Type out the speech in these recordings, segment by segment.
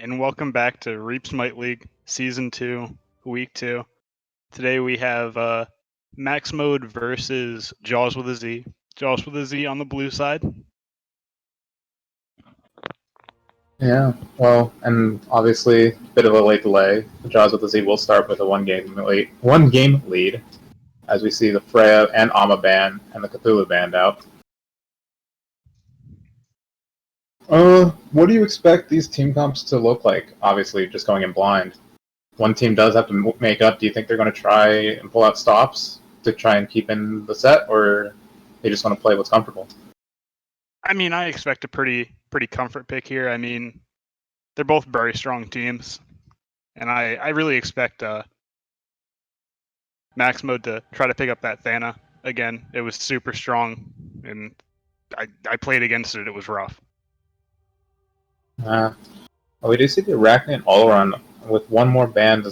and welcome back to Reap Smite League Season 2, Week 2. Today we have MaxMode versus Jaws with a Z. Jaws with a Z on the blue side. Yeah, well, and obviously, a bit of a late delay. Jaws with a Z will start with a one game lead, as we see the Freya and Amma band and the Cthulhu band out. What do you expect these team comps to look like? Obviously, just going in blind. One team does have to make up. Do you think they're going to try and pull out stops to try and keep in the set, or they just want to play what's comfortable? I mean, I expect a pretty comfort pick here. I mean, they're both very strong teams, and I really expect MaxMode to try to pick up that Thana again. It was super strong, and I played against it. It was rough. We do see the Arachnian all around with one more band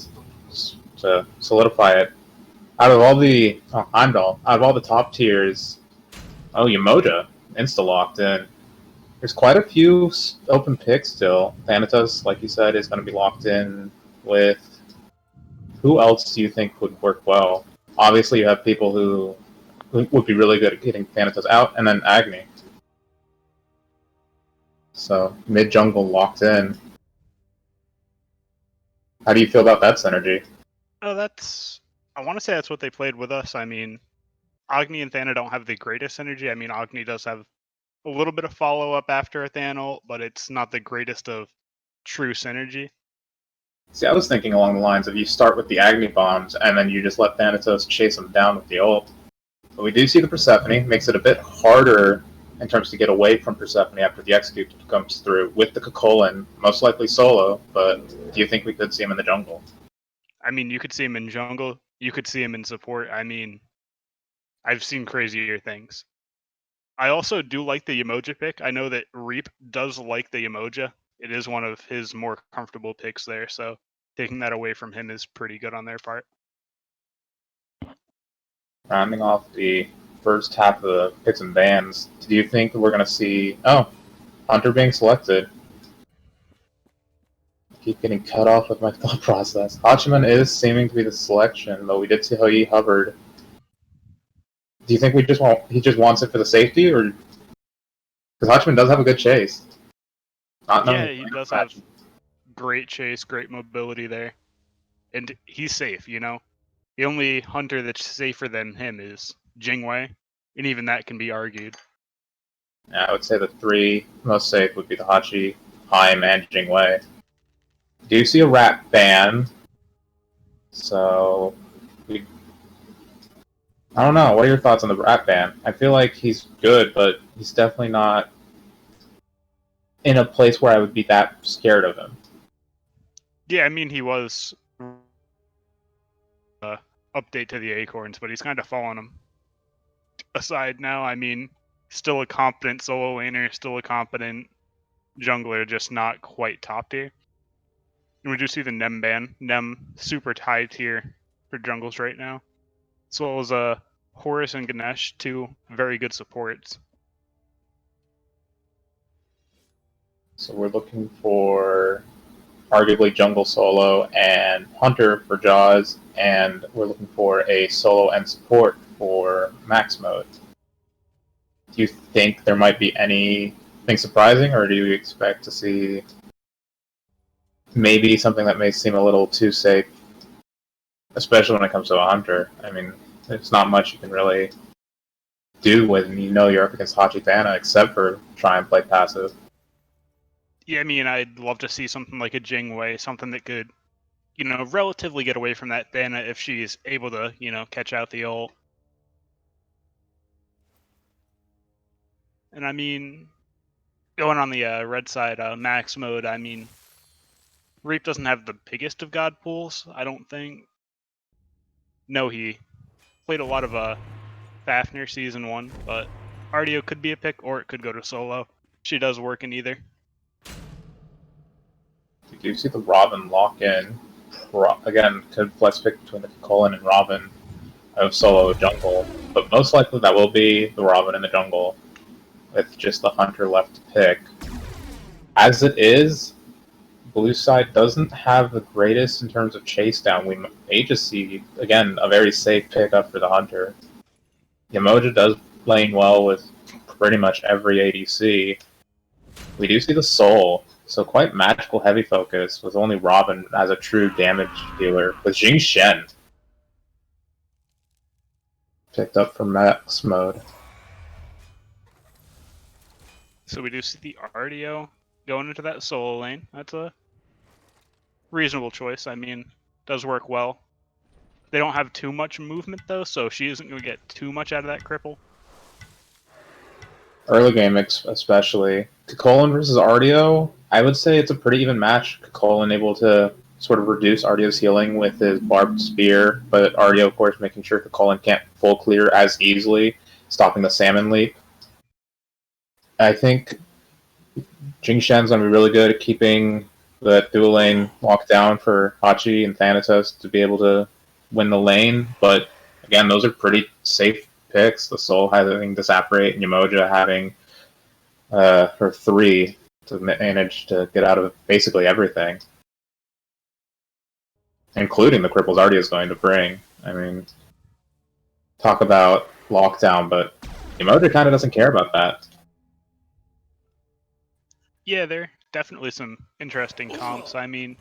to solidify it. Out of all the Heimdall, out of all the top tiers, Yamoja insta locked in. There's quite a few open picks still. Thanatos, like you said, is going to be locked in with. Who else do you think would work well? Obviously, you have people who would be really good at getting Thanatos out, and then Agni. So mid jungle locked in. How do you feel about that synergy? Oh, I want to say that's what they played with us. I mean, Agni and Thana don't have the greatest synergy. I mean, Agni does have a little bit of follow-up after a Thana, but it's not the greatest of true synergy. See, I was thinking along the lines of you start with the Agni bombs, and then you just let Thanatos chase him down with the ult. But we do see the Persephone, makes it a bit harder in terms to get away from Persephone after the execute comes through with the Kokolin, most likely solo, but do you think we could see him in the jungle? I mean, you could see him in jungle, you could see him in support. I mean, I've seen crazier things. I also do like the Yamoja pick. I know that Reap does like the Yamoja. It is one of his more comfortable picks there, so taking that away from him is pretty good on their part. Rounding off the first half of the picks and bans, do you think we're going to see... Hunter being selected. I keep getting cut off with my thought process. Hachiman is seeming to be the selection, though we did see how he hovered. Do you think he just wants it for the safety, or... Because Hachiman does have a good chase. Yeah, he does have great chase, great mobility there. And he's safe, you know? The only hunter that's safer than him is Jingwei, and even that can be argued. Yeah, I would say the three most safe would be the Hachi, Haim, and Jingwei. Do you see a rat ban? So... I don't know. What are your thoughts on the rat ban? I feel like he's good, but he's definitely not in a place where I would be that scared of him. Yeah, I mean, he was update to the Acorns, but he's kind of fallen him aside now. I mean, still a competent solo laner, still a competent jungler, just not quite top tier. And we do see the Nem ban. Nem super high tier for jungles right now. As well as Horus and Ganesh, two very good supports. So we're looking for arguably jungle solo and hunter for Jaws, and we're looking for a solo and support for MaxMode. Do you think there might be anything surprising, or do you expect to see maybe something that may seem a little too safe, especially when it comes to a hunter? I mean, there's not much you can really do when you know you're up against Hachi Thana except for try and play passive. Yeah, I mean, I'd love to see something like a Jingwei, something that could, you know, relatively get away from that Thana if she's able to, you know, catch out the ult. And I mean, going on the red side, MaxMode, I mean, Reap doesn't have the biggest of god pools, I don't think. No, he played a lot of Fafnir Season 1, but Ardio could be a pick, or it could go to solo. She does work in either. You do see the Robin lock-in. Again, could flex pick between the Colin and Robin of solo jungle, but most likely that will be the Robin in the jungle with just the hunter left to pick. As it is, blue side doesn't have the greatest in terms of chase down. We may just see, again, a very safe pickup for the Hunter. Yamoja does lane well with pretty much every ADC. We do see the Soul, so quite magical heavy focus with only Robin as a true damage dealer. With Jing Shen picked up from MaxMode. So we do see the RDO going into that solo lane. That's a reasonable choice. I mean, does work well. They don't have too much movement though, so she isn't going to get too much out of that cripple. Early game especially. Kukulin versus RDO, I would say it's a pretty even match. Kukulin able to sort of reduce RDO's healing with his barbed spear, but RDO, of course, making sure Kukulin can't full clear as easily, stopping the salmon leap. I think Jing Shen's going to be really good at keeping the dual lane locked down for Hachi and Thanatos to be able to win the lane, but again, those are pretty safe picks. The Soul having Disapparate and Yamoja having her 3 to manage to get out of basically everything, including the cripples Artie is going to bring. I mean, talk about lockdown, but Yamoja kind of doesn't care about that. Yeah, there are definitely some interesting comps. I mean,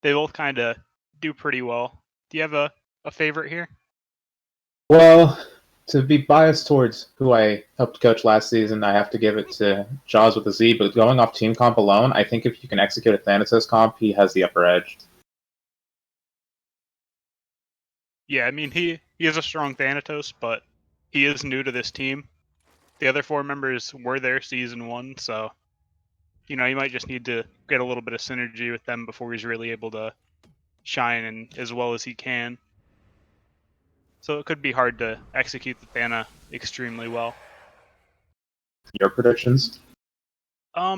they both kind of do pretty well. Do you have a favorite here? Well, to be biased towards who I helped coach last season, I have to give it to Jaws with a Z, but going off team comp alone, I think if you can execute a Thanatos comp, he has the upper edge. Yeah, I mean, he is a strong Thanatos, but he is new to this team. The other 4 members were there season 1, so, you know, you might just need to get a little bit of synergy with them before he's really able to shine and as well as he can. So it could be hard to execute the Thana extremely well. Your predictions? I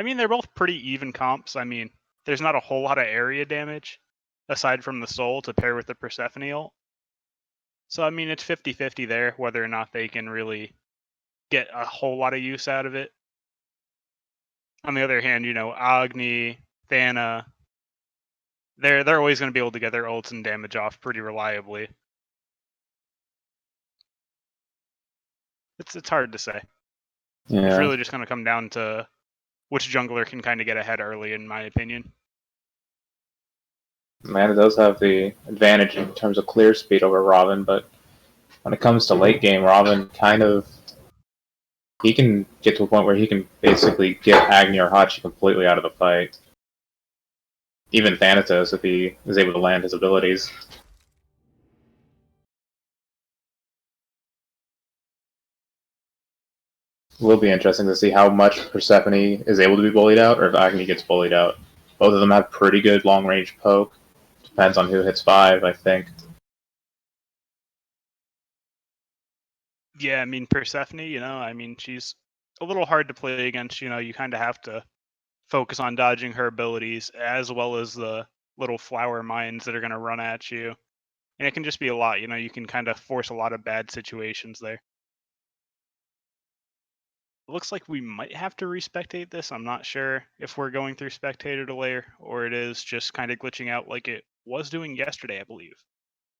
mean, they're both pretty even comps. I mean, there's not a whole lot of area damage aside from the Soul to pair with the Persephone ult. So, I mean, it's 50-50 there, whether or not they can really get a whole lot of use out of it. On the other hand, you know, Agni, Thana, they're always going to be able to get their ults and damage off pretty reliably. It's hard to say. Yeah. It's really just going to come down to which jungler can kind of get ahead early, in my opinion. Amanda does have the advantage in terms of clear speed over Robin, but when it comes to late game, Robin he can get to a point where he can basically get Agni or Hachi completely out of the fight. Even Thanatos, if he is able to land his abilities. It will be interesting to see how much Persephone is able to be bullied out, or if Agni gets bullied out. Both of them have pretty good long-range poke. Depends on who hits 5, I think. Yeah, I mean, Persephone, you know, I mean, she's a little hard to play against. You know, you kind of have to focus on dodging her abilities as well as the little flower mines that are going to run at you. And it can just be a lot, you know, you can kind of force a lot of bad situations there. It looks like we might have to respectate this. I'm not sure if we're going through spectator delay or it is just kind of glitching out like it was doing yesterday, I believe.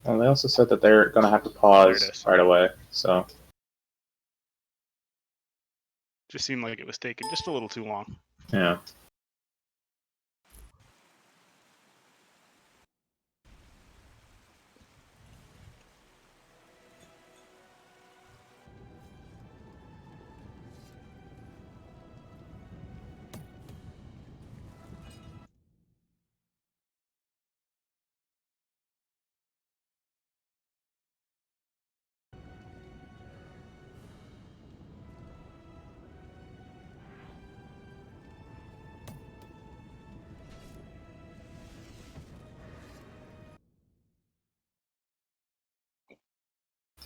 Well, they also said that they're going to have to There pause it is. right away, so... Just seemed like it was taking just a little too long. Yeah.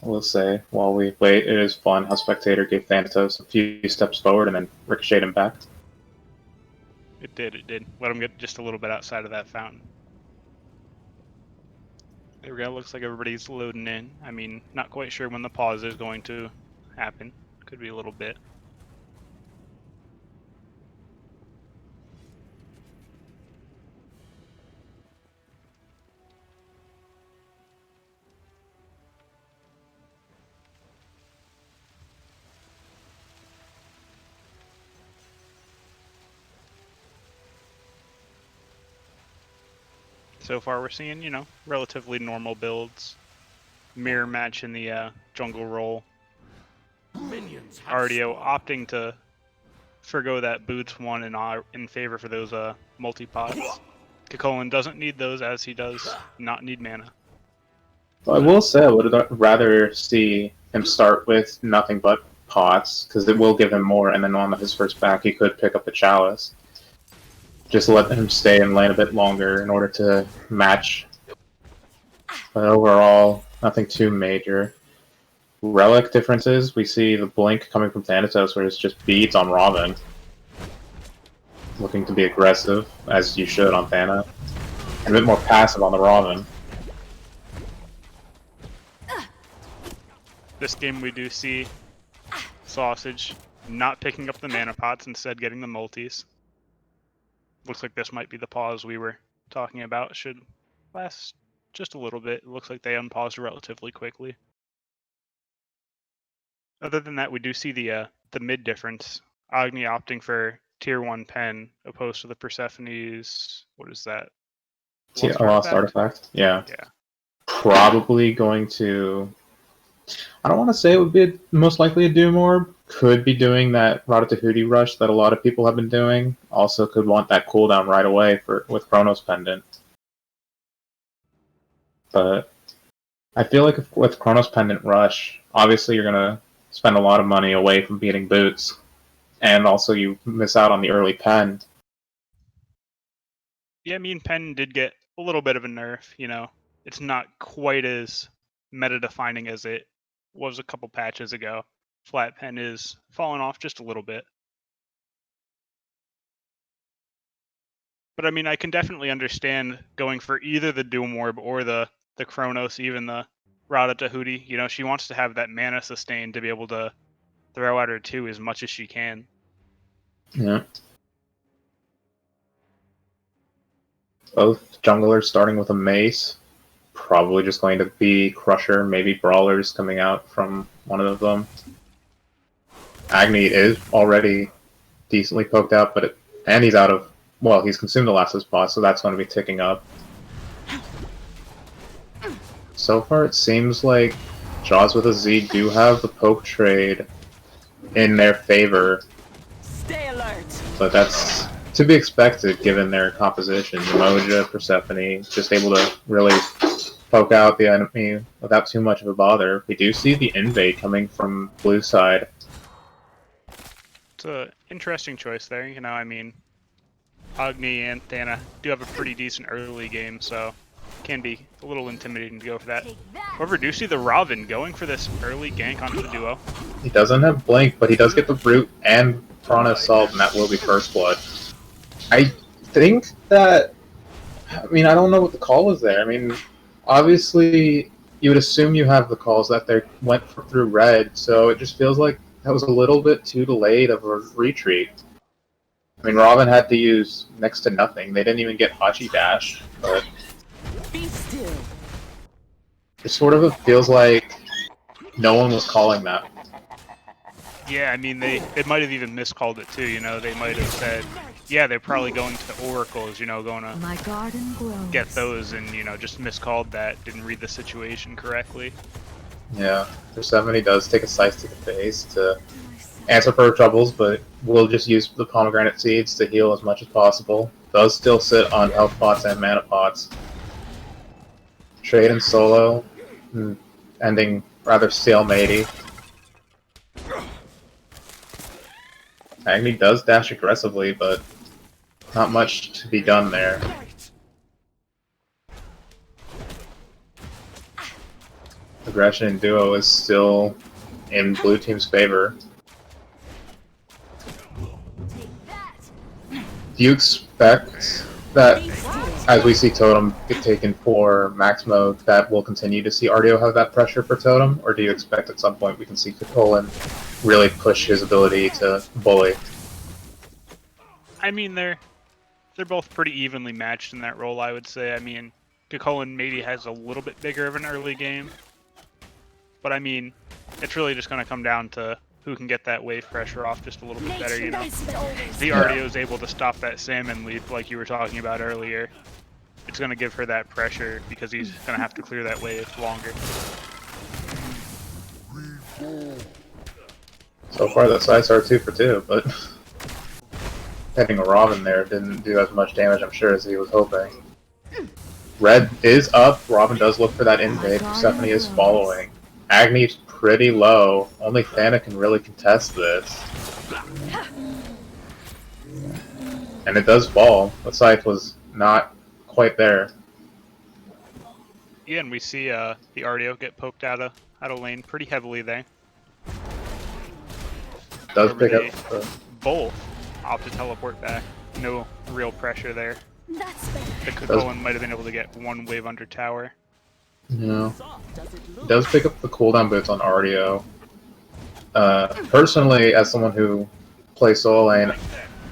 I will say, while we wait, it is fun how Spectator gave Thanatos a few steps forward and then ricocheted him back. It did. Let him get just a little bit outside of that fountain. There we go. Looks like everybody's loading in. I mean, not quite sure when the pause is going to happen. Could be a little bit. So far we're seeing, you know, relatively normal builds. Mirror match in the jungle role. Ardio opting to forgo that boots one in favor for those multi-pods. Kakolin doesn't need those as he does not need mana. Well, I will say I would rather see him start with nothing but pots, because it will give him more, and then on his first back he could pick up the chalice. Just let him stay in lane a bit longer in order to match. But overall, nothing too major. Relic differences, we see the blink coming from Thanatos where it's just beads on Robin. Looking to be aggressive, as you should on Thana. And a bit more passive on the Robin. This game we do see Sausage not picking up the mana pots, instead getting the multis. Looks like this might be the pause we were talking about. Should last just a little bit. It looks like they unpaused relatively quickly. Other than that, we do see the mid difference. Agni opting for tier 1 pen opposed to the Persephone's, what is that? Lost artifact? Yeah. Probably going to... I don't want to say it would be most likely a Doom Orb. Could be doing that Ratatouille rush that a lot of people have been doing. Also could want that cooldown right away with Chronos Pendant. But I feel like with Chronos Pendant rush, obviously you're going to spend a lot of money away from beating boots. And also you miss out on the early pen. Yeah, I mean, pen did get a little bit of a nerf, you know. It's not quite as meta-defining as it was a couple patches ago. Flat pen is falling off just a little bit. But I mean, I can definitely understand going for either the Doom Orb or the Chronos, even the Ratatouille. You know, she wants to have that mana sustain to be able to throw at her 2 as much as she can. Yeah. Both junglers starting with a mace. Probably just going to be Crusher, maybe Brawlers coming out from one of them. Agni is already decently poked out, and he's out of... Well, he's consumed the last of his pots, so that's going to be ticking up. So far, it seems like Jaws with a Z do have the poke trade in their favor. Stay alert. But that's to be expected given their composition. Moja, Persephone, just able to really poke out the enemy without too much of a bother. We do see the invade coming from blue side. It's an interesting choice there, you know, I mean, Agni and Thana do have a pretty decent early game, so can be a little intimidating to go for that. However, do see the Robin going for this early gank onto the duo. He doesn't have Blink, but he does get the Brute and Prana Assault, and that will be First Blood. I think that... I mean, I don't know what the call was there. I mean, obviously, you would assume you have the calls that they went through red, so it just feels like that was a little bit too delayed of a retreat. I mean, Robin had to use next to nothing. They didn't even get Hachi Dash, but... Be still. It sort of feels like no one was calling that. Yeah, I mean, they might have even miscalled it too, you know, they might have said, yeah, they're probably going to the oracles, you know, going to get those, and, you know, just miscalled that, didn't read the situation correctly. Yeah, Persephone does take a slice to the face to answer for her troubles, but will just use the pomegranate seeds to heal as much as possible. Does still sit on health pots and mana pots. Trade and solo, ending rather stalematey. Agni does dash aggressively, but not much to be done there. Aggression in duo is still in blue team's favor. Do you expect that, as we see Totem get taken for max mode, that we'll continue to see Ardio have that pressure for Totem, or do you expect at some point we can see Kakolin really push his ability to bully? I mean, they're both pretty evenly matched in that role, I would say. I mean, Kakolin maybe has a little bit bigger of an early game, but I mean, it's really just going to come down to who can get that wave pressure off just a little bit better, you know. The Ardio is able to stop that salmon leap like you were talking about earlier. it's going to give her that pressure because he's going to have to clear that wave longer. So far, the sides are 2 for 2, but hitting a Robin there didn't do as much damage, I'm sure, as he was hoping. Red is up. Robin does look for that invade. Persephone is following. Agni's pretty low. Only Thana can really contest this. And it does fall. The scythe was not quite there. Yeah, and we see the RDO get poked out of lane pretty heavily there. Does pick up. Both opt to teleport back. No real pressure there. That's better. The Cullen might have been able to get one wave under tower. Yeah. He does pick up the cooldown boots on RDO. Personally, as someone who plays solo lane,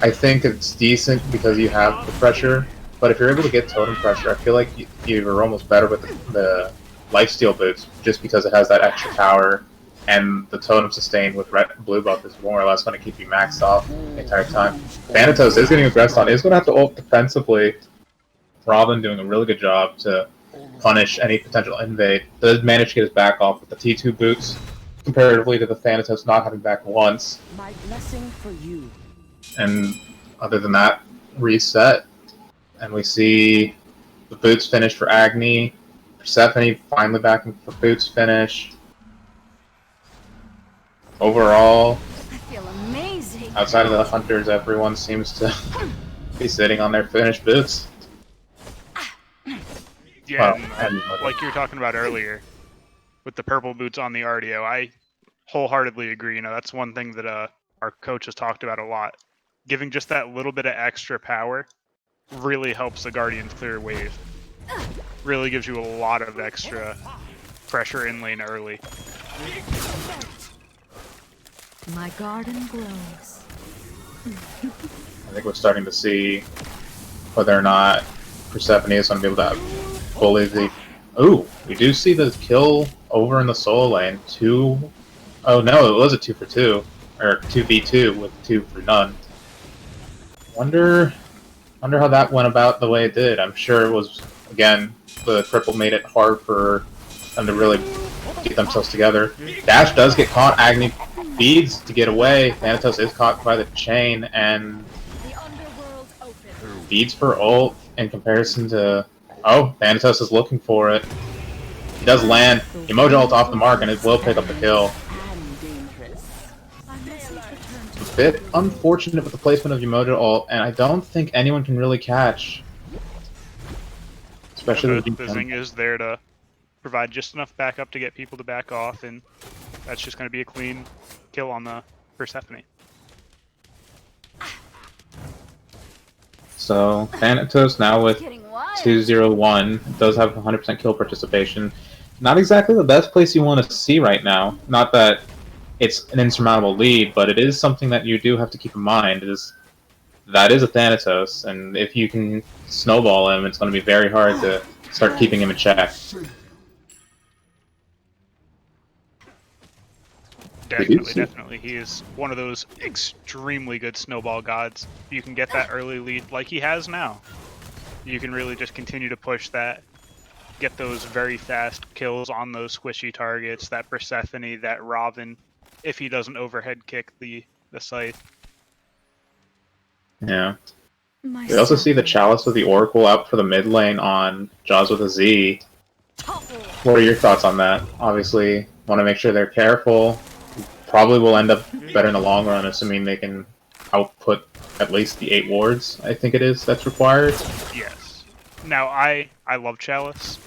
I think it's decent because you have the pressure, but if you're able to get totem pressure, I feel like you're almost better with the lifesteal boots just because it has that extra power, and the totem sustain with red blue buff is more or less going to keep you maxed off the entire time. Thanatos is getting aggressed on, is going to have to ult defensively. Robin doing a really good job to punish any potential invade. Does manage to get his back off with the T2 boots, comparatively to the Thanatos not having back once. My blessing for you. And other than that, reset. And we see the boots finish for Agni. Persephone finally back for boots finish. Overall, I feel amazing. outside of the hunters, everyone seems to be sitting on their finished boots. Yeah, Well, and like you were talking about earlier, with the purple boots on the RDO, I wholeheartedly agree. You know, that's one thing that our coach has talked about a lot. Giving just that little bit of extra power really helps the Guardians clear a wave. Really gives you a lot of extra pressure in lane early. My garden glows. I think we're starting to see whether or not Persephone is going to be able to bully the... Ooh, we do see the kill over in the solo lane. Oh no, it was a 2 for 2. Or 2v2 with 2 for none. Wonder how that went about the way it did. I'm sure it was, again, the triple made it hard for them to really get themselves together. Dash does get caught. Agni feeds to get away. Thanatos is caught by the chain and feeds for ult in comparison to... Oh, Thanatos is looking for it. He does land. Emoji ult off the mark and it will pick up the kill. A bit unfortunate with the placement of Emoji ult, and I don't think anyone can really catch. Especially the Zing is there to provide just enough backup to get people to back off, and that's just going to be a clean kill on the Persephone. So, Thanatos now with 201 does have 100% kill participation. Not exactly the best place you want to see right now. Not that it's an insurmountable lead, but it is something that you do have to keep in mind. That is a Thanatos, and if you can snowball him, it's going to be very hard to start keeping him in check. Definitely. He is one of those extremely good snowball gods. You can get that early lead like he has now. You can really just continue to push that, get those very fast kills on those squishy targets, that Persephone, that Robin, if he doesn't overhead kick the scythe. Yeah. We also see the Chalice with the Oracle out for the mid lane on Jaws with a Z. What are your thoughts on that? Obviously, want to make sure they're careful. Probably will end up better in the long run, assuming they can output at least the 8 wards, I think it is, that's required. Yes. Now, I love Chalice.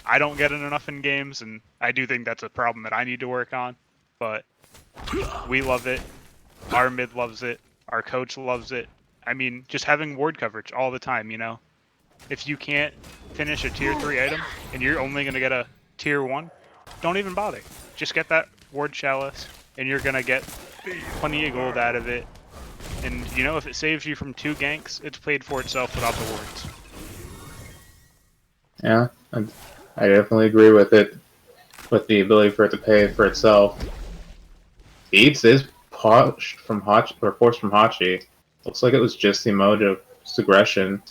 I don't get it enough in games, and I do think that's a problem that I need to work on. But we love it. Our mid loves it. Our coach loves it. I mean, just having ward coverage all the time, you know? If you can't finish a tier 3 item, and you're only going to get a tier 1, don't even bother. Just get that ward Chalice, and you're going to get plenty of gold out of it. And, you know, if it saves you from 2 ganks, it's paid for itself without the wards. Yeah, I definitely agree with it, with the ability for it to pay for itself. Beats is pushed from Hachi, or forced from Hachi. Looks like it was just the emoji of aggression.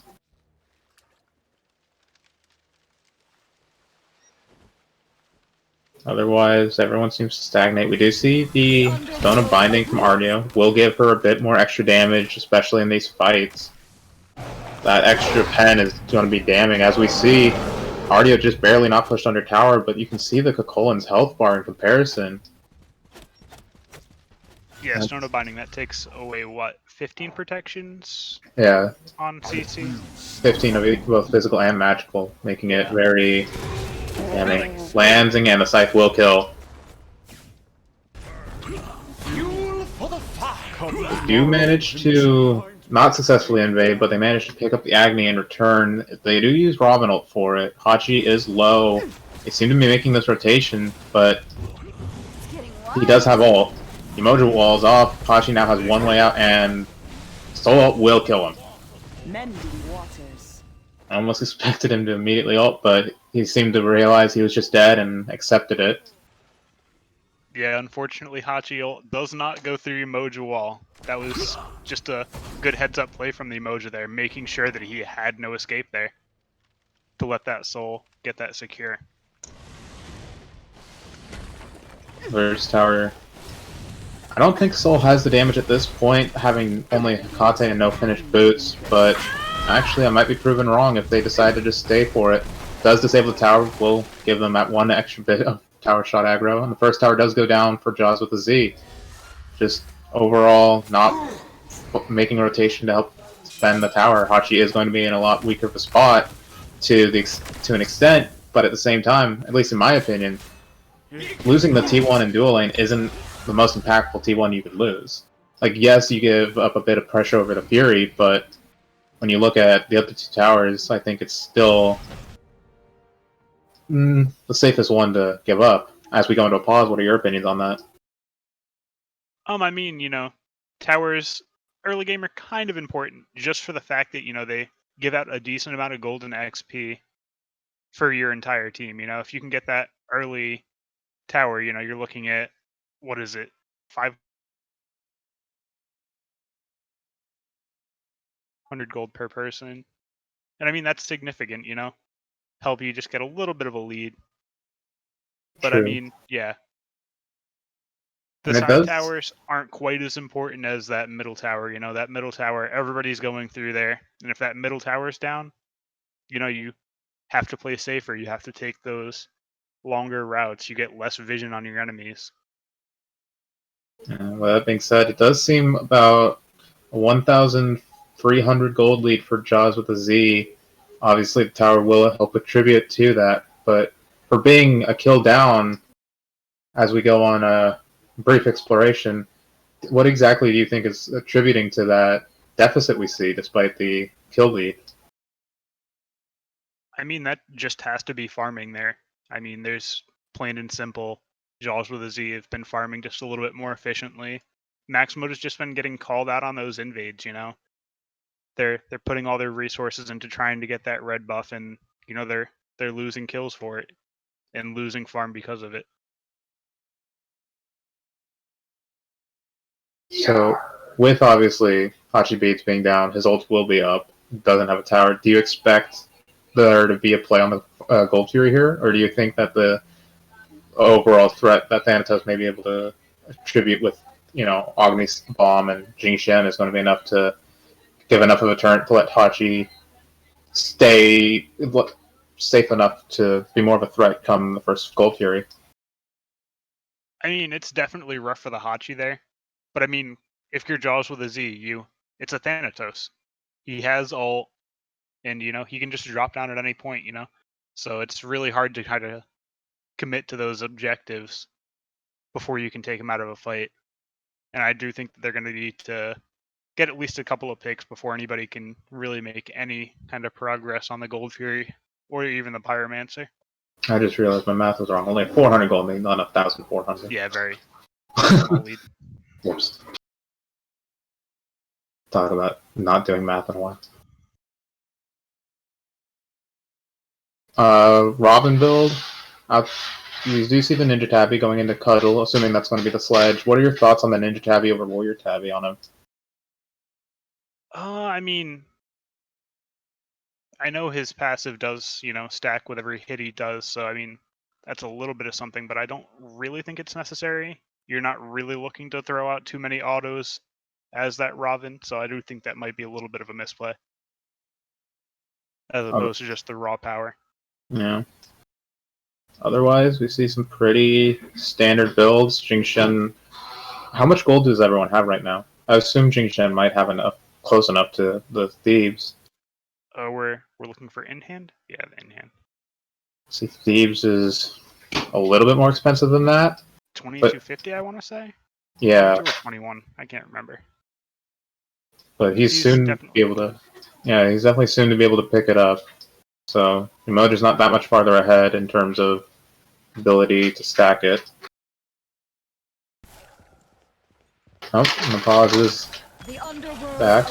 Otherwise, everyone seems to stagnate. We do see the Stone of Binding from Arneo. Will give her a bit more extra damage, especially in these fights. That extra pen is going to be damning. As we see, Arneo just barely not pushed under tower, but you can see the Kokolin's health bar in comparison. Yeah, Stone of Binding, that takes away, what, 15 protections Yeah, on CC? 15 of each, both physical and magical, making it very damning. Lansing and the Scythe will kill. Do manage to not successfully invade, but they manage to pick up the Agni in return. They do use Robin ult for it. Hachi is low. They seem to be making this rotation, but he does have ult. Emoji walls off. Hachi now has one way out, and Soul ult will kill him. Mending waters. I almost expected him to immediately ult, but he seemed to realize he was just dead and accepted it. Yeah, unfortunately, Hachi ult does not go through Emoji wall. That was just a good heads-up play from the Emoji there, making sure that he had no escape there to let that soul get that secure. Versus tower. I don't think Soul has the damage at this point, having only Hekate and no finished boots, but actually I might be proven wrong if they decide to just stay for it. Does disable the tower, will give them that one extra bit of tower shot aggro, and the first tower does go down for Jaws with a Z. Just overall not making a rotation to help defend the tower. Hachi is going to be in a lot weaker of a spot to an extent, but at the same time, at least in my opinion, losing the T1 in dual lane isn't the most impactful T1 you could lose. Like, yes, you give up a bit of pressure over the Fury, but when you look at the other two towers, I think it's still the safest one to give up. As we go into a pause, what are your opinions on that? I mean, towers early game are kind of important just for the fact that, they give out a decent amount of golden XP for your entire team. If you can get that early tower, you're looking at, what is it, 500 gold per person. And I mean, that's significant, help you just get a little bit of a lead. But I True. mean, yeah. The And it side does. towers aren't quite as important as that middle tower. That middle tower, everybody's going through there. And if that middle tower's down, you have to play safer. You have to take those longer routes. You get less vision on your enemies. Well, that being said, it does seem about a 1,300 gold lead for Jaws with a Z. Obviously, the tower will help attribute to that, but for being a kill down, as we go on a brief exploration, what exactly do you think is attributing to that deficit we see despite the kill lead? I mean, that just has to be farming there. I mean, there's plain and simple. Jaws with a Z have been farming just a little bit more efficiently. MaxMode has just been getting called out on those invades, They're putting all their resources into trying to get that red buff, and they're losing kills for it and losing farm because of it. So, with obviously Hachi Bates being down, his ult will be up. Doesn't have a tower. Do you expect there to be a play on the Gold Fury here, or do you think that the overall threat that Thanatos may be able to attribute with, Agni's bomb and Jing Shen is going to be enough to give enough of a turn to let Hachi stay safe enough to be more of a threat come the first Gold Fury? I mean, it's definitely rough for the Hachi there, but I mean, if you're Jaws with a Z, it's a Thanatos. He has ult, and he can just drop down at any point, So it's really hard to kind of commit to those objectives before you can take him out of a fight. And I do think that they're going to need to get at least a couple of picks before anybody can really make any kind of progress on the Gold Fury or even the Pyromancer. I just realized my math was wrong. Only 400 gold, maybe not 1,400. Yeah, very small lead. Whoops. Talk about not doing math in a while. Robin build. You do see the Ninja Tabby going into Cudgel, assuming that's going to be the sledge. What are your thoughts on the Ninja Tabby over Warrior Tabby on him? I mean, I know his passive does, stack with every hit he does. So, I mean, that's a little bit of something, but I don't really think it's necessary. You're not really looking to throw out too many autos as that Robin, so I do think that might be a little bit of a misplay. As opposed to just the raw power. Yeah. Otherwise, we see some pretty standard builds. Jingshen. How much gold does everyone have right now? I assume Jingshen might have enough, close enough to the Thebes. We're looking for in hand. Yeah, the in hand. See, Thebes is a little bit more expensive than that. 2250, I want to say. Yeah, 22 or 21. I can't remember. but he's soon to be able to. Yeah, he's definitely soon to be able to pick it up. So Umoja's not that much farther ahead in terms of ability to stack it. Oh, and the pause is back.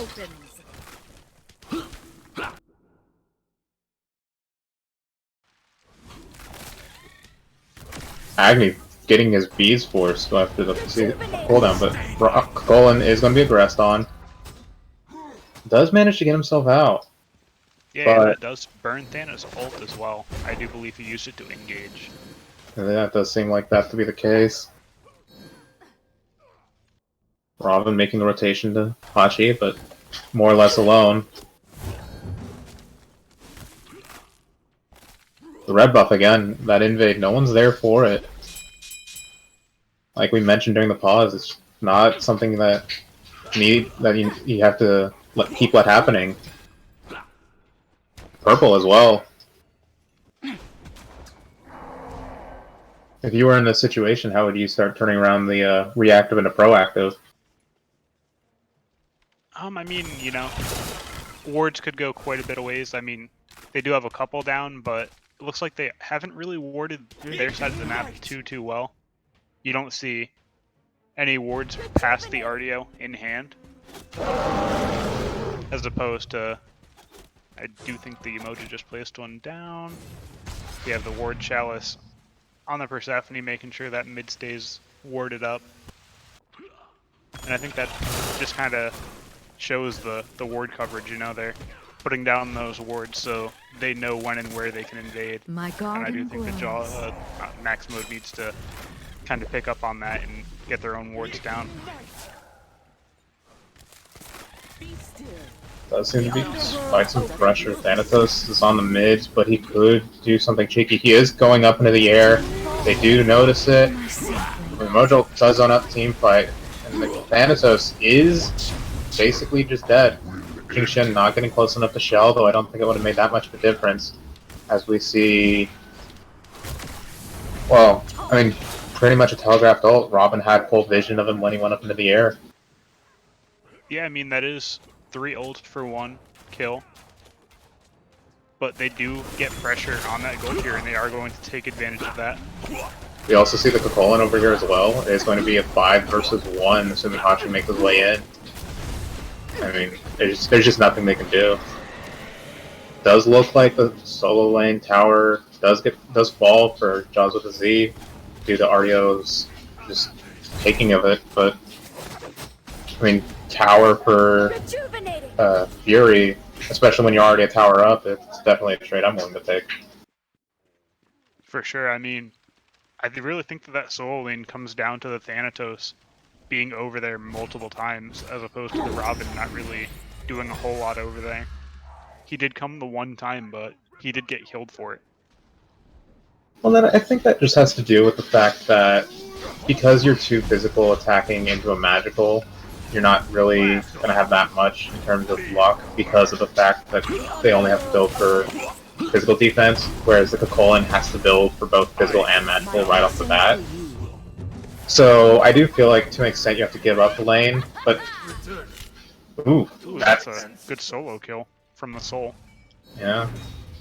Agni getting his bees forced after the cooldown, but Colin is going to be aggressed on. Does manage to get himself out. Yeah, but that does burn Thanos' ult as well. I do believe he used it to engage. That does seem like that to be the case. Robin making the rotation to Hachi, but more or less alone. The red buff again, that invade, no one's there for it. Like we mentioned during the pause, it's not something that you have to keep happening. Purple as well. If you were in this situation, how would you start turning around the reactive into proactive? I mean, you know, wards could go quite a bit of ways. I mean, they do have a couple down, but it looks like they haven't really warded their side of the map too well. You don't see any wards past the RDO in hand, as opposed to, I do think the emoji just placed one down. You have the ward chalice on the Persephone, making sure that mid stays warded up. And I think that just kind of shows the ward coverage, you know, they're putting down those wards so they know when and where they can invade. And I do think that MaxMode needs to kind of pick up on that and get their own wards down. Does seem to be quite some pressure. Thanatos is on the mids, but he could do something cheeky. He is going up into the air. They do notice it. Mojo does own up the team fight, and the Thanatos is basically just dead. Jingshen not getting close enough to Shell, though I don't think it would have made that much of a difference. As we see, well, I mean, pretty much a telegraphed ult. Robin had full vision of him when he went up into the air. Yeah, I mean, that is 3 ults for 1 kill. But they do get pressure on that gold here, and they are going to take advantage of that. We also see the Kokolin over here as well. It's going to be a 5 versus 1, assuming Hachi makes his way in. I mean, there's just nothing they can do. Does look like the solo lane tower does fall for Jaws with a Z due to Ardio's just taking of it, but I mean, tower for Fury, especially when you're already a tower up, it's definitely a trade I'm willing to take. For sure. I mean, I really think that solo lane comes down to the Thanatos being over there multiple times, as opposed to the Robin not really doing a whole lot over there. He did come the one time, but he did get killed for it. Well, then I think that just has to do with the fact that because you're too physical attacking into a magical, you're not really going to have that much in terms of luck because of the fact that they only have to build for physical defense, whereas the Kokolin has to build for both physical and magical right off the bat. So I do feel like to an extent you have to give up the lane, but ooh, that's a good solo kill from the Soul. Yeah,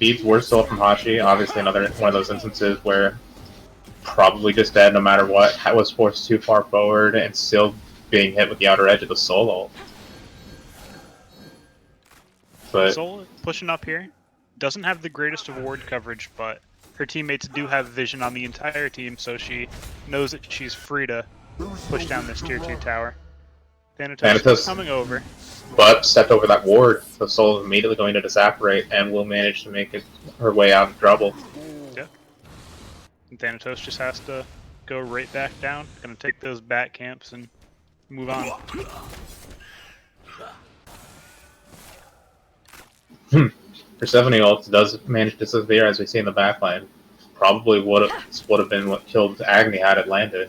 beats were still from Hachi. Obviously, another one of those instances where probably just dead no matter what. Was forced too far forward and still being hit with the outer edge of the solo. But Soul pushing up here doesn't have the greatest of ward coverage, but her teammates do have vision on the entire team, so she knows that she's free to push down this tier 2 tower. Thanatos coming over. But stepped over that ward, so Soul is immediately going to disapparate and will manage to make her way out of trouble. Yeah. And Thanatos just has to go right back down. Gonna take those bat camps and move on. Persephone ult does manage to severe, as we see in the backline. Probably would have been what killed Agni had it landed.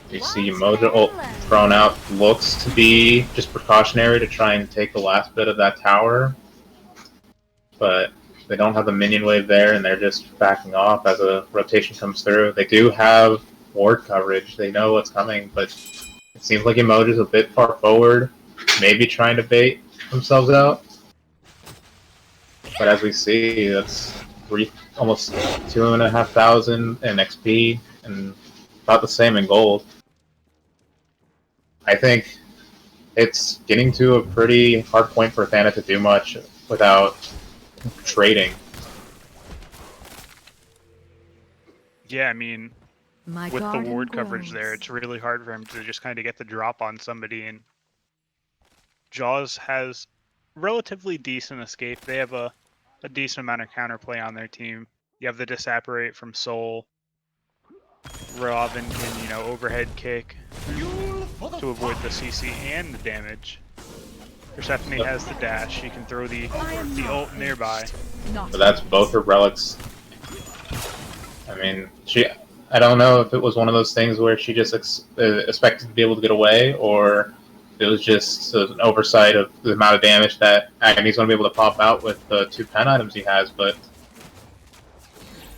You see Mojo ult thrown out, looks to be just precautionary to try and take the last bit of that tower, but they don't have the minion wave there, and they're just backing off as a rotation comes through. They do have ward coverage, they know what's coming, but it seems like Emoji's a bit far forward, maybe trying to bait themselves out. But as we see, that's almost 2,500 in XP, and about the same in gold. I think it's getting to a pretty hard point for Thana to do much without trading. Yeah, I mean, with the ward coverage grows. there, it's really hard for him to just kind of get the drop on somebody. And Jaws has relatively decent escape. They have a decent amount of counterplay on their team. You have the disapparate from Soul. Robin can, you know, overhead kick to avoid the CC and the damage. Persephone has the dash. She can throw the ult nearby. But that's both her relics. I mean, I don't know if it was one of those things where she just expected to be able to get away, or it was just an oversight of the amount of damage that Agni's going to be able to pop out with the 2 pen items he has, but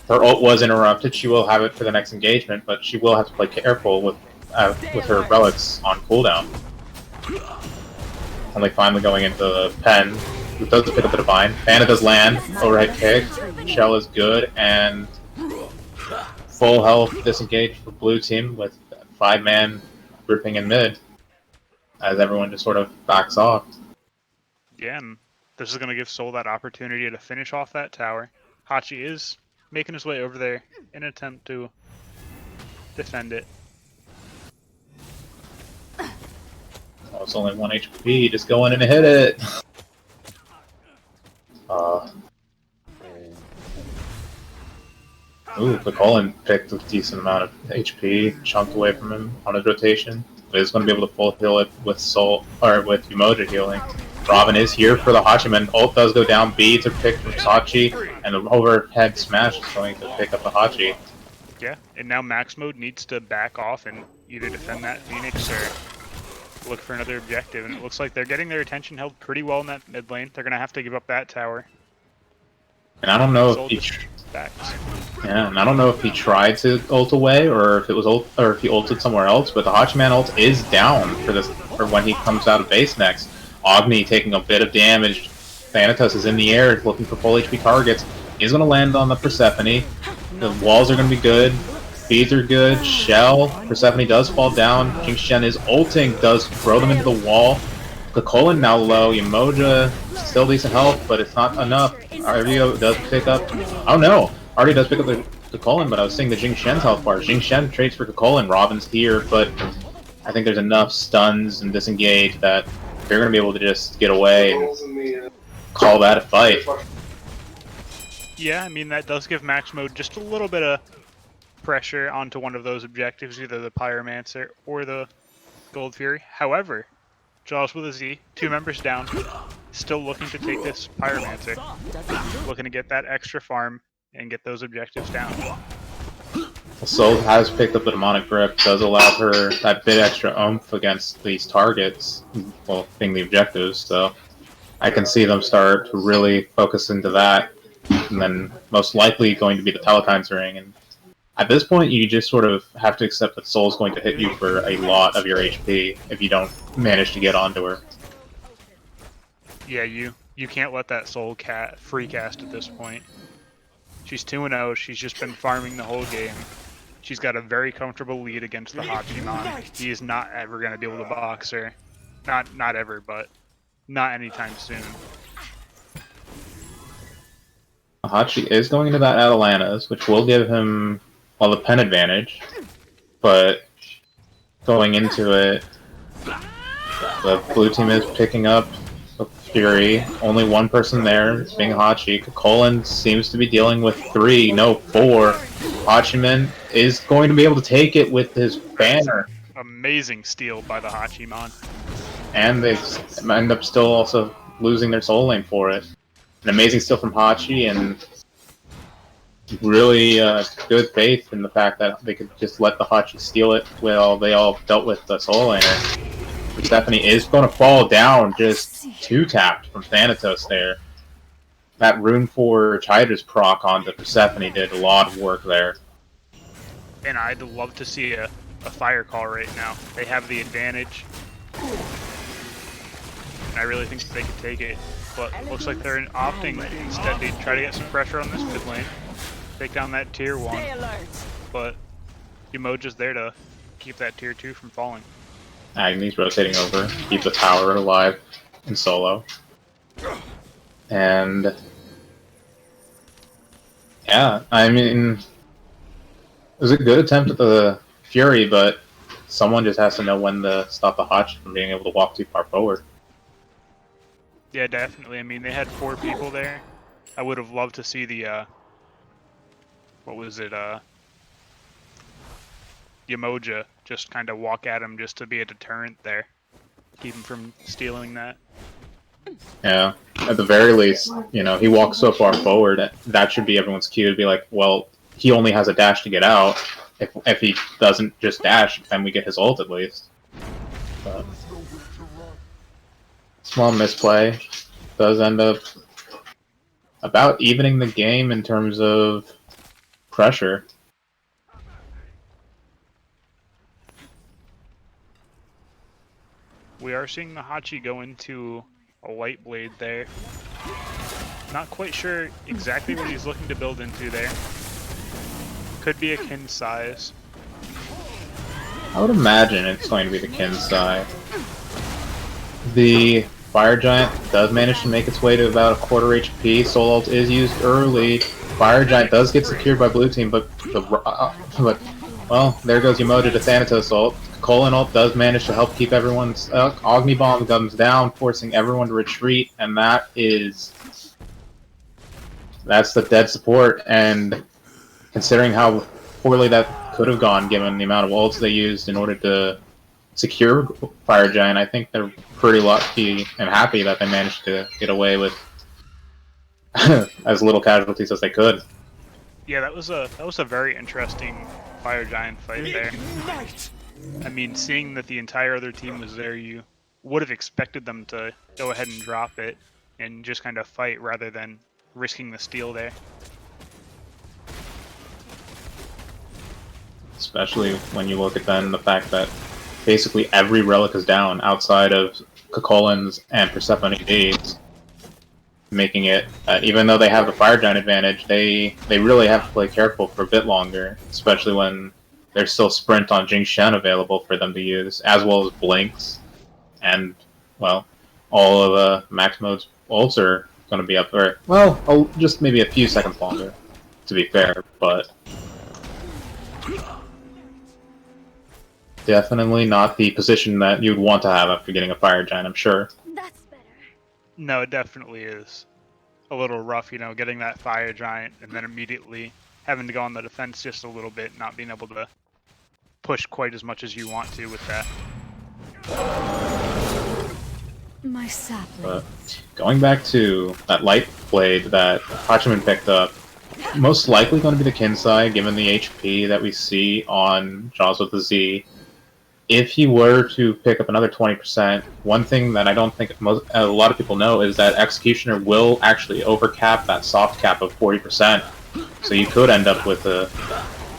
her ult was interrupted. She will have it for the next engagement, but she will have to play careful with her relics on cooldown. Only finally going into the pen, who does pick up the Divine. Thana does land, overhead kick, Shell is good, and full health disengage for blue team with 5-man grouping in mid, as everyone just sort of backs off. Yeah, and this is going to give Soul that opportunity to finish off that tower. Hachi is making his way over there in an attempt to defend it. Oh, it's only 1 HP, just go in and hit it! Ooh, Colin picked a decent amount of HP, chunked away from him on his rotation. But he's going to be able to full heal it with Soul, or with Umoja healing. Robin is here for the Hachiman. Ult does go down, beads are picked from Sachi, and the overhead smash is going to pick up the Hachi. Yeah, and now MaxMode needs to back off and either defend that Phoenix or look for another objective. And it looks like they're getting their attention held pretty well in that mid lane. They're going to have to give up that tower. And I don't know Soul if just backs. yeah, and I don't know if he tried to ult away or if it was or if he ulted somewhere else. But the Hachiman ult is down for this, for when he comes out of base next. Agni taking a bit of damage. Thanatos is in the air looking for full HP targets. He's going to land on the Persephone. The walls are going to be good. Beads are good. Shell. Persephone does fall down. Jingshen is ulting. Does throw them into the wall. Kakolin now low. Umoja still decent health, but it's not enough. Ardio does pick up. Oh no! Ardio does pick up the Kakolin, but I was seeing the Jingshen's health bar. Jingshen trades for Kakolin. Robin's here, but I think there's enough stuns and disengage that they're going to be able to just get away and call that a fight. Yeah, I mean, that does give MaxMode just a little bit of pressure onto one of those objectives, either the Pyromancer or the Gold Fury. However, Jaws with a Z, 2 members down, still looking to take this Pyromancer. Looking to get that extra farm and get those objectives down. Soul has picked up the demonic grip, does allow her that bit extra oomph against these targets, well, being the objectives, so I can see them start to really focus into that, and then most likely going to be the Teletine's ring, and at this point you just sort of have to accept that Soul's going to hit you for a lot of your HP if you don't manage to get onto her. Yeah, you can't let that Soul cat free cast at this point. She's 2-0, she's just been farming the whole game. She's got a very comfortable lead against the Hachiman. He is not ever going to be able to box her. Not ever, but not anytime soon. Hachi is going into that Atalanta's, which will give him, well, the pen advantage, but going into it, the blue team is picking up Fury, only one person there, being Hachi. Colin seems to be dealing with 3, no, 4. Hachiman is going to be able to take it with his banner. Amazing steal by the Hachimon. And they end up still also losing their soul lane for it. An amazing steal from Hachi, and really good faith in the fact that they could just let the Hachi steal it while they all dealt with the soul laner. Persephone is going to fall down, just 2-tapped from Thanatos there. That rune for Hydra's proc onto Persephone did a lot of work there. And I'd love to see a fire call right now. They have the advantage. And I really think they could take it. But it looks like they're opting instead to try to get some pressure on this mid lane. Take down that tier 1. But Umoja's there to keep that tier 2 from falling. Agni's rotating over, keep the tower alive in solo. And yeah, I mean, it was a good attempt at the Fury, but someone just has to know when to stop the Hachi from being able to walk too far forward. Yeah, definitely. I mean, they had 4 people there. I would have loved to see the, what was it, Umoja just kind of walk at him just to be a deterrent there. Keep him from stealing that. Yeah, at the very least, you know, he walks so far forward, that should be everyone's cue to be like, well, he only has a dash to get out. If he doesn't just dash, then we get his ult at least. But small misplay does end up about evening the game in terms of pressure. We are seeing the Hachi go into a light blade there. Not quite sure exactly what he's looking to build into there. Could be a kin size. I would imagine it's going to be the Kinsai. The Fire Giant does manage to make its way to about a quarter HP. Soul Ult is used early. Fire Giant does get secured by blue team, but well, there goes Umoja to Thanatos ult. Colin ult does manage to help keep everyone stuck. Agni Bomb comes down, forcing everyone to retreat, and that's the dead support. And considering how poorly that could have gone, given the amount of ults they used in order to secure Fire Giant, I think they're pretty lucky and happy that they managed to get away with as little casualties as they could. Yeah, that was a very interesting Fire Giant fight there. I mean, seeing that the entire other team was there, you would have expected them to go ahead and drop it and just kind of fight rather than risking the steal there. Especially when you look at then the fact that basically every relic is down outside of Colin's and Persephone D's, making it, even though they have the Fire Giant advantage, they really have to play careful for a bit longer, especially when there's still Sprint on Jing Shen available for them to use, as well as Blinks, and, well, all of MaxMode's ults are going to be up there. Well, just maybe a few seconds longer, to be fair, but definitely not the position that you'd want to have after getting a Fire Giant, I'm sure. That's better. No, it definitely is a little rough, you know, getting that Fire Giant and then immediately having to go on the defense just a little bit, not being able to push quite as much as you want to with that. My sapling. But going back to that light blade that Hachiman picked up, most likely going to be the Kinsai, given the HP that we see on Jaws with the Z. If he were to pick up another 20%, one thing that I don't think a lot of people know is that Executioner will actually overcap that soft cap of 40%. So you could end up with a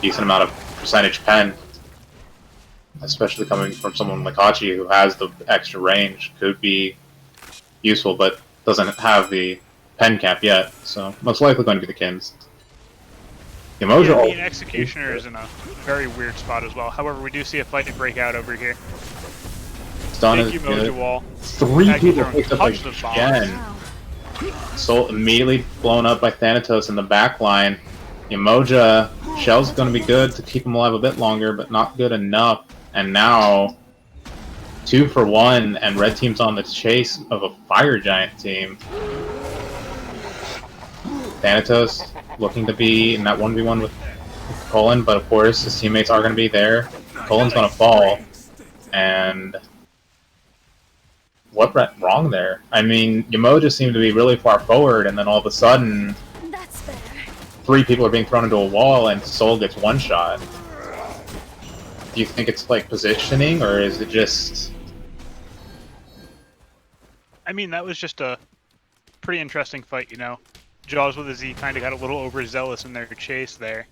decent amount of percentage pen, especially coming from someone like Hachi who has the extra range. Could be useful, but doesn't have the pen cap yet. So most likely going to be the Kins. Umoja, Yeah, I mean, Executioner is in a very weird spot as well. However, we do see a fight to break out over here. stun is Big Umoja good. wall. 3 Agni people throwing picked up tons of bombs. again. Wow. Soul immediately blown up by Thanatos in the back line. Umoja, Shell's going to be good to keep him alive a bit longer, but not good enough. And now 2 for 1, and red team's on the chase of a fire giant team. Thanatos looking to be in that 1v1 with Colin, but of course his teammates are going to be there. Colin's going to fall, and what went wrong there? I mean, Yamo just seemed to be really far forward, and then all of a sudden, That's better. 3 people are being thrown into a wall, and Soul gets one shot. Do you think it's like positioning, or is it just? I mean, that was just a pretty interesting fight, you know. Jaws with a Z kind of got a little overzealous in their chase there,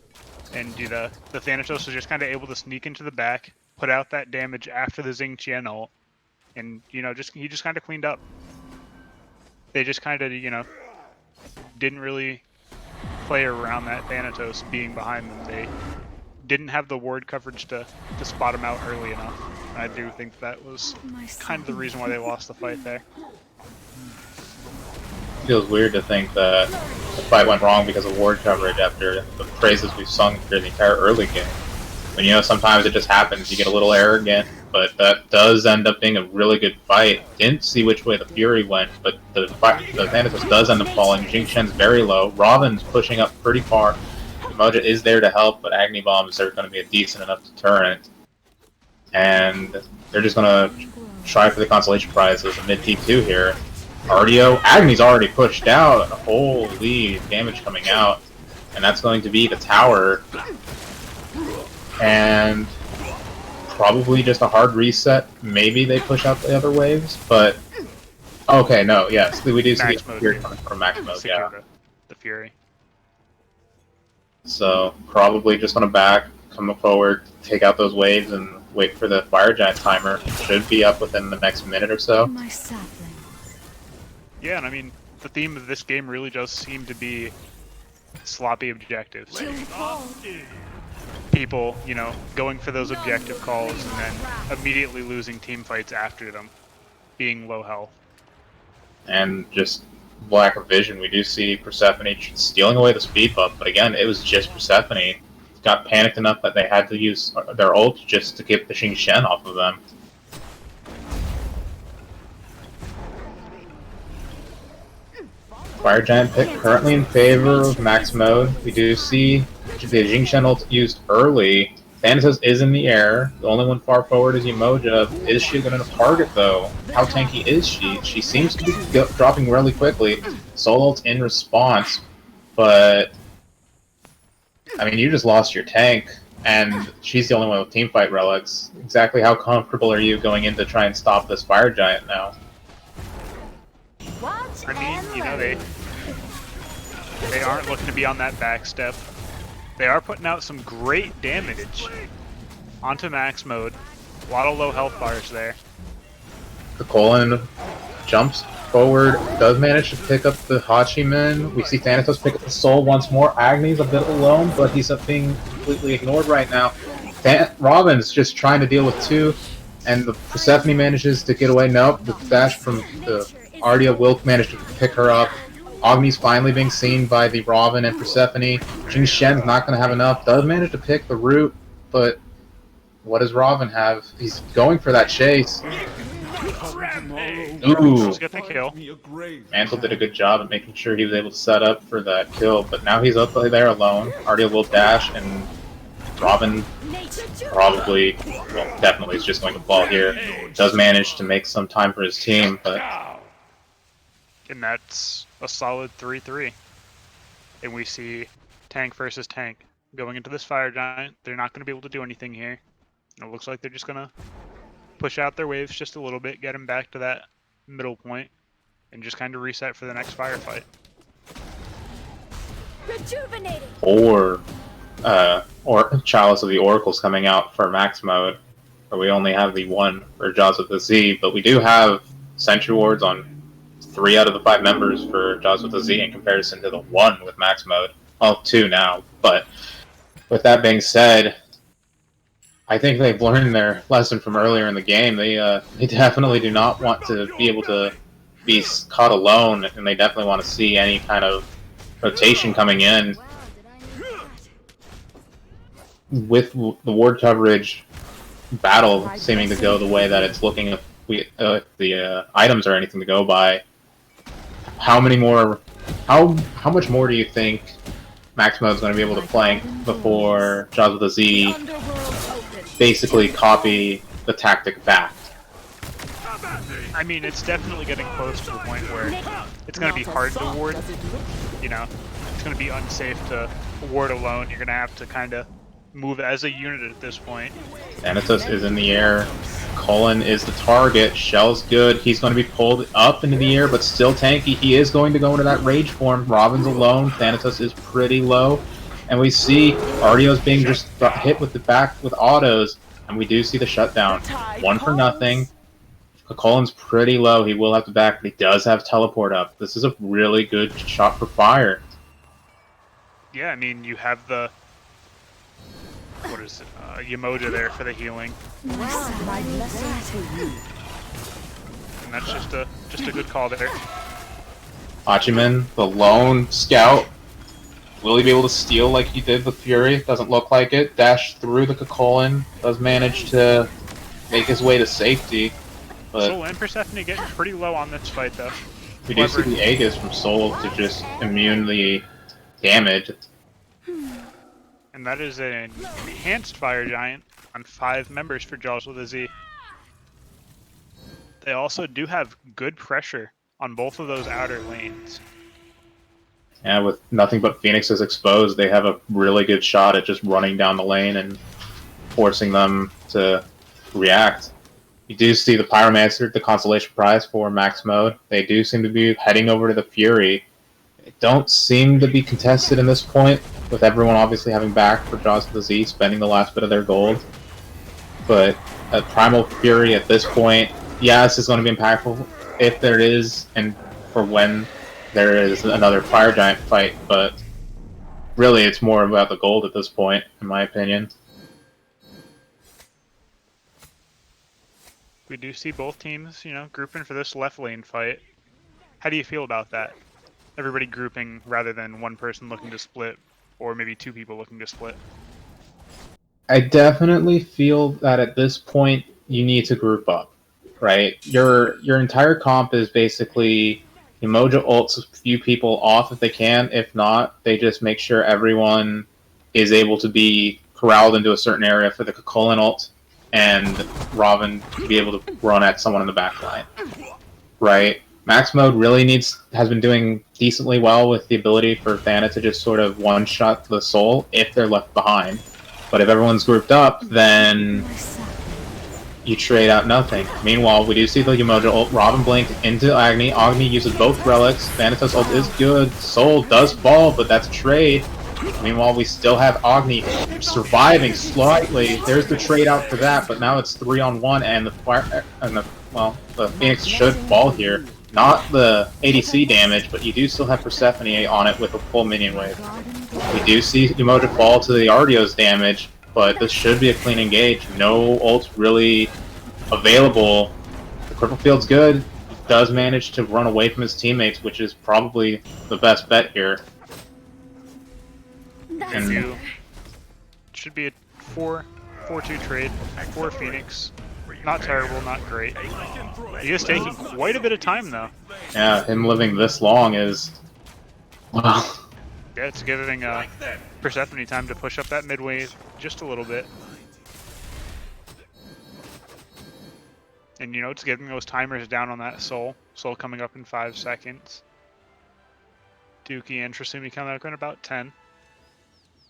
and the Thanatos was just kind of able to sneak into the back, put out that damage after the Xing Qian ult, and he just kind of cleaned up. They just kind of didn't really play around that Thanatos being behind them. They didn't have the ward coverage to spot him out early enough. And I do think that was kind of the reason why they lost the fight there. Feels weird to think that the fight went wrong because of ward coverage after the praises we've sung through the entire early game. But sometimes it just happens, you get a little arrogant, but that does end up being a really good fight. Didn't see which way the Fury went, but the Thanatos does end up falling. Jing Shen's very low, Robin's pushing up pretty far. Moja is there to help, but Agni Bombs are going to be a decent enough deterrent. And they're just going to try for the consolation prize as a mid T2 here. Artio, Agni's already pushed out. Holy damage coming out. And that's going to be the tower. And probably just a hard reset. Maybe they push out the other waves, but... Okay, no, yes, we do see the Fury coming from MaxMode, yeah. The Fury. So, probably just on a back, come forward, take out those waves, and wait for the Fire Giant timer. Should be up within the next minute or so. My saplings. Yeah, and I mean, the theme of this game really does seem to be sloppy objectives. People, going for those objective calls and then immediately losing team fights after them, being low health. And just lack of vision. We do see Persephone stealing away the speed buff, but again, it was just Persephone. Got panicked enough that they had to use their ult just to get the Xing Shen off of them. Fire Giant pick currently in favor of MaxMode. We do see the Xing Shen ult used early. Thanatos is in the air. The only one far forward is Umoja. Is she going to target, though? How tanky is she? She seems to be dropping really quickly. Soul ult's in response, but... I mean, you just lost your tank, and she's the only one with teamfight relics. Exactly how comfortable are you going in to try and stop this Fire Giant now? I mean, they aren't looking to be on that back step. They are putting out some great damage onto MaxMode. A lot of low health bars there. The Colin jumps forward, does manage to pick up the Hachiman. We see Thanatos pick up the Soul once more. Agni's a bit alone, but he's being completely ignored right now. Robin's just trying to deal with 2, and the Persephone manages to get away. Nope, the dash from the Ardia will manage to pick her up. Agni's finally being seen by the Robin and Persephone. Jing Shen's not going to have enough. Does manage to pick the root, but what does Robin have? He's going for that chase. Ooh. Mantle did a good job at making sure he was able to set up for that kill, but now he's up there alone. Ardia will dash, and Robin probably, well, definitely is just going to fall here. Does manage to make some time for his team, but... And that's a solid 3-3. And we see tank versus tank. Going into this Fire Giant, they're not going to be able to do anything here. It looks like they're just going to push out their waves just a little bit, get them back to that middle point, and just kind of reset for the next firefight. Rejuvenating. Or Chalice of the Oracles coming out for MaxMode, where we only have the 1 for Jaws with the Z, but we do have Sentry Wards on 3 out of the 5 members for Jaws with the Z in comparison to the 1 with MaxMode. Well, 2 now, but with that being said, I think they've learned their lesson from earlier in the game. They definitely do not want to be able to be caught alone, and they definitely want to see any kind of rotation coming in. With the ward coverage battle seeming to go the way that it's looking, if the items are anything to go by, how much more do you think MaxMode is going to be able to flank before Jaws with a Z basically copy the tactic back? I mean, it's definitely getting close to the point where it's going to be hard to ward. You know, it's going to be unsafe to ward alone. You're going to have to kind of move as a unit at this point. Thanatos is in the air. Cullen is the target. Shell's good. He's going to be pulled up into the air, but still tanky. He is going to go into that rage form. Robin's alone. Thanatos is pretty low. And we see Ardio's being just hit with the back with autos. And we do see the shutdown. 1-0. Cullen's pretty low. He will have to back, but he does have teleport up. This is a really good shot for fire. Yeah, I mean, you have the... what is it? Yamoja there for the healing. And that's just a good call there. Hachiman, the lone scout. Will he be able to steal like he did with Fury? Doesn't look like it. Dash through the Cullen. Does manage to make his way to safety. But Soul and Persephone getting pretty low on this fight, though. we do see the Aegis from Soul to just immune the damage. And that is an enhanced Fire Giant on 5 members for Jaws with a Z. They also do have good pressure on both of those outer lanes. Yeah, with nothing but Phoenixes exposed, they have a really good shot at just running down the lane and forcing them to react. You do see the Pyromancer, the consolation prize for MaxMode. They do seem to be heading over to the Fury. They don't seem to be contested in this point, with everyone obviously having back for Jaws of the Z, spending the last bit of their gold. But a Primal Fury at this point, yeah, this is going to be impactful if there is, and for when there is another Fire Giant fight, but really it's more about the gold at this point, in my opinion. We do see both teams, you know, grouping for this left lane fight. How do you feel about that? Everybody grouping rather than one person looking to split, or maybe 2 people looking to split. I definitely feel that at this point you need to group up, right? Your entire comp is basically Emoja ults a few people off if they can. If not, they just make sure everyone is able to be corralled into a certain area for the Cullen ult, and Robin to be able to run at someone in the back line, right? MaxMode really has been doing decently well with the ability for Thana to just sort of one-shot the soul if they're left behind. But if everyone's grouped up, then you trade out nothing. Meanwhile, we do see the Yamoja ult. Robin blinked into Agni. Agni uses both relics. Thanatos ult is good. Soul does fall, but that's trade. Meanwhile, we still have Agni surviving slightly. There's the trade out for that, but now it's 3-on-1, and the Phoenix should fall here. Not the ADC damage, but you do still have Persephone on it with a full minion wave. We do see Emoja fall to the Ardio's damage, but this should be a clean engage. No ults really available. The cripple field's good. He does manage to run away from his teammates, which is probably the best bet here. And you should be a 4-2 trade for Phoenix. Not terrible, not great. He is taking quite a bit of time, though. Yeah, him living this long is... well... Yeah, it's giving Persephone time to push up that mid wave just a little bit. And, you know, it's getting those timers down on that Soul. Soul coming up in 5 seconds. Dookie and Trasumi coming up in about 10.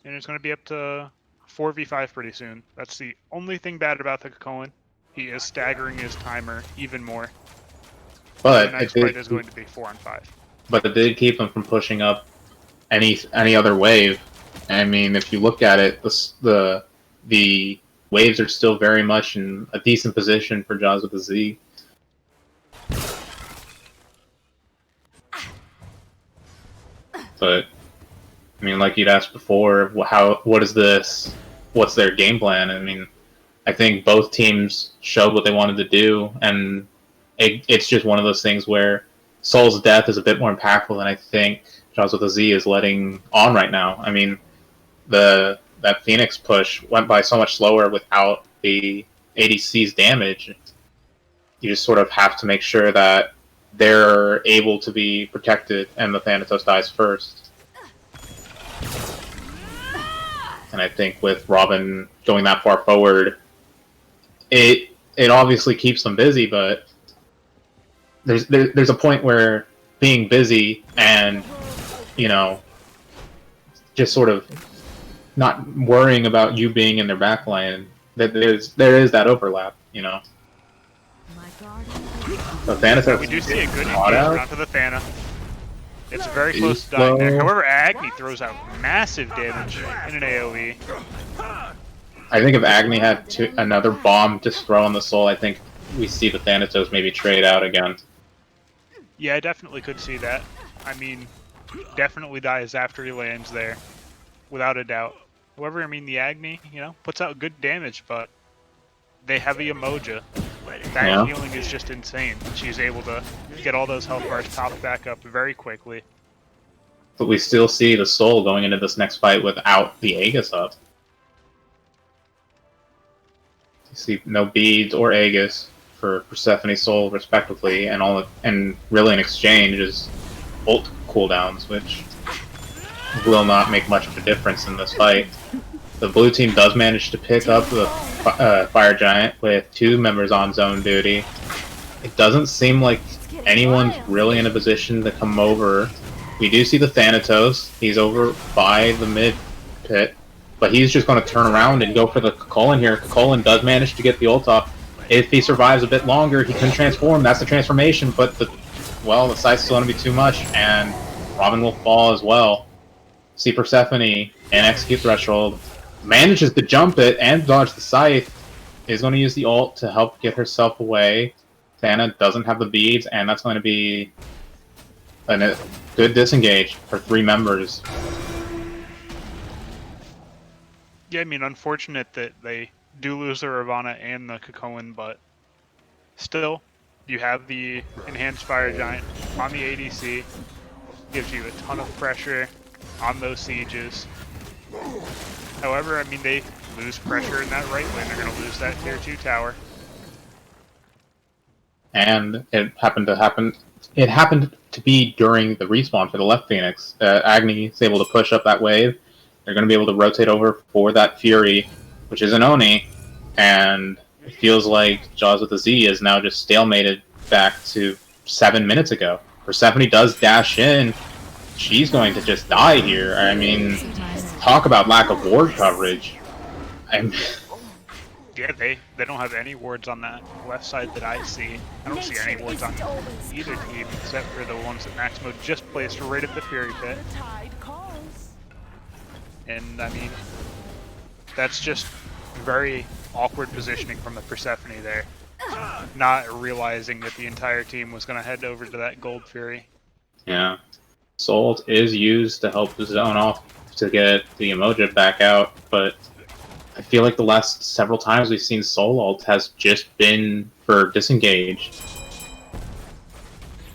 And it's going to be up to 4v5 pretty soon. That's the only thing bad about the Cullen. He is staggering his timer even more. But the next fight is going to be 4-on-5. But it did keep him from pushing up any other wave. I mean, if you look at it, the waves are still very much in a decent position for Jaws with a Z. But I mean, like you'd asked before, what is this? What's their game plan? I mean, I think both teams showed what they wanted to do, and it's just one of those things where Soul's death is a bit more impactful than I think Jaws with a Z is letting on right now. I mean, that Phoenix push went by so much slower without the ADC's damage, you just sort of have to make sure that they're able to be protected and the Thanatos dies first. And I think with Robin going that far forward, it obviously keeps them busy, but there's a point where being busy and, you know, just sort of not worrying about you being in their backline, that there is that overlap, you know. So Thanatos, We do see a good engagement onto the Thana. It's very close to dying there. However, Agni throws out massive damage in an AoE. I think if Agni had another bomb to throw on the Soul, I think we see the Thanatos maybe trade out again. Yeah, I definitely could see that. I mean, definitely dies after he lands there, without a doubt. However, I mean, the Agni, you know, puts out good damage, but they have a Emoja. That healing is just insane. She's able to get all those health bars popped back up very quickly. But we still see the Soul going into this next fight without the Aegis up. You see no beads or Aegis for Persephone's Soul, respectively, and really in exchange is ult cooldowns, which will not make much of a difference in this fight. The blue team does manage to pick up the Fire Giant with 2 members on zone duty. It doesn't seem like anyone's really in a position to come over. We do see the Thanatos. He's over by the mid pit, but he's just going to turn around and go for the Kukulkan here. Kukulkan does manage to get the ult off. If he survives a bit longer, he can transform. That's the transformation, but the sight's still going to be too much, and Robin will fall as well. See Persephone and execute Threshold. Manages to jump it and dodge the scythe. Is going to use the ult to help get herself away. Thana doesn't have the beads, and that's going to be a good disengage for 3 members. Yeah, I mean, unfortunate that they do lose the Ravana and the Kukulkan, but still, you have the enhanced Fire Giant on the ADC. Gives you a ton of pressure on those sieges. However, I mean, they lose pressure in that right lane. They're going to lose that tier 2 tower. And it happened to be during the respawn for the left Phoenix. Agni is able to push up that wave. They're going to be able to rotate over for that Fury, which is an Oni, and it feels like Jaws with a Z is now just stalemated back to 7 minutes ago. Persephone does dash in. She's going to just die here. I mean, talk about lack of ward coverage. Yeah, they don't have any wards on that left side that I see. I don't see any wards on either team except for the ones that MaxMode just placed right at the Fury pit. And I mean, that's just very awkward positioning from the Persephone there. Not realizing that the entire team was going to head over to that Gold Fury. Yeah. Soul is used to help the zone off to get the Emoja back out, but I feel like the last several times we've seen Soul ult has just been for disengage.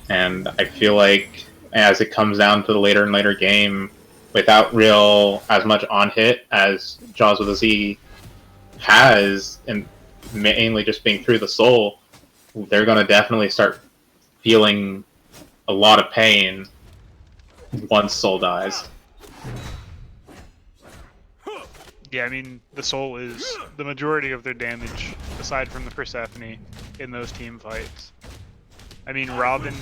And I feel like as it comes down to the later and later game, without as much on hit as Jaws with a Z has, and mainly just being through the Soul, they're going to definitely start feeling a lot of pain once Soul dies. Yeah, I mean, the Soul is the majority of their damage, aside from the Persephone, in those team fights. I mean, Robin,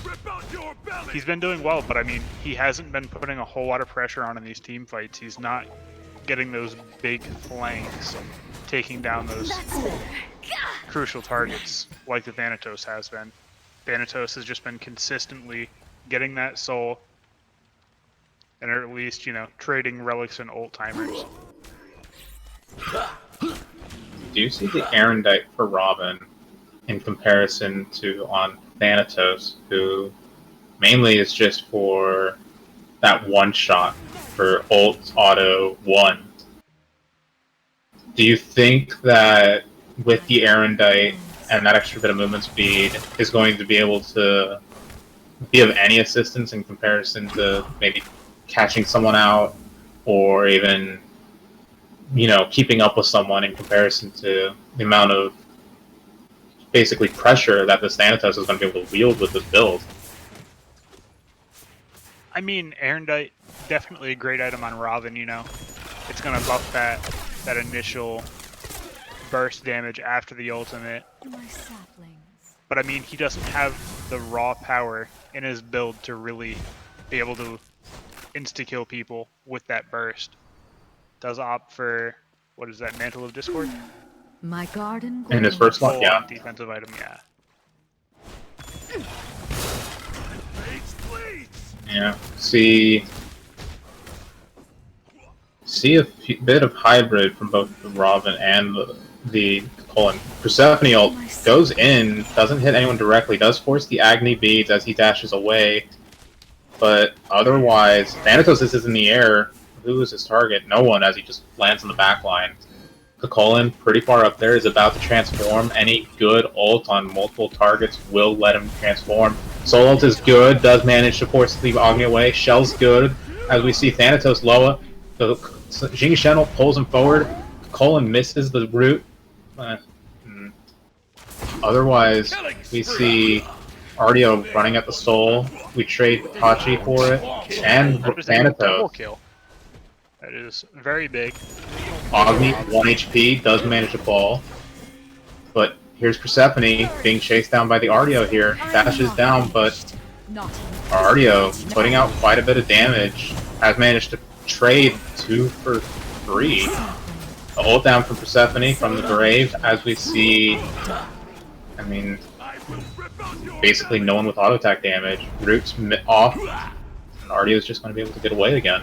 he's been doing well, but I mean, he hasn't been putting a whole lot of pressure on in these team fights. He's not getting those big flanks, taking down those crucial targets like the Thanatos has been. Thanatos has just been consistently getting that Soul, and at least, you know, trading relics and ult timers. Do you see the Erendite for Robin in comparison to on Thanatos, who mainly is just for that one shot for ult auto 1? Do you think that with the Erendite and that extra bit of movement speed is going to be able to be of any assistance in comparison to maybe catching someone out, or even, you know, keeping up with someone in comparison to the amount of basically pressure that this Thanatos is going to be able to wield with this build. I mean, Erendite, definitely a great item on Robin, you know. It's going to buff that initial burst damage after the ultimate. My saplings. But I mean, he doesn't have the raw power in his build to really be able to insta-kill people with that burst. Does opt for, what is that, Mantle of Discord? My garden. In his first one, yeah. Defensive item, yeah. Yeah, see a bit of hybrid from both the Robin and the Colin. Persephone ult goes in, doesn't hit anyone directly, does force the Agni beads as he dashes away, but otherwise, Thanatos is in the air. Who is his target? No one, as he just lands in the back line. Colin, pretty far up there, is about to transform. Any good ult on multiple targets will let him transform. Soul ult is good, does manage to force the Agni away. Shell's good, as we see Thanatos Loa. The Jing Shen ult pulls him forward. Colin misses the root. Otherwise, we see Ardio running at the Soul. We trade Hachi for it, and Thanatos. Double kill. That is very big. Agni, 1 HP, does manage to fall. But here's Persephone being chased down by the Ardio here. Dashes down, but Ardio putting out quite a bit of damage. Has managed to trade 2 for 3. A ult down from Persephone from the grave, as we see, I mean, basically no one with auto attack damage. Root's off, and Ardio's just going to be able to get away again.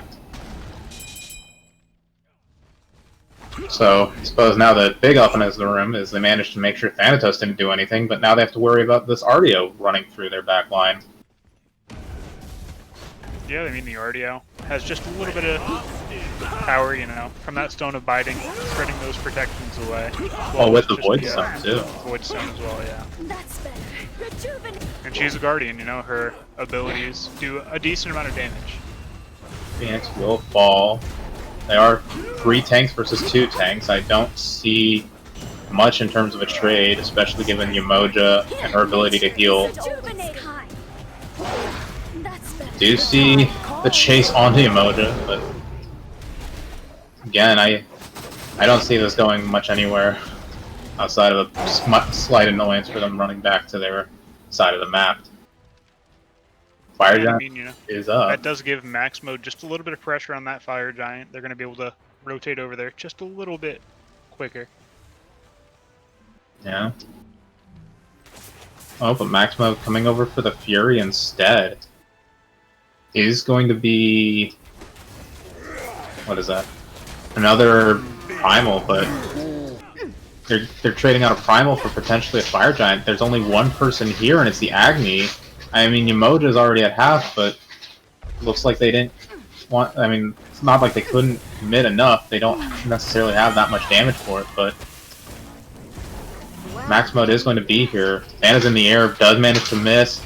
So, I suppose now the big elephant in the room is they managed to make sure Thanatos didn't do anything, but now they have to worry about this Ardio running through their back line. Yeah, I mean, the Ardio has just a little bit of power, you know, from that Stone of Biding, spreading those protections away. Well, with the Void Stone, too. Void Stone as well, yeah. That's better. Rejuvenate. And she's a Guardian, you know, her abilities do a decent amount of damage. Phoenix will fall. They are 3 tanks versus 2 tanks. I don't see much in terms of a trade, especially given Yamoja and her ability to heal. Do see the chase onto Yamoja, but again, I don't see this going much anywhere outside of a slight annoyance for them running back to their side of the map. Fire Giant you know, is up. That does give MaxMode just a little bit of pressure on that Fire Giant. They're going to be able to rotate over there just a little bit quicker. Yeah. Oh, but MaxMode coming over for the Fury instead is going to be... what is that? Another Primal, but they're trading out a Primal for potentially a Fire Giant. There's only one person here, and it's the Agni. I mean, Yamoja's already at half, but looks like they didn't want... I mean, it's not like they couldn't commit enough. They don't necessarily have that much damage for it, but MaxMode is going to be here. Anna's in the air, does manage to miss.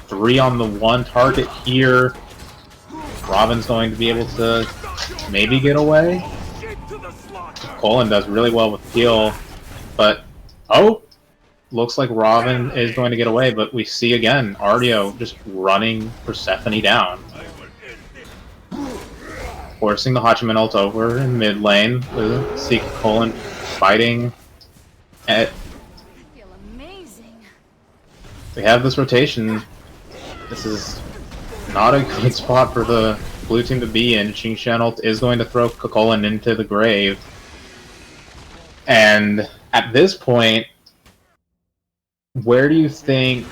3 on the 1 target here. Robin's going to be able to maybe get away. Colin does really well with heal, but... oh! Looks like Robin is going to get away, but we see again Ardio just running Persephone down. Forcing the Hachiman ult over in mid lane. We see Colin fighting at... we have this rotation. This is not a good spot for the blue team to be in. Xing Shen ult is going to throw Colin into the grave. And at this point, where do you think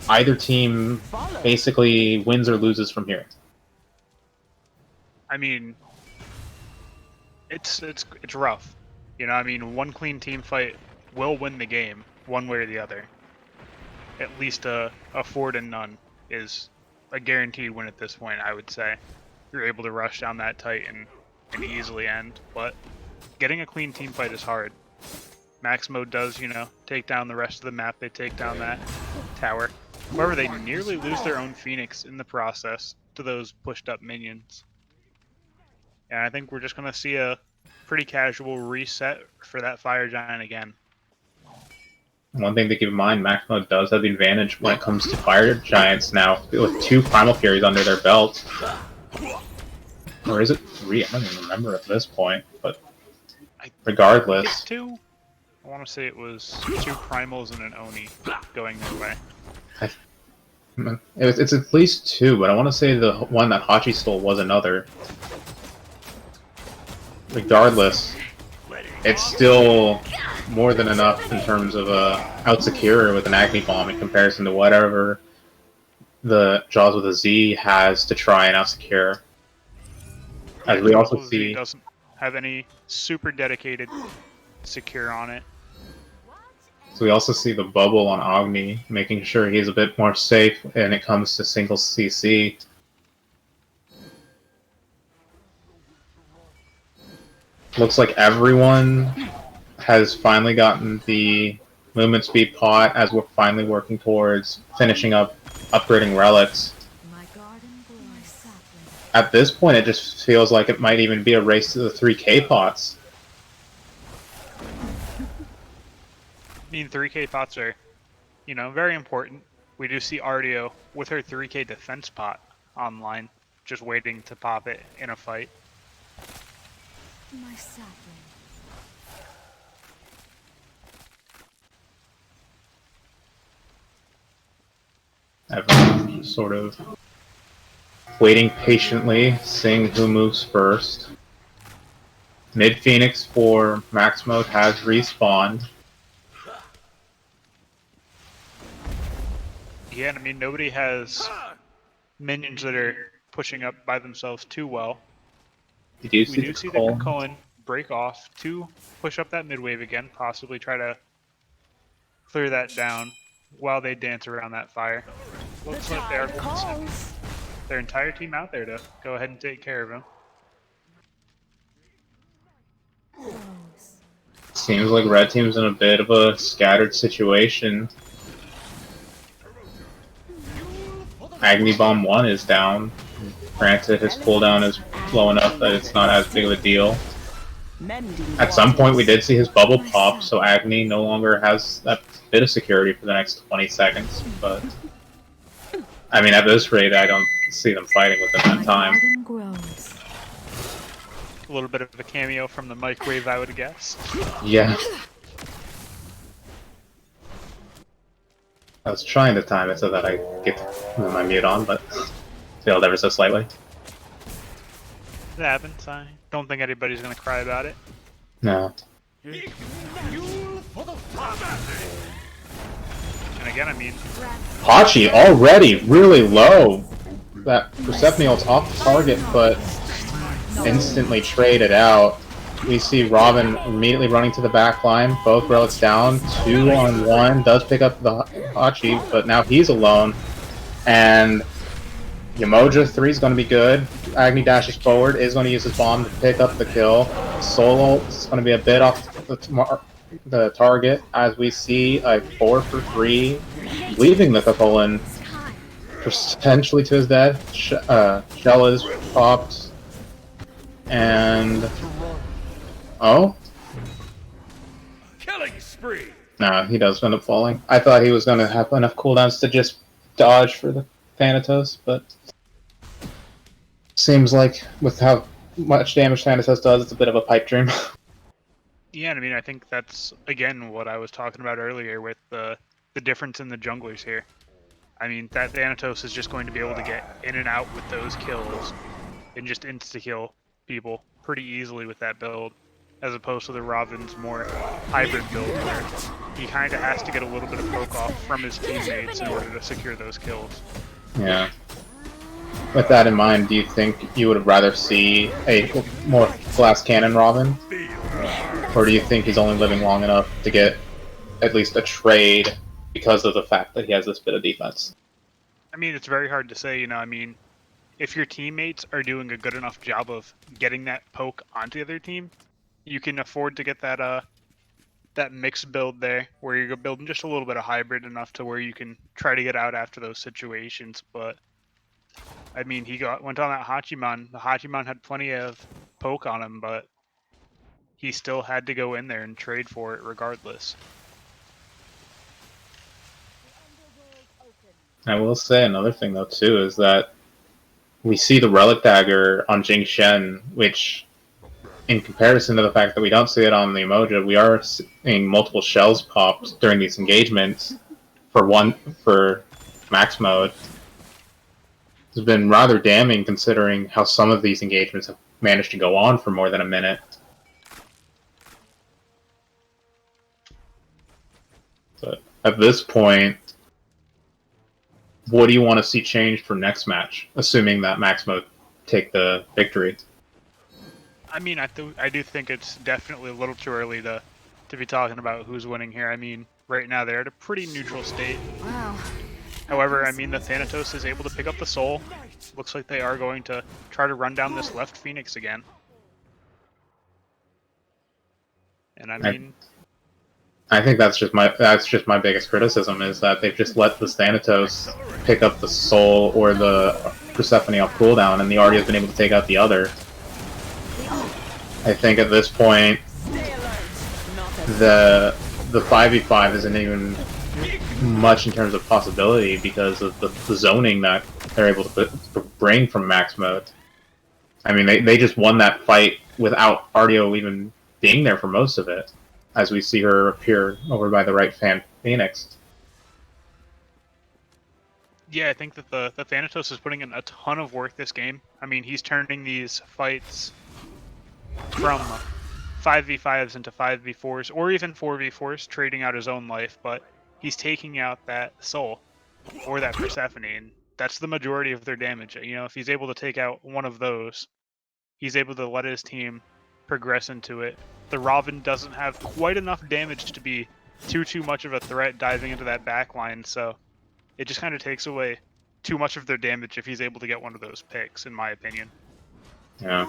either team basically wins or loses from here? I mean, it's rough. You know, I mean, one clean team fight will win the game, one way or the other. At least a 4-0 is a guaranteed win at this point, I would say. You're able to rush down that tight and easily end, but getting a clean team fight is hard. MaxMode does, you know, take down the rest of the map. They take down that tower. However, they nearly lose their own Phoenix in the process to those pushed up minions. And I think we're just going to see a pretty casual reset for that Fire Giant again. One thing to keep in mind, MaxMode does have the advantage when it comes to fire giants now, with 2 Primal Furies under their belt. Or is it 3? I don't even remember at this point, but regardless. It's 2. I want to say it was 2 primals and an Oni going their way. It's at least 2, but I want to say the one that Hachi stole was another. Regardless, it's still more than enough in terms of out-secure with an Agni Bomb in comparison to whatever the Jaws with a Z has to try and out-secure. As we also see, Z doesn't have any super dedicated secure on it. So we also see the bubble on Agni, making sure he's a bit more safe when it comes to single CC. Looks like everyone has finally gotten the movement speed pot as we're finally working towards finishing up upgrading relics. My garden grows sapling. At this point, it just feels like it might even be a race to the 3K pots. I mean, 3K pots are, very important. We do see Ardio with her 3K defense pot online, just waiting to pop it in a fight. My sapling. Everyone just sort of waiting patiently, seeing who moves first. Mid Phoenix for MaxMode has respawned. Yeah, and I mean, nobody has minions that are pushing up by themselves too well. We do See the the Cullen break off to push up that mid wave again, possibly try to clear that down while they dance around that fire. Looks like they're their entire team out there to go ahead and take care of him. Seems like Red Team's in a bit of a scattered situation. Agni Bomb 1 is down. Granted, his cooldown is low enough that it's not as big of a deal. At some point, we did see his bubble pop, so Agni no longer has that bit of security for the next 20 seconds. But I mean, at this rate, I don't see them fighting within that time. A little bit of a cameo from the microwave, I would guess. Yeah. I was trying to time it so that I get my mute on, but failed ever so slightly. It happens. I don't think anybody's gonna cry about it. No. And again, I mean, Hachi already really low. That Persephone ult's off the target, but instantly traded out. We see Robin immediately running to the back line. Both relics down. 2-on-1. Does pick up the Hachi, but now he's alone. And Yamoja 3 is going to be good. Agni dashes forward. Is going to use his bomb to pick up the kill. Solo is going to be a bit off the target as we see a 4 for 3 leaving the Capulin potentially to his death. Shell is popped. And oh, Killing spree. no, he does end up falling. I thought he was going to have enough cooldowns to just dodge for the Thanatos, but seems like with how much damage Thanatos does, it's a bit of a pipe dream. yeah, I mean, I think that's again what I was talking about earlier with the difference in the junglers here. I mean, that Thanatos is just going to be able to get in and out with those kills and just insta-kill people pretty easily with that build, as opposed to the Robin's more hybrid build where he kind of has to get a little bit of poke off from his teammates in order to secure those kills. Yeah. With that in mind, do you think you would rather see a more glass cannon Robin? Or do you think he's only living long enough to get at least a trade because of the fact that he has this bit of defense? I mean, it's very hard to say, I mean, if your teammates are doing a good enough job of getting that poke onto the other team, you can afford to get that that mixed build there, where you're building just a little bit of hybrid enough to where you can try to get out after those situations. But I mean, he went on that Hachiman. The Hachiman had plenty of poke on him, but he still had to go in there and trade for it regardless. I will say another thing though too is that we see the relic dagger on Jing Shen, which, in comparison to the fact that we don't see it on the Emoja, we are seeing multiple shells popped during these engagements for max mode. It's been rather damning considering how some of these engagements have managed to go on for more than a minute. But at this point, what do you want to see changed for next match, assuming that max mode take the victory? I mean, I do think it's definitely a little too early to be talking about who's winning here. I mean, right now they're at a pretty neutral state. Wow. However, I mean, the Thanatos is able to pick up the soul. Looks like they are going to try to run down this left Phoenix again. And I mean, I think that's just my biggest criticism is that they've just let the Thanatos pick up the soul or the Persephone off cooldown, and the Arty has been able to take out the other. I think at this point, the 5v5 isn't even much in terms of possibility because of the zoning that they're able to bring from max mode. I mean, they just won that fight without Artio even being there for most of it, as we see her appear over by the right fan Phoenix. yeah, I think that the Thanatos is putting in a ton of work this game. I mean, he's turning these fights from 5v5s into 5v4s, or even 4v4s, trading out his own life, but he's taking out that soul, or that Persephone, and that's the majority of their damage. You know, if he's able to take out one of those, he's able to let his team progress into it. The Robin doesn't have quite enough damage to be too much of a threat diving into that backline, so it just kind of takes away too much of their damage if he's able to get one of those picks, in my opinion. Yeah.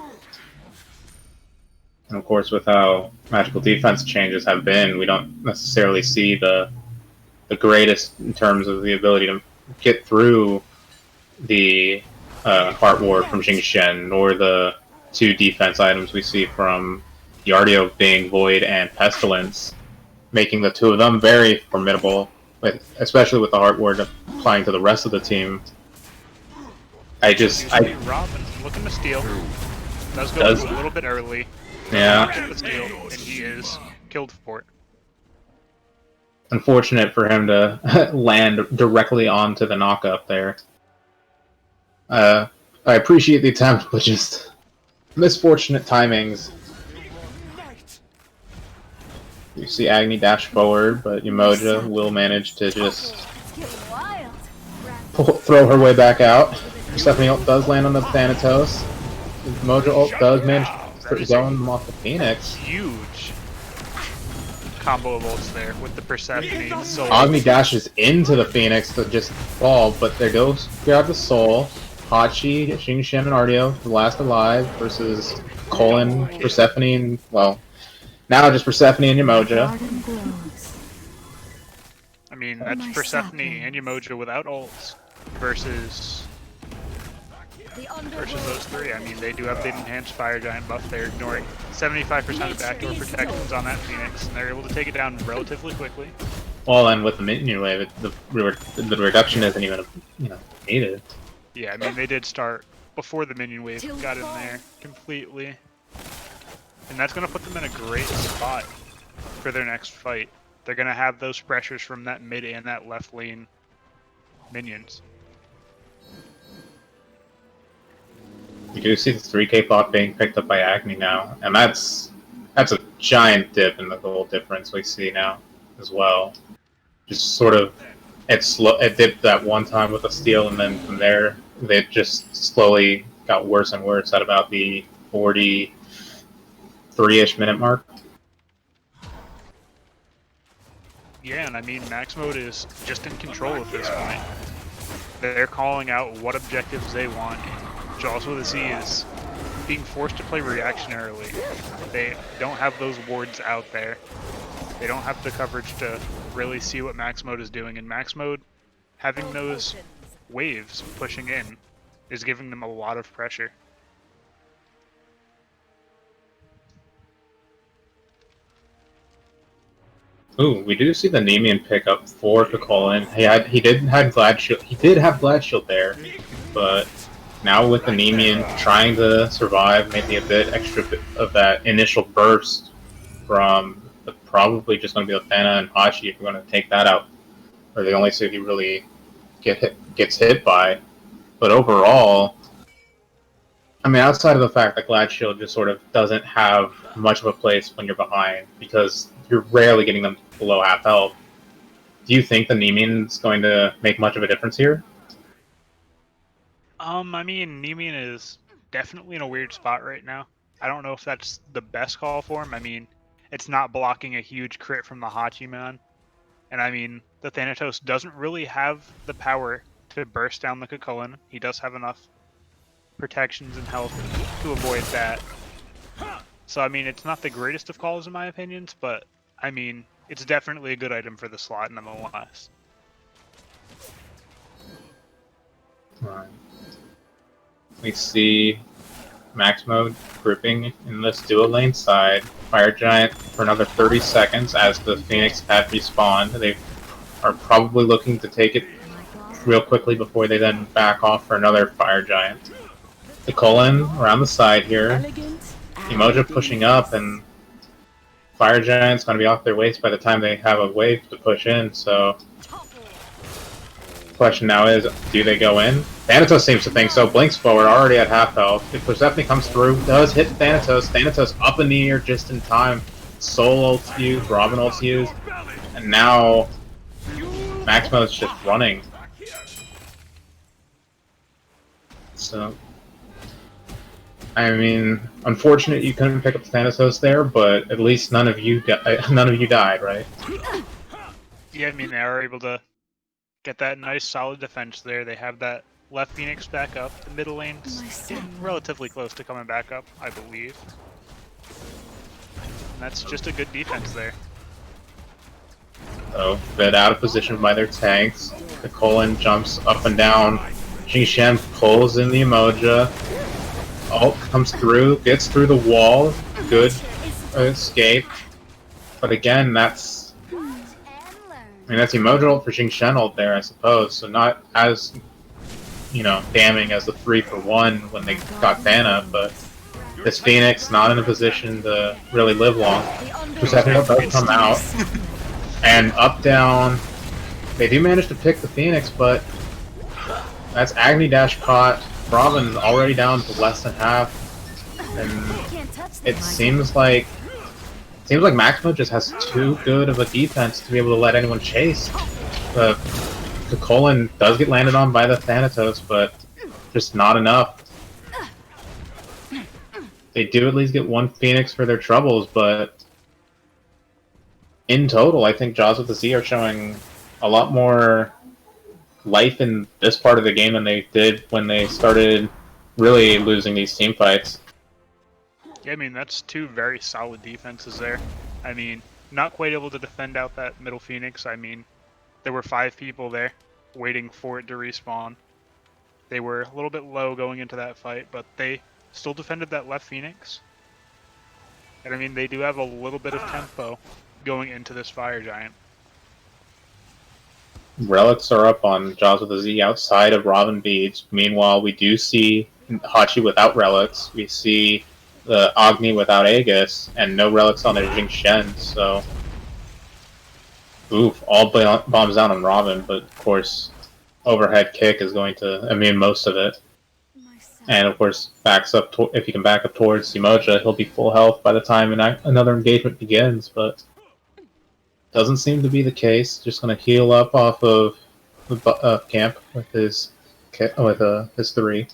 And of course, with how magical defense changes have been, we don't necessarily see the greatest in terms of the ability to get through the Heart Ward from Jing Shen, or the two defense items we see from the Artio being Void and Pestilence, making the two of them very formidable, especially with the Heart Ward applying to the rest of the team. Robin looking to steal. Does go a little bit early. Yeah. Get the steal, and he is killed for it. Unfortunate for him to land directly onto the knockup there. I appreciate the attempt, but just misfortunate timings. You see Agni dash forward, but Umoja will manage to just throw her way back out. Persephone ult does land on the Thanatos. Umoja ult does manage to zone him off the Phoenix. Huge combo of ults there with the Persephone. So Agni dashes into the Phoenix to just fall, but there goes grab the soul. Hachi, Jing Shen, and Artio, the last alive, versus Colin, Persephone, and, well, now just Persephone and Umoja. I mean, that's Persephone and Umoja without ults versus those three. I mean, they do have the enhanced fire giant buff. They're ignoring 75% of backdoor protections on that Phoenix, and they're able to take it down relatively quickly. Well, and with the minion wave, the reduction isn't even needed. Yeah, I mean, they did start before the minion wave got in there completely. And that's going to put them in a great spot for their next fight. They're going to have those pressures from that mid and that left lane minions. You do see the 3k bot being picked up by Agni now, and that's a giant dip in the gold difference we see now as well. Just sort of, it dipped that one time with a steal, and then from there, it just slowly got worse and worse at about the 43-ish minute mark. Yeah, and I mean, MaxMode is just in control at this point. They're calling out what objectives they want, which also the Z is being forced to play reactionarily. They don't have those wards out there. They don't have the coverage to really see what MaxMode is doing, and MaxMode, having those waves pushing in, is giving them a lot of pressure. Ooh, we do see the Nemean pick up for Kakolin. He did have Glad Shield. He did have Glad Shield there, but now with the Nemean trying to survive, maybe a bit extra of that initial burst from probably just going to be with Thana and Hachi if we're going to take that out, or the only two he really gets hit by. But overall, I mean, outside of the fact that Glad Shield just sort of doesn't have much of a place when you're behind, because you're rarely getting them below half health, do you think the Nemean's going to make much of a difference here? I mean, Nemean is definitely in a weird spot right now. I don't know if that's the best call for him. I mean, it's not blocking a huge crit from the Hachiman. And I mean, the Thanatos doesn't really have the power to burst down the Kakulin. He does have enough protections and health to avoid that. So I mean, it's not the greatest of calls in my opinions, but I mean, it's definitely a good item for the slot nonetheless. Right. We see MaxMode grouping in this dual lane side. Fire Giant for another 30 seconds as the Phoenix have respawned. They are probably looking to take it real quickly before they then back off for another Fire Giant. The Cullen around the side here. Emoja pushing up, and Fire Giant's going to be off their waist by the time they have a wave to push in, so the question now is, do they go in? Thanatos seems to think so. Blinks forward, already at half health. If Persephone comes through, does hit Thanatos. Thanatos up in the air just in time. Soul ult's used, Robin ult's used, and now MaxMode's just running. So, I mean, unfortunate you couldn't pick up Thanatos there, but at least none of you died, right? Yeah, I mean, they are able to get that nice solid defense there. They have that left Phoenix back up. The middle lane's getting relatively close to coming back up, I believe. And that's just a good defense there. So, bit out of position by their tanks. The Colin jumps up and down. Jingshan pulls in the Emoja. Ult comes through, gets through the wall. Good escape. But again, that's Emoja ult for Jingshan ult there, I suppose. So not as, damning as the 3-for-1 when they got Thana, but this Phoenix not in a position to really live long. Persephone does come out. And up, down. They do manage to pick the Phoenix, but that's Agni Dash caught. Robin already down to less than half. And it seems like MaxMode just has too good of a defense to be able to let anyone chase. The Colin does get landed on by the Thanatos, but just not enough. They do at least get one Phoenix for their troubles, but in total, I think Jaws with the Z are showing a lot more life in this part of the game than they did when they started really losing these team fights. Yeah, I mean, that's two very solid defenses there. I mean, not quite able to defend out that middle Phoenix. I mean, there were 5 people there waiting for it to respawn. They were a little bit low going into that fight, but they still defended that left Phoenix. And I mean, they do have a little bit of tempo going into this Fire Giant. Relics are up on Jaws with a Z outside of Robin Beads. Meanwhile, we do see Hachi without Relics. We see the Agni without Aegis, and no Relics on their Jingshen, so oof, all bombs down on Robin, but of course, overhead kick is going to immune most of it. And of course, backs up if you can back up towards Emoja, he'll be full health by the time another engagement begins, but doesn't seem to be the case. Just going to heal up off of the camp with his 3.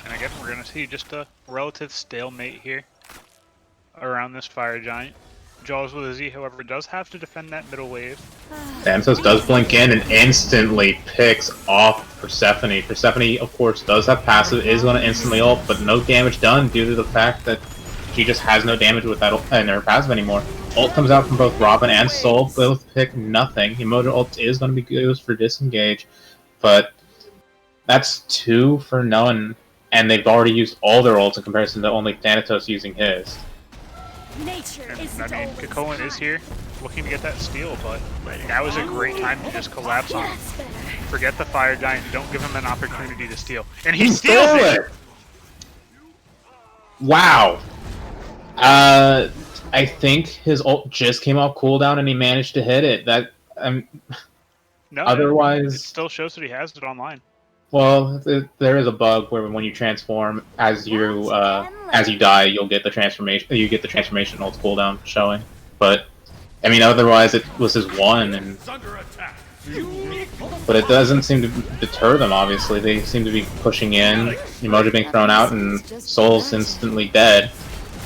And again, we're going to see just a relative stalemate here around this Fire Giant. Jaws with a Z, however, does have to defend that middle wave. Thanatos does blink in and instantly picks off Persephone. Persephone, of course, does have passive, is going to instantly ult, but no damage done due to the fact that she just has no damage with that ult in her passive anymore. Ult comes out from both Robin and Soul, both pick nothing. Emoja ult is going to be used for disengage, but that's 2 for none, and they've already used all their ults in comparison to only Thanatos using his. Nature And isn't I mean, always Cocoon is kind. here, looking to get that steal, but now is a great time to just collapse on him. That's better. Forget the Fire Giant, don't give him an opportunity to steal. And He he steals stole it! it! Wow. I think his ult just came off cooldown and he managed to hit it. That No, it otherwise, still shows that he has it online. well, there is a bug where when you transform, as you die, you'll get the transformation. You get the transformation ult cooldown showing. But I mean, otherwise, it was his one, and but it doesn't seem to deter them. Obviously, they seem to be pushing in. Emoji being thrown out, and Soul's instantly dead.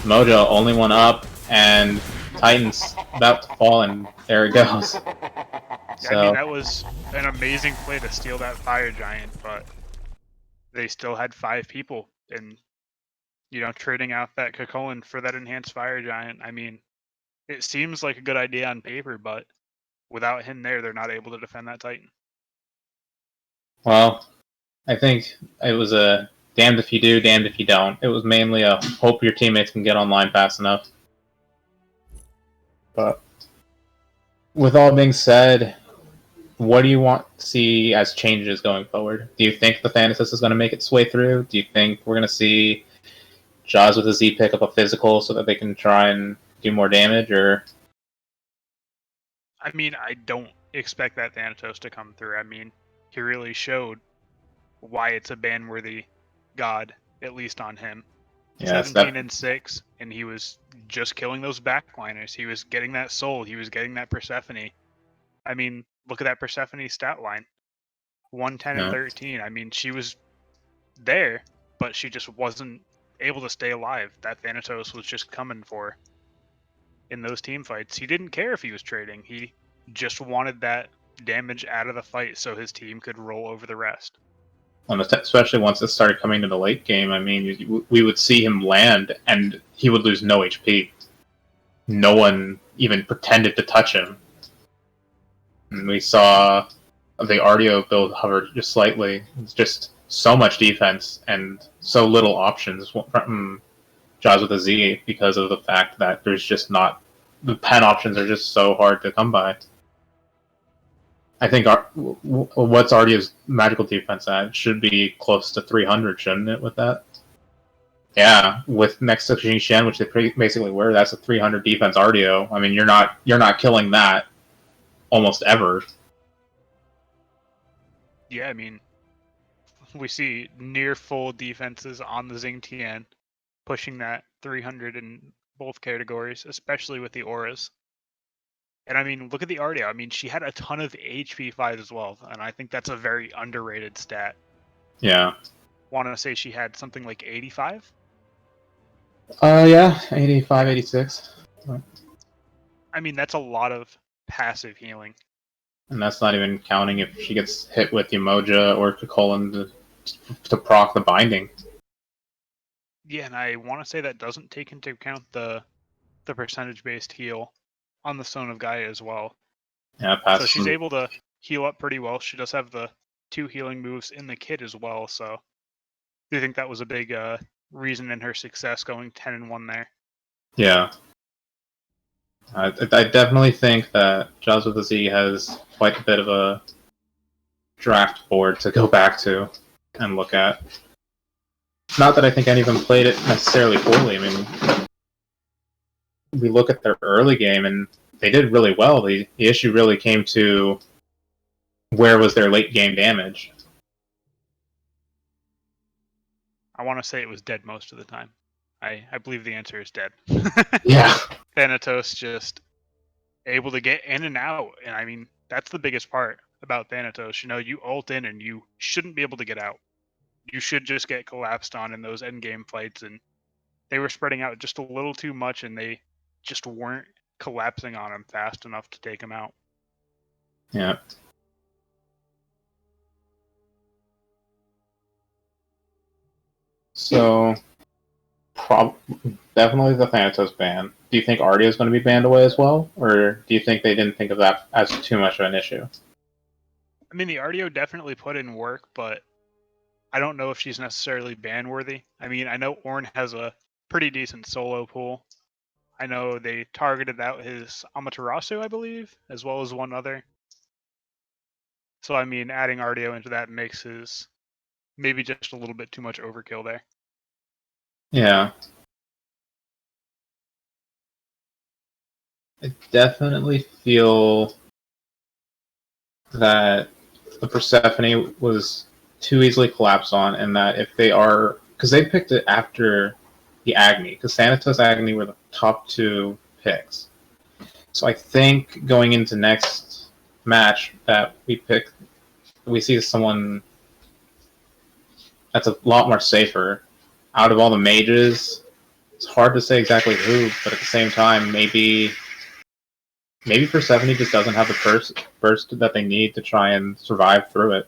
Mojo only one up, and Titan's about to fall, and there it goes. I mean, that was an amazing play to steal that Fire Giant, but they still had 5 people, and, you know, trading out that Cocoon for that enhanced Fire Giant, I mean, it seems like a good idea on paper, but without him there, they're not able to defend that Titan. Well, I think it was a damned if you do, damned if you don't. It was mainly a hope your teammates can get online fast enough. But with all being said, what do you want to see as changes going forward? Do you think the Thanatos is going to make its way through? Do you think we're going to see Jaws with a Z pick up a physical so that they can try and do more damage? Or I mean, I don't expect that Thanatos to come through. I mean, he really showed why it's a ban-worthy god, at least on him. yeah, 17 and 6, and he was just killing those backliners. He was getting that soul. He was getting that Persephone. I mean, look at that Persephone stat line. 110 and 13. I mean, she was there, but she just wasn't able to stay alive. That Thanatos was just coming for her in those team fights. He didn't care if he was trading. He just wanted that damage out of the fight so his team could roll over the rest. especially once it started coming to the late game, I mean, we would see him land and he would lose no HP. No one even pretended to touch him. And we saw the Ardio build hover just slightly. It's just so much defense and so little options from Jaws with a Z because of the fact that there's just not... the pen options are just so hard to come by. I think what's Ardio's magical defense at? It should be close to 300, shouldn't it, with that? Yeah, with next to Xing Shen, which they basically were, that's a 300 defense Ardio. I mean, you're not killing that almost ever. Yeah, I mean, we see near full defenses on the Xing Tian, pushing that 300 in both categories, especially with the auras. And I mean, look at the Ardio. I mean, she had a ton of HP 5 as well, and I think that's a very underrated stat. Yeah. Want to say she had something like 85? Yeah, 85, 86. I mean, that's a lot of passive healing. And that's not even counting if she gets hit with Umoja or Kakolan to proc the binding. Yeah, and I want to say that doesn't take into account the percentage-based heal on the Stone of Gaia as well. Yeah, so she's able to heal up pretty well. She does have the 2 healing moves in the kit as well, so do you think that was a big reason in her success going 10 and 1 there? Yeah. I definitely think that Jaws with a Z has quite a bit of a draft board to go back to and look at. Not that I think any of them played it necessarily poorly. I mean, we look at their early game and they did really well. The issue really came to where was their late game damage. I want to say it was dead most of the time. I believe the answer is dead. Yeah. Thanatos just able to get in and out. And I mean, that's the biggest part about Thanatos. You know, you ult in and you shouldn't be able to get out. You should just get collapsed on in those endgame fights. And they were spreading out just a little too much and they just weren't collapsing on him fast enough to take him out. Yeah. So, definitely the Thanatos ban. Do you think Ardia is going to be banned away as well? Or do you think they didn't think of that as too much of an issue? I mean, the Ardio definitely put in work, but I don't know if she's necessarily ban-worthy. I mean, I know Ornn has a pretty decent solo pool. I know they targeted out his Amaterasu, I believe, as well as one other. So I mean, adding Artio into that mix is maybe just a little bit too much overkill there. Yeah. I definitely feel that the Persephone was too easily collapsed on, and that if they are, because they picked it after the Agni, because Thanatos Agni were the top two picks. So I think going into next match that we see someone that's a lot more safer. Out of all the mages, it's hard to say exactly who, but at the same time, maybe Persephone just doesn't have the burst that they need to try and survive through it.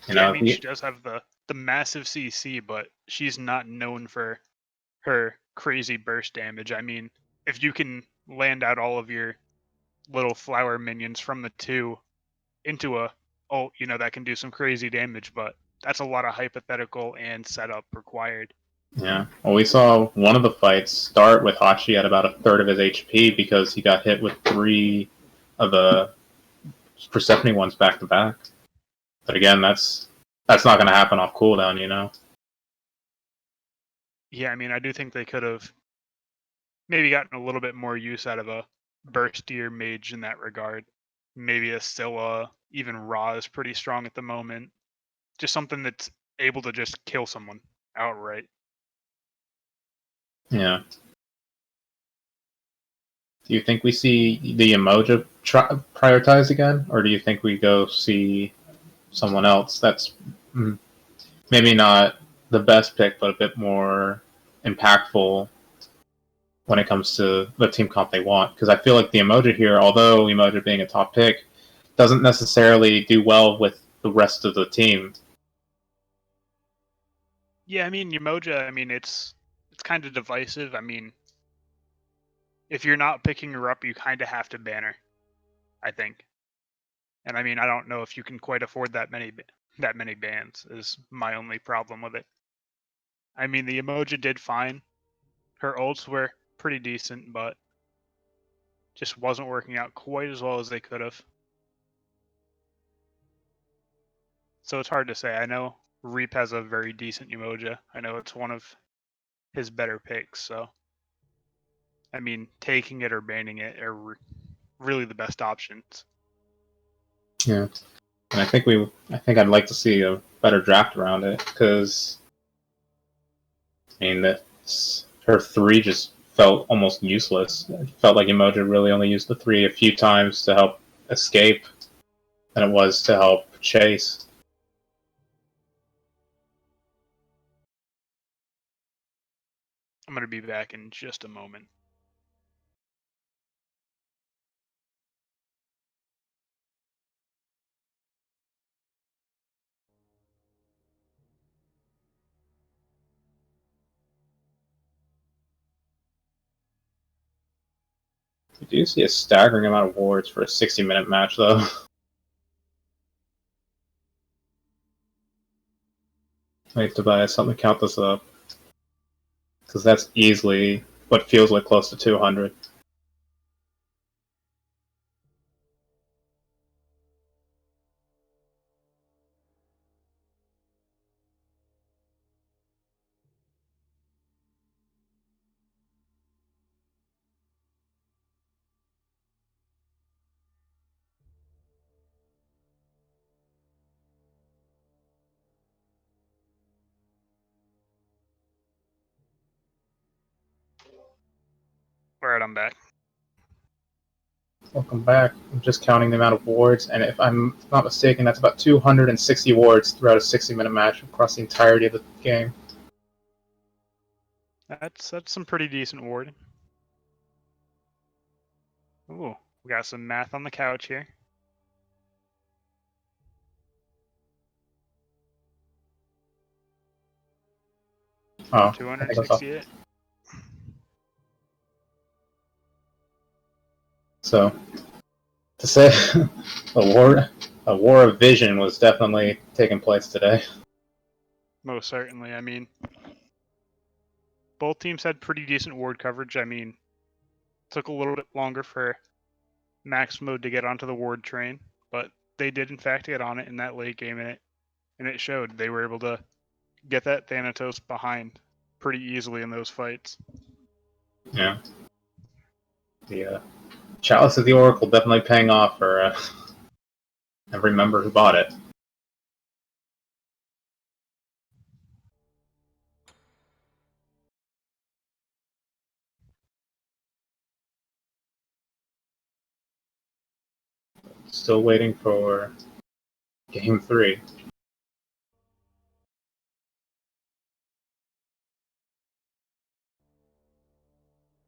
I mean, she does have the massive CC, but she's not known for her crazy burst damage. I mean, if you can land out all of your little flower minions from the 2 into a ult, that can do some crazy damage, but that's a lot of hypothetical and setup required. Yeah. Well, we saw one of the fights start with Hachi at about a third of his HP because he got hit with 3 of the Persephone ones back to back. But again, that's not going to happen off cooldown, Yeah, I mean, I do think they could have maybe gotten a little bit more use out of a burstier mage in that regard. Maybe a Scylla, even Ra is pretty strong at the moment. Just something that's able to just kill someone outright. Yeah. Do you think we see the Emoja prioritized again, or do you think we go see someone else that's maybe not the best pick, but a bit more impactful when it comes to the team comp they want? Because I feel like the Emoja here, although Emoja being a top pick, doesn't necessarily do well with the rest of the team. Yeah, I mean, Yamoja, I mean, it's kind of divisive. I mean, if you're not picking her up, you kind of have to ban her, I think. And I mean, I don't know if you can quite afford that many bans. Is my only problem with it. I mean, the Emoji did fine. Her ults were pretty decent, but just wasn't working out quite as well as they could have. So it's hard to say. I know Reap has a very decent Umoja. I know it's one of his better picks. So, I mean, taking it or banning it are really the best options. Yeah, and I think I'd like to see a better draft around it because I mean her 3 just felt almost useless. It felt like Emoja really only used the 3 a few times to help escape than it was to help chase. I'm going to be back in just a moment. We do see a staggering amount of wards for a 60-minute match, though. Wait, Tobias, help me count this up. Because that's easily what feels like close to 200. All right, I'm back. Welcome back. I'm just counting the amount of wards, and if I'm not mistaken, that's about 260 wards throughout a 60-minute match across the entirety of the game. That's some pretty decent ward. Ooh, we got some math on the couch here. Oh, 268. So, to say a war of vision was definitely taking place today. Most certainly. I mean, both teams had pretty decent ward coverage. I mean, Took a little bit longer for MaxMode to get onto the ward train, but they did in fact get on it in that late game, and it showed. They were able to get that Thanatos behind pretty easily in those fights. Yeah. The Chalice of the Oracle definitely paying off for every member who bought it. Still waiting for Game 3.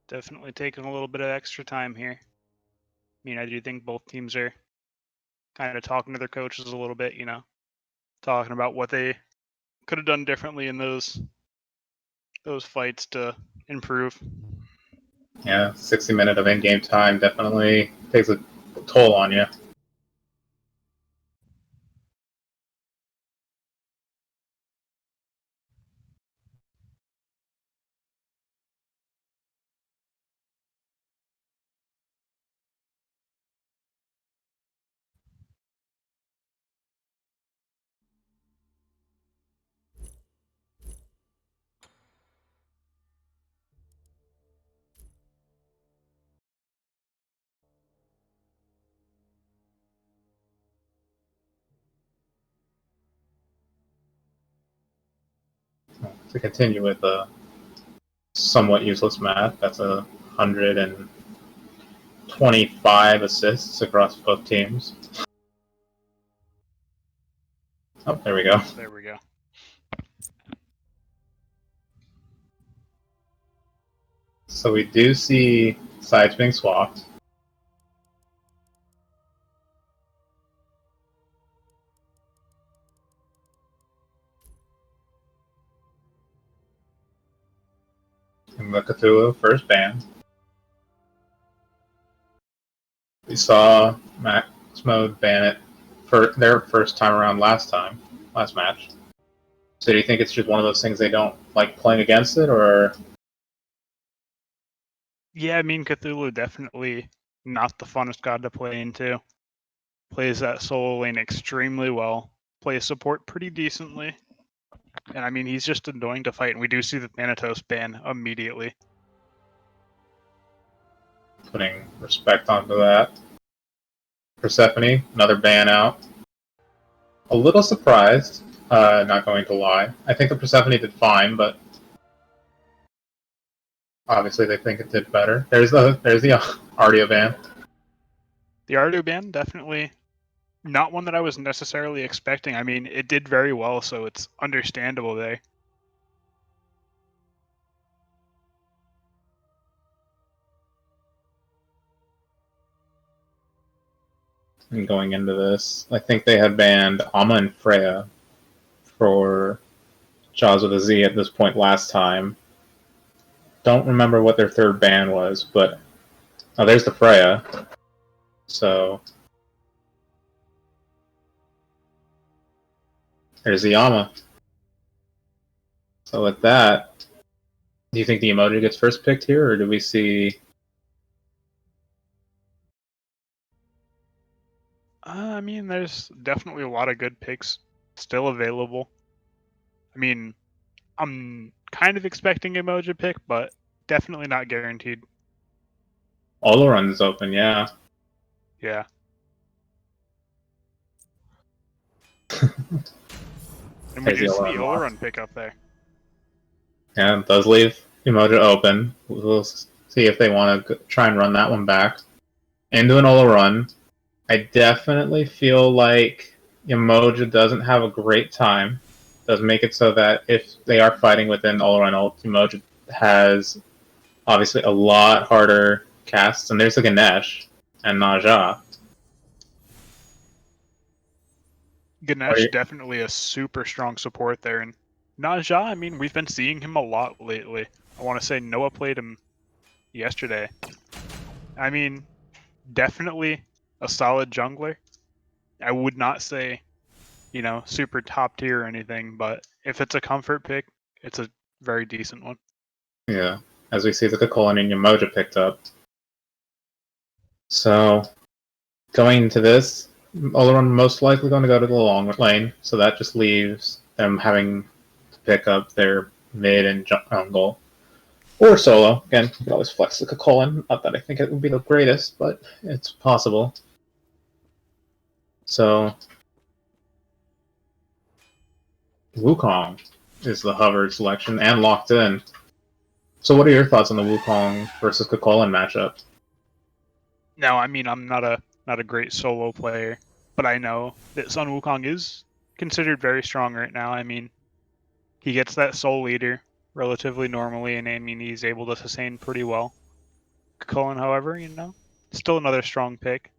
Definitely taking a little bit of extra time here. I mean, I do think both teams are kind of talking to their coaches a little bit, talking about what they could have done differently in those fights to improve. Yeah, 60 minutes of in-game time definitely takes a toll on you. To continue with somewhat useless math, that's 125 assists across both teams. Oh, there we go. There we go. So we do see sides being swapped. In the Cthulhu first ban. We saw MaxMode ban it for their first time around last match. So do you think it's just one of those things they don't like playing against it, or? Yeah, I mean, Cthulhu definitely not the funnest god to play into. Plays that solo lane extremely well. Plays support pretty decently. And I mean, he's just annoying to fight, and we do see the Thanatos ban immediately. Putting respect onto that. Persephone, another ban out. A little surprised, not going to lie. I think the Persephone did fine, but obviously they think it did better. There's the Ardio ban. The Ardu ban, definitely not one that I was necessarily expecting. I mean, it did very well, so it's understandable there. And going into this, I think they had banned Amma and Freya for Jaws with a Z at this point last time. Don't remember what their third ban was, but oh, there's the Freya. So there's the Amma. So with that, do you think the emoji gets first picked here, or do we see? I mean, there's definitely a lot of good picks still available. I mean, I'm kind of expecting emoji pick, but definitely not guaranteed. Oloron is open, yeah. Yeah. And we do see the Oloron pick up there. Yeah, it does leave Emoji open. We'll see if they want to try and run that one back. Into an Oloron. I definitely feel like Emoji doesn't have a great time. Does make it so that if they are fighting within Oloron ult, Emoji has obviously a lot harder casts. And there's a Ganesh and Naja. Ganesh definitely a super strong support there, and Naja, I mean, we've been seeing him a lot lately. I want to say Noah played him yesterday. I mean, definitely a solid jungler. I would not say, super top tier or anything, but if it's a comfort pick, it's a very decent one. Yeah, as we see the Kakolan and Yamoja picked up. So, going into this, Oleron most likely going to go to the long lane, so that just leaves them having to pick up their mid and jungle. Or solo. Again, you can always flex the Kakolin. Not that I think it would be the greatest, but it's possible. So, Wukong is the hovered selection and locked in. So what are your thoughts on the Wukong versus Kakolin matchup? Now, I mean, I'm not a great solo player, but I know that Sun Wukong is considered very strong right now. I mean, he gets that soul leader relatively normally, and I mean, he's able to sustain pretty well. Cullen, however, still another strong pick.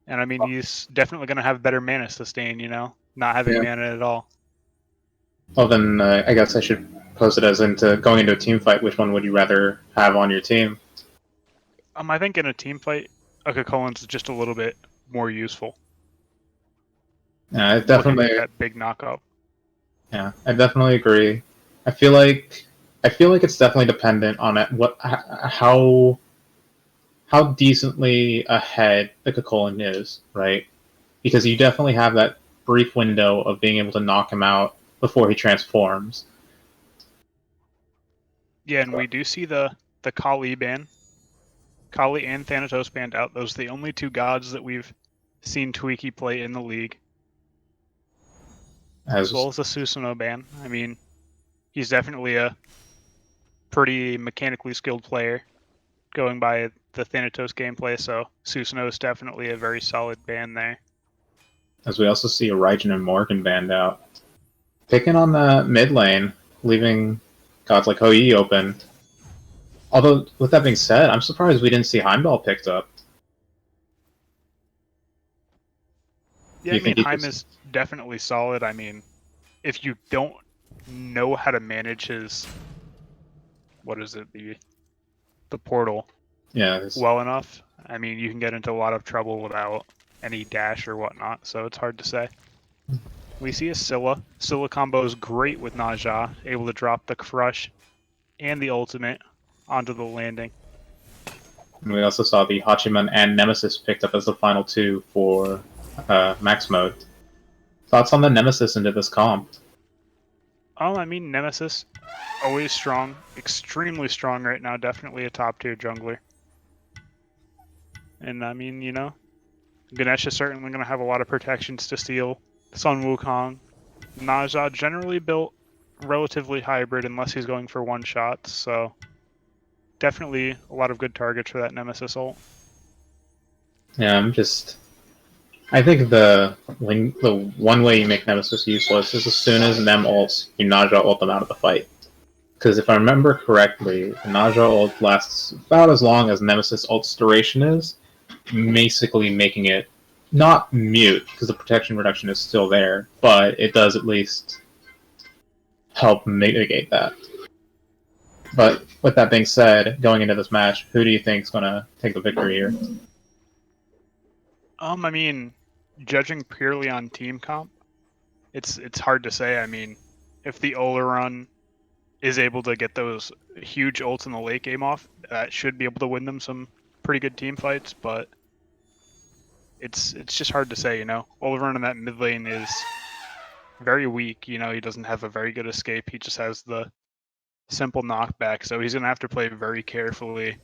And I mean, he's definitely going to have better mana sustain, not having mana at all. Well, then I guess I should pose it as into going into a team fight. Which one would you rather have on your team? I think in a team fight, Cullen's just a little bit more useful. Yeah, I definitely that big knockup. Yeah, I definitely agree. I feel like it's definitely dependent on it, how decently ahead the Kakolin is, right? Because you definitely have that brief window of being able to knock him out before he transforms. Yeah, and we do see the Kali ban. Kali and Thanatos banned out. Those are the only two gods that we've seen Tweaky play in the league. As well as the Susanoo ban. I mean, he's definitely a pretty mechanically skilled player, going by the Thanatos gameplay, so Susanoo is definitely a very solid ban there. As we also see a Raijin and Morgan banned out. Picking on the mid lane, leaving gods like Hou open. Although, with that being said, I'm surprised we didn't see Heimdall picked up. Yeah, I mean, Heim is definitely solid. I mean, if you don't know how to manage his, the portal well enough, I mean, you can get into a lot of trouble without any dash or whatnot, so it's hard to say. We see a Scylla. Scylla combo is great with Naja, able to drop the Crush and the ultimate onto the landing. And we also saw the Hachiman and Nemesis picked up as the final two for MaxMode. Thoughts on the Nemesis into this comp? I mean, Nemesis, always strong, extremely strong right now, definitely a top tier jungler. And I mean, Ganesh is certainly going to have a lot of protections to steal. Sun Wukong. Naja generally built relatively hybrid unless he's going for one shots, so definitely a lot of good targets for that Nemesis ult. Yeah, I think the one way you make Nemesis useless is as soon as Nem ults, you Naja ult them out of the fight. Because if I remember correctly, Naja ult lasts about as long as Nemesis ult's duration is, basically making it not mute, because the protection reduction is still there, but it does at least help mitigate that. But with that being said, going into this match, who do you think is going to take the victory here? I mean, judging purely on team comp, it's hard to say. I mean, if the Oleron is able to get those huge ults in the late game off, that should be able to win them some pretty good team fights, but it's just hard to say, Oleron in that mid lane is very weak, he doesn't have a very good escape, he just has the simple knockback, so he's going to have to play very carefully.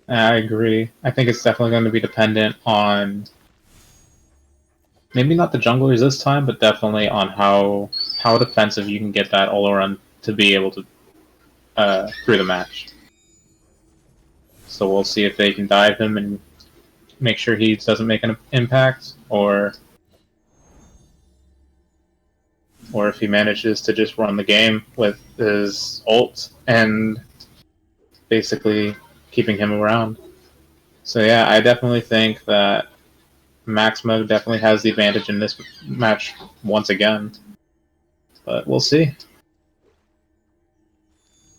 I agree. I think it's definitely going to be dependent on maybe not the junglers this time, but definitely on how defensive you can get that Oleron to be able to through the match. So we'll see if they can dive him and make sure he doesn't make an impact, or if he manages to just run the game with his ult and basically keeping him around. So yeah, I definitely think that MaxMode definitely has the advantage in this match once again. But we'll see.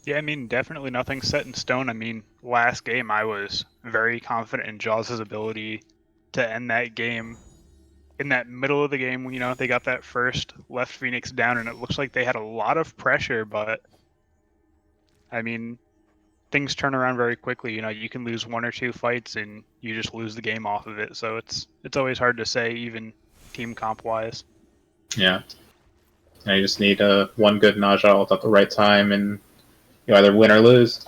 Yeah, I mean, definitely nothing set in stone. I mean, last game I was very confident in Jaws' ability to end that game. In that middle of the game, they got that first left Phoenix down, and it looks like they had a lot of pressure, but I mean, things turn around very quickly. You know, you can lose 1 or 2 fights and you just lose the game off of it. So it's always hard to say, even team comp wise. Yeah. And you just need one good Naja ult at the right time, and you either win or lose.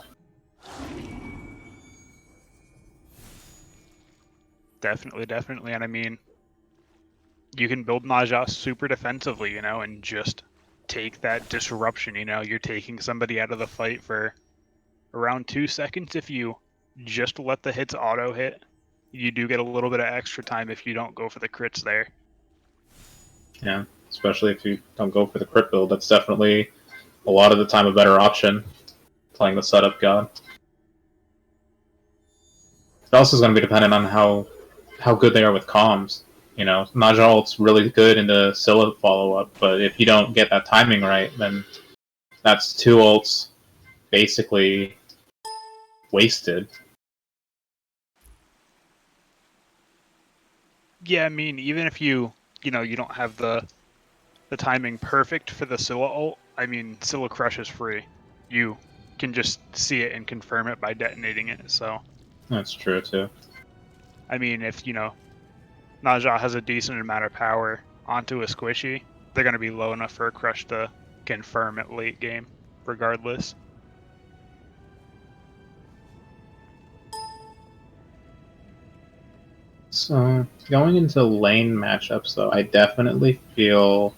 Definitely. And I mean, you can build Naja super defensively, you know, and just take that disruption. You know, you're taking somebody out of the fight for around 2 seconds. If you just let the hits auto hit, you do get a little bit of extra time if you don't go for the crits there. Yeah, especially if you don't go for the crit build. That's definitely a lot of the time a better option, playing the setup god. It also is going to be dependent on how good they are with comms. You know, Naja ult's really good in the Scylla follow-up, but if you don't get that timing right, then that's 2 ults basically wasted. Yeah, I mean, even if you know, you don't have the timing perfect for the Scylla ult, I mean, Scylla Crush is free. You can just see it and confirm it by detonating it, so... That's true, too. I mean, if, you know, Naja has a decent amount of power onto a squishy, they're going to be low enough for a Crush to confirm it late game, regardless. So, going into lane matchups, though, I definitely feel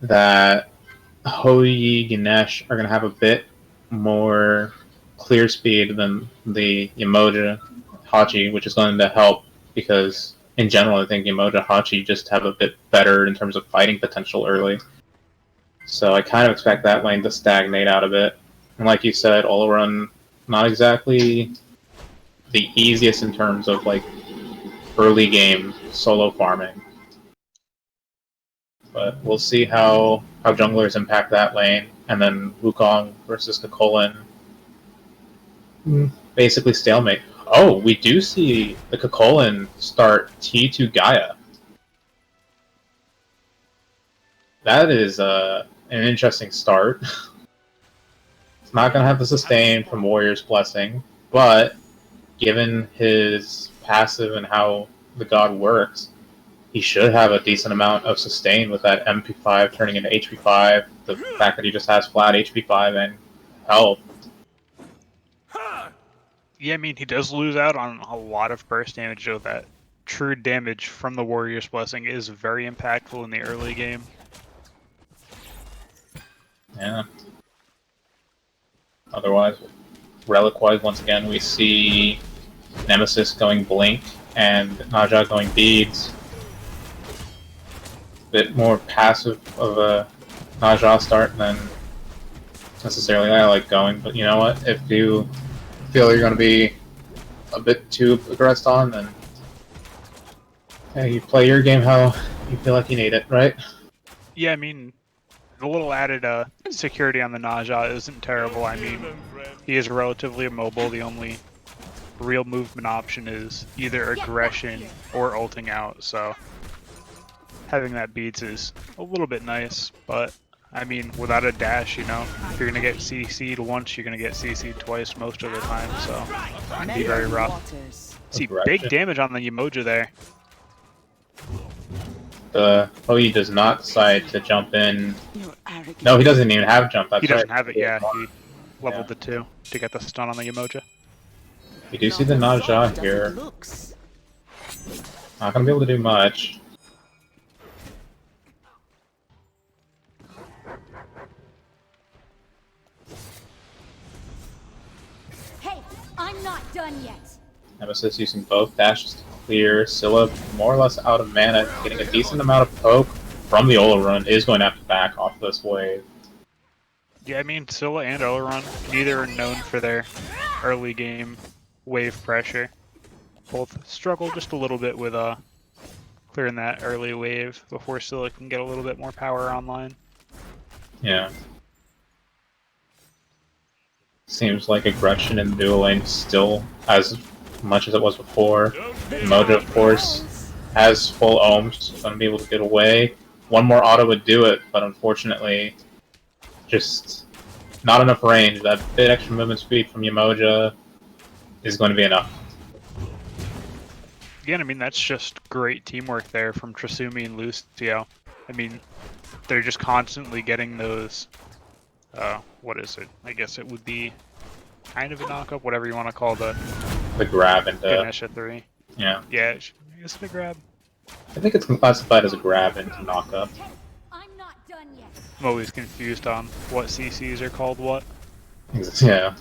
that Hoyi Ganesh are going to have a bit more clear speed than the Yamoja Hachi, which is going to help because, in general, I think Yamoja Hachi just have a bit better in terms of fighting potential early. So I kind of expect that lane to stagnate out a bit. And like you said, Olorun, not exactly the easiest in terms of like early game solo farming. But we'll see how junglers impact that lane, and then Wukong versus Kakolin. Basically stalemate. Oh, we do see the Kakolin start T2 Gaia. That is an interesting start. It's not going to have the sustain from Warrior's Blessing, but given his passive and how the god works, he should have a decent amount of sustain with that MP5 turning into HP5, the fact that he just has flat HP5 and health. Yeah, I mean, he does lose out on a lot of burst damage, though. That true damage from the Warrior's Blessing is very impactful in the early game. Yeah. Otherwise, relic-wise, once again, we see Nemesis going Blink and Naja going Beads. Bit more passive of a Naja start than necessarily I like going, but you know what? If you feel you're going to be a bit too aggressed on, then hey, you play your game how you feel like you need it, right? Yeah, I mean, the little added security on the Naja isn't terrible. I mean, he is relatively immobile. The only real movement option is either aggression or ulting out, so having that beats is a little bit nice, but I mean, without a dash, you know, if you're going to get CC'd once, you're going to get CC'd twice most of the time, so it can be very rough. See, big damage on the Yamoja there. Hoyi does not decide to jump in. No, he doesn't even have jump. That's He doesn't right. have it, yeah. He leveled the 2 to get the stun on the Yamoja. You do see the Naja here. Not going to be able to do much. Hey, I'm not done yet. Nemesis using both dashes to clear. Scylla more or less out of mana, getting a decent amount of poke from the Olorun, is going to have to back off this wave. Yeah, I mean, Scylla and Olorun, neither are known for their early game wave pressure. Both struggle just a little bit with clearing that early wave before Scylla can get a little bit more power online. Yeah. Seems like aggression in the dual lane is still as much as it was before. Mojo, of course, has full ohms, going to be able to get away. One more auto would do it, but unfortunately, just not enough range. That bit extra movement speed from Yamoja is going to be enough. Again, I mean, that's just great teamwork there from Trasumi and Lucio. I mean, they're just constantly getting those, what is it? I guess it would be kind of a knockup, whatever you want to call the grab into Ganesha 3. Yeah. Yeah, is it a grab? I think it's classified as a grab into knockup. I'm not done yet. I'm always confused on what CCs are called what. Yeah.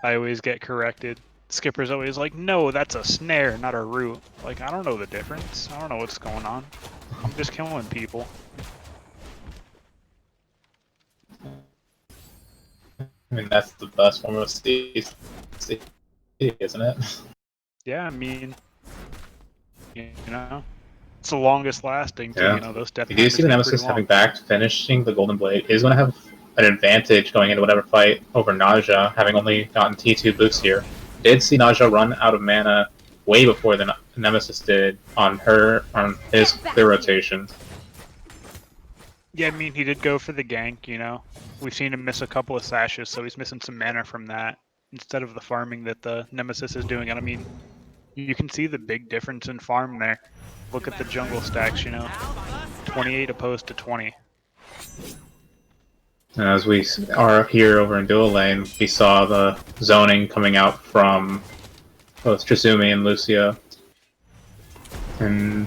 I always get corrected. Skipper's always like, no, that's a snare, not a root. Like, I don't know the difference. I don't know what's going on. I'm just killing people. I mean, that's the best form of C, isn't it? Yeah, I mean, you know, it's the longest lasting too. Yeah. You know, those death You do see the timers take Nemesis pretty long. having back finishing the Golden Blade is going to have an advantage going into whatever fight over Naja, having only gotten T2 boots here. Did see Naja run out of mana way before the Nemesis did on his clear rotation. Yeah, I mean, he did go for the gank, you know. We've seen him miss a couple of sashes, so he's missing some mana from that instead of the farming that the Nemesis is doing. And I mean, you can see the big difference in farm there. Look at the jungle stacks, you know. 28 opposed to 20. And as we are here over in dual lane, we saw the zoning coming out from both Trasumi and Lucio. And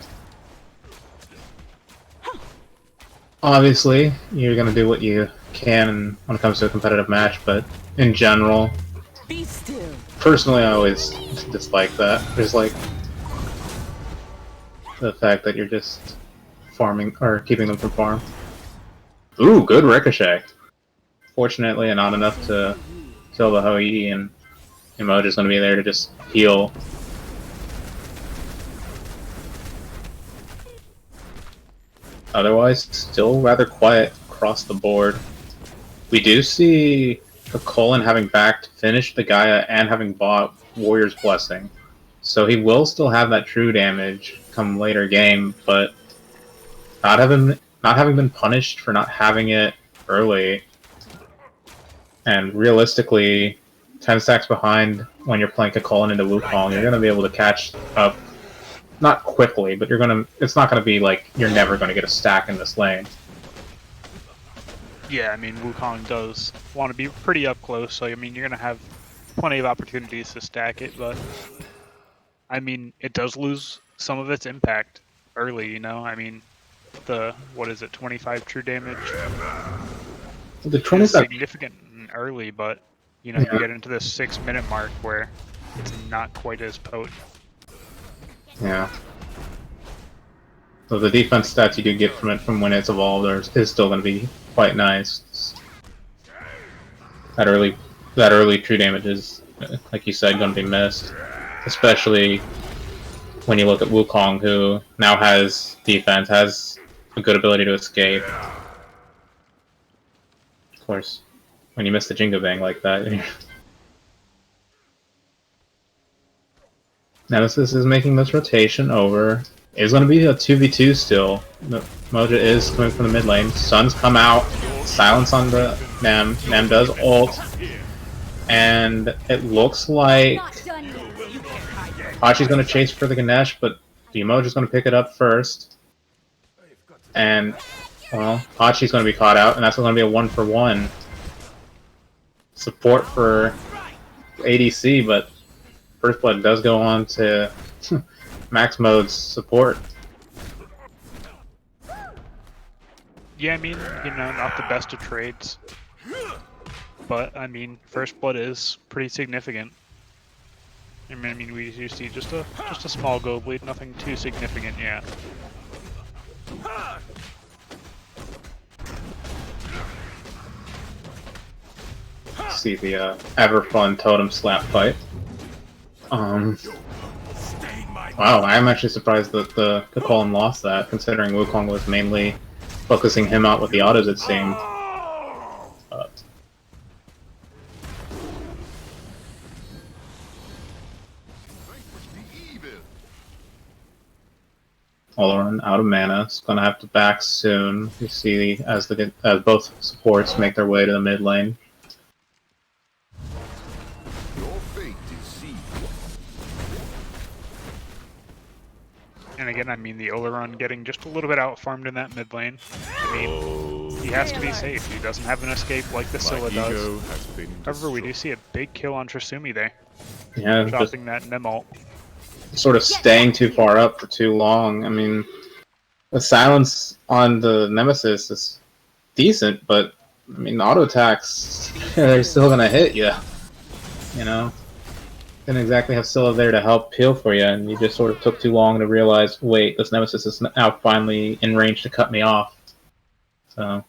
obviously, you're going to do what you can when it comes to a competitive match, but in general, Be still. personally, I always dislike that. There's like the fact that you're just farming or keeping them from farm. Ooh, good ricochet. Fortunately, not enough to kill the Hoi, and Emoja's going to be there to just heal. Otherwise, still rather quiet across the board. We do see Colin having backed, finished the Gaia, and having bought Warrior's Blessing. So he will still have that true damage come later game, but not having been punished for not having it early. And realistically, 10 stacks behind when you're playing Colin into Wukong, you're going to be able to catch up. Not quickly, but it's not going to be like you're never going to get a stack in this lane. Yeah, I mean, Wukong does want to be pretty up close, so I mean, you're going to have plenty of opportunities to stack it, but I mean, it does lose some of its impact early, you know? I mean, the, what is it, 25 true damage? The Is 25 significant early, but, you know, you get into the 6-minute mark where it's not quite as potent. Yeah. So the defense stats you do get from it from when it's evolved is still going to be quite nice. That early true damage is, like you said, going to be missed. Especially when you look at Wukong, who now has defense, has a good ability to escape. Of course, when you miss the Jingo Bang like that. Nemesis is making this rotation over. It's going to be a 2v2 still. Moja is coming from the mid lane. Sun's come out. Silence on the Nem. Nem does ult. And it looks like Hachi's going to chase for the Ganesh, but the Emoji's going to pick it up first. And, well, Hachi's going to be caught out, and that's going to be a 1-for-1. Support for ADC, but First Blood does go on to MaxMode's support. Yeah, I mean, you know, not the best of trades. But, I mean, First Blood is pretty significant. I mean, we do see just a small go bleed, nothing too significant yet. See the ever fun totem slap fight. Wow, I'm actually surprised that the Colin lost that, considering Wukong was mainly focusing him out with the autos, it seemed. Oloran out of mana, it's gonna have to back soon. You see as both supports make their way to the mid lane. again, I mean, the Oleron getting just a little bit out-farmed in that mid lane. I mean, he has to be safe. He doesn't have an escape like the Scylla does. However, we do see a big kill on Trasumi there, Yeah, just dropping that Nim ult. sort of staying too far up for too long. I mean, the silence on the Nemesis is decent, but I mean, the auto attacks, they're still gonna hit you. You know? Didn't exactly have Scylla there to help peel for you, and you just sort of took too long to realize, wait, this Nemesis is now finally in range to cut me off. So.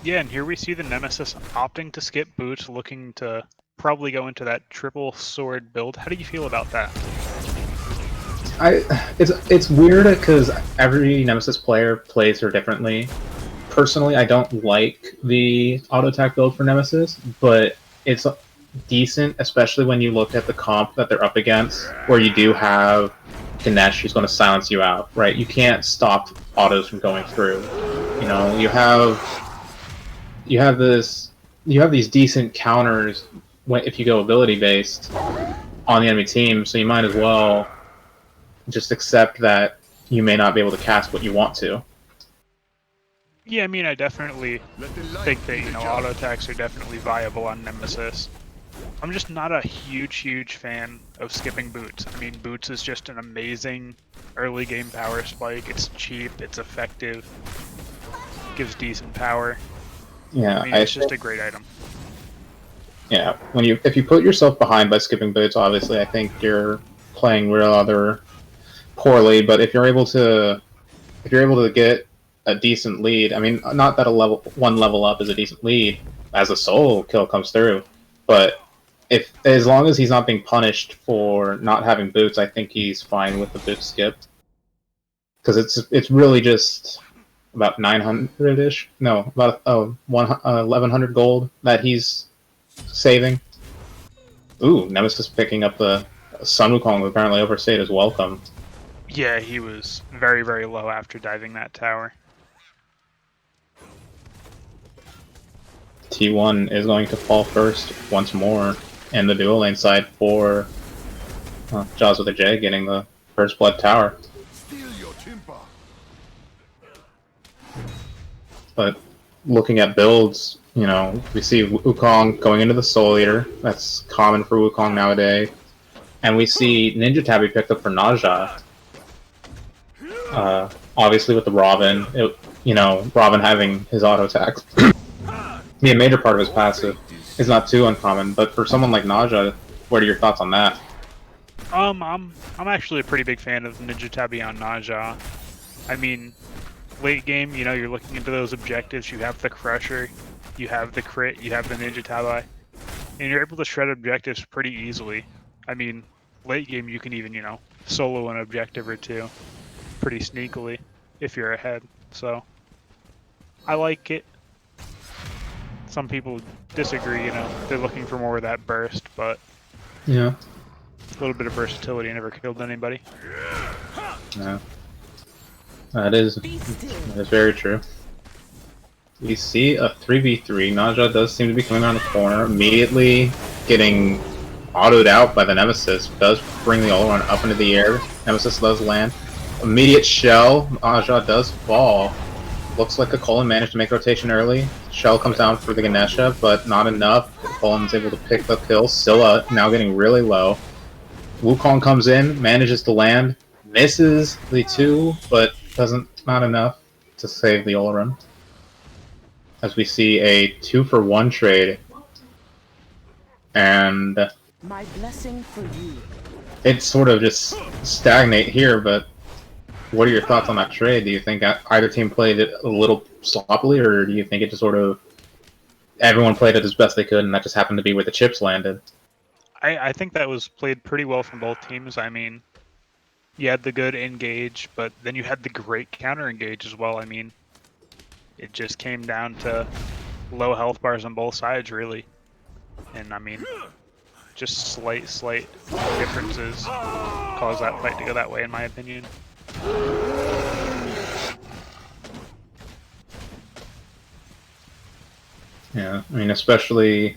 Yeah, and here we see the Nemesis opting to skip boots, looking to probably go into that triple sword build. How do you feel about that? It's weird because every Nemesis player plays her differently. Personally, I don't like the auto attack build for Nemesis, but it's decent, especially when you look at the comp that they're up against, where you do have Ganesh who's going to silence you out, right? You can't stop autos from going through. You know, you have these decent counters if you go ability based on the enemy team, so you might as well just accept that you may not be able to cast what you want to. Yeah, I mean, I definitely think that, you know, auto attacks are definitely viable on Nemesis. I'm just not a huge fan of skipping boots. I mean, boots is just an amazing early game power spike. It's cheap, it's effective, gives decent power. Yeah, I mean, it's just a great item. Yeah, if you put yourself behind by skipping boots, obviously, I think you're playing rather poorly. But if you're able to get a decent lead, I mean, not that one level up is a decent lead as a solo kill comes through, but as long as he's not being punished for not having boots, I think he's fine with the boot skip, because it's really just about 900-ish, no, about 1100 gold that he's saving. Ooh, Nemesis picking up the Sun Wukong, who apparently overstayed his welcome. Yeah, he was very low after diving that tower. T1 is going to fall first once more in the dual lane side for Jaws with a J getting the first blood tower. But looking at builds, you know, we see Wukong going into the Soul Eater. That's common for Wukong nowadays. And we see Ninja Tabby picked up for Naja. Obviously with the Robin, Robin having his auto attacks be a major part of his passive is not too uncommon, but for someone like Naja, what are your thoughts on that? I'm actually a pretty big fan of Ninja Tabby on Naja. I mean, late game, you know, you're looking into those objectives, you have the Crusher, you have the crit, you have the Ninja Tabby, and you're able to shred objectives pretty easily. I mean, late game you can even, you know, solo an objective or two pretty sneakily if you're ahead, so I like it. Some people disagree, you know, they're looking for more of that burst, but yeah, a little bit of versatility never killed anybody. Yeah. That is very true. We see a 3v3. Naja does seem to be coming around the corner, immediately getting autoed out by the Nemesis. Does bring the Oleron up into the air. Nemesis does land. Immediate shell. Naja does fall. Looks like a Cullen managed to make rotation early. Shell comes down for the Ganesha, but not enough. Cullen's able to pick the kill. Scylla now getting really low. Wukong comes in, manages to land, misses the 2, but not enough to save the Oleron. As we see a 2-for-1 trade, and My blessing for you. It sort of just stagnate here. But what are your thoughts on that trade? Do you think either team played it a little sloppily, or do you think it just sort of everyone played it as best they could, and that just happened to be where the chips landed? I think that was played pretty well from both teams. I mean, you had the good engage, but then you had the great counter engage as well. I mean, it just came down to low health bars on both sides, really. And I mean, just slight differences caused that fight to go that way, in my opinion. Yeah, I mean, especially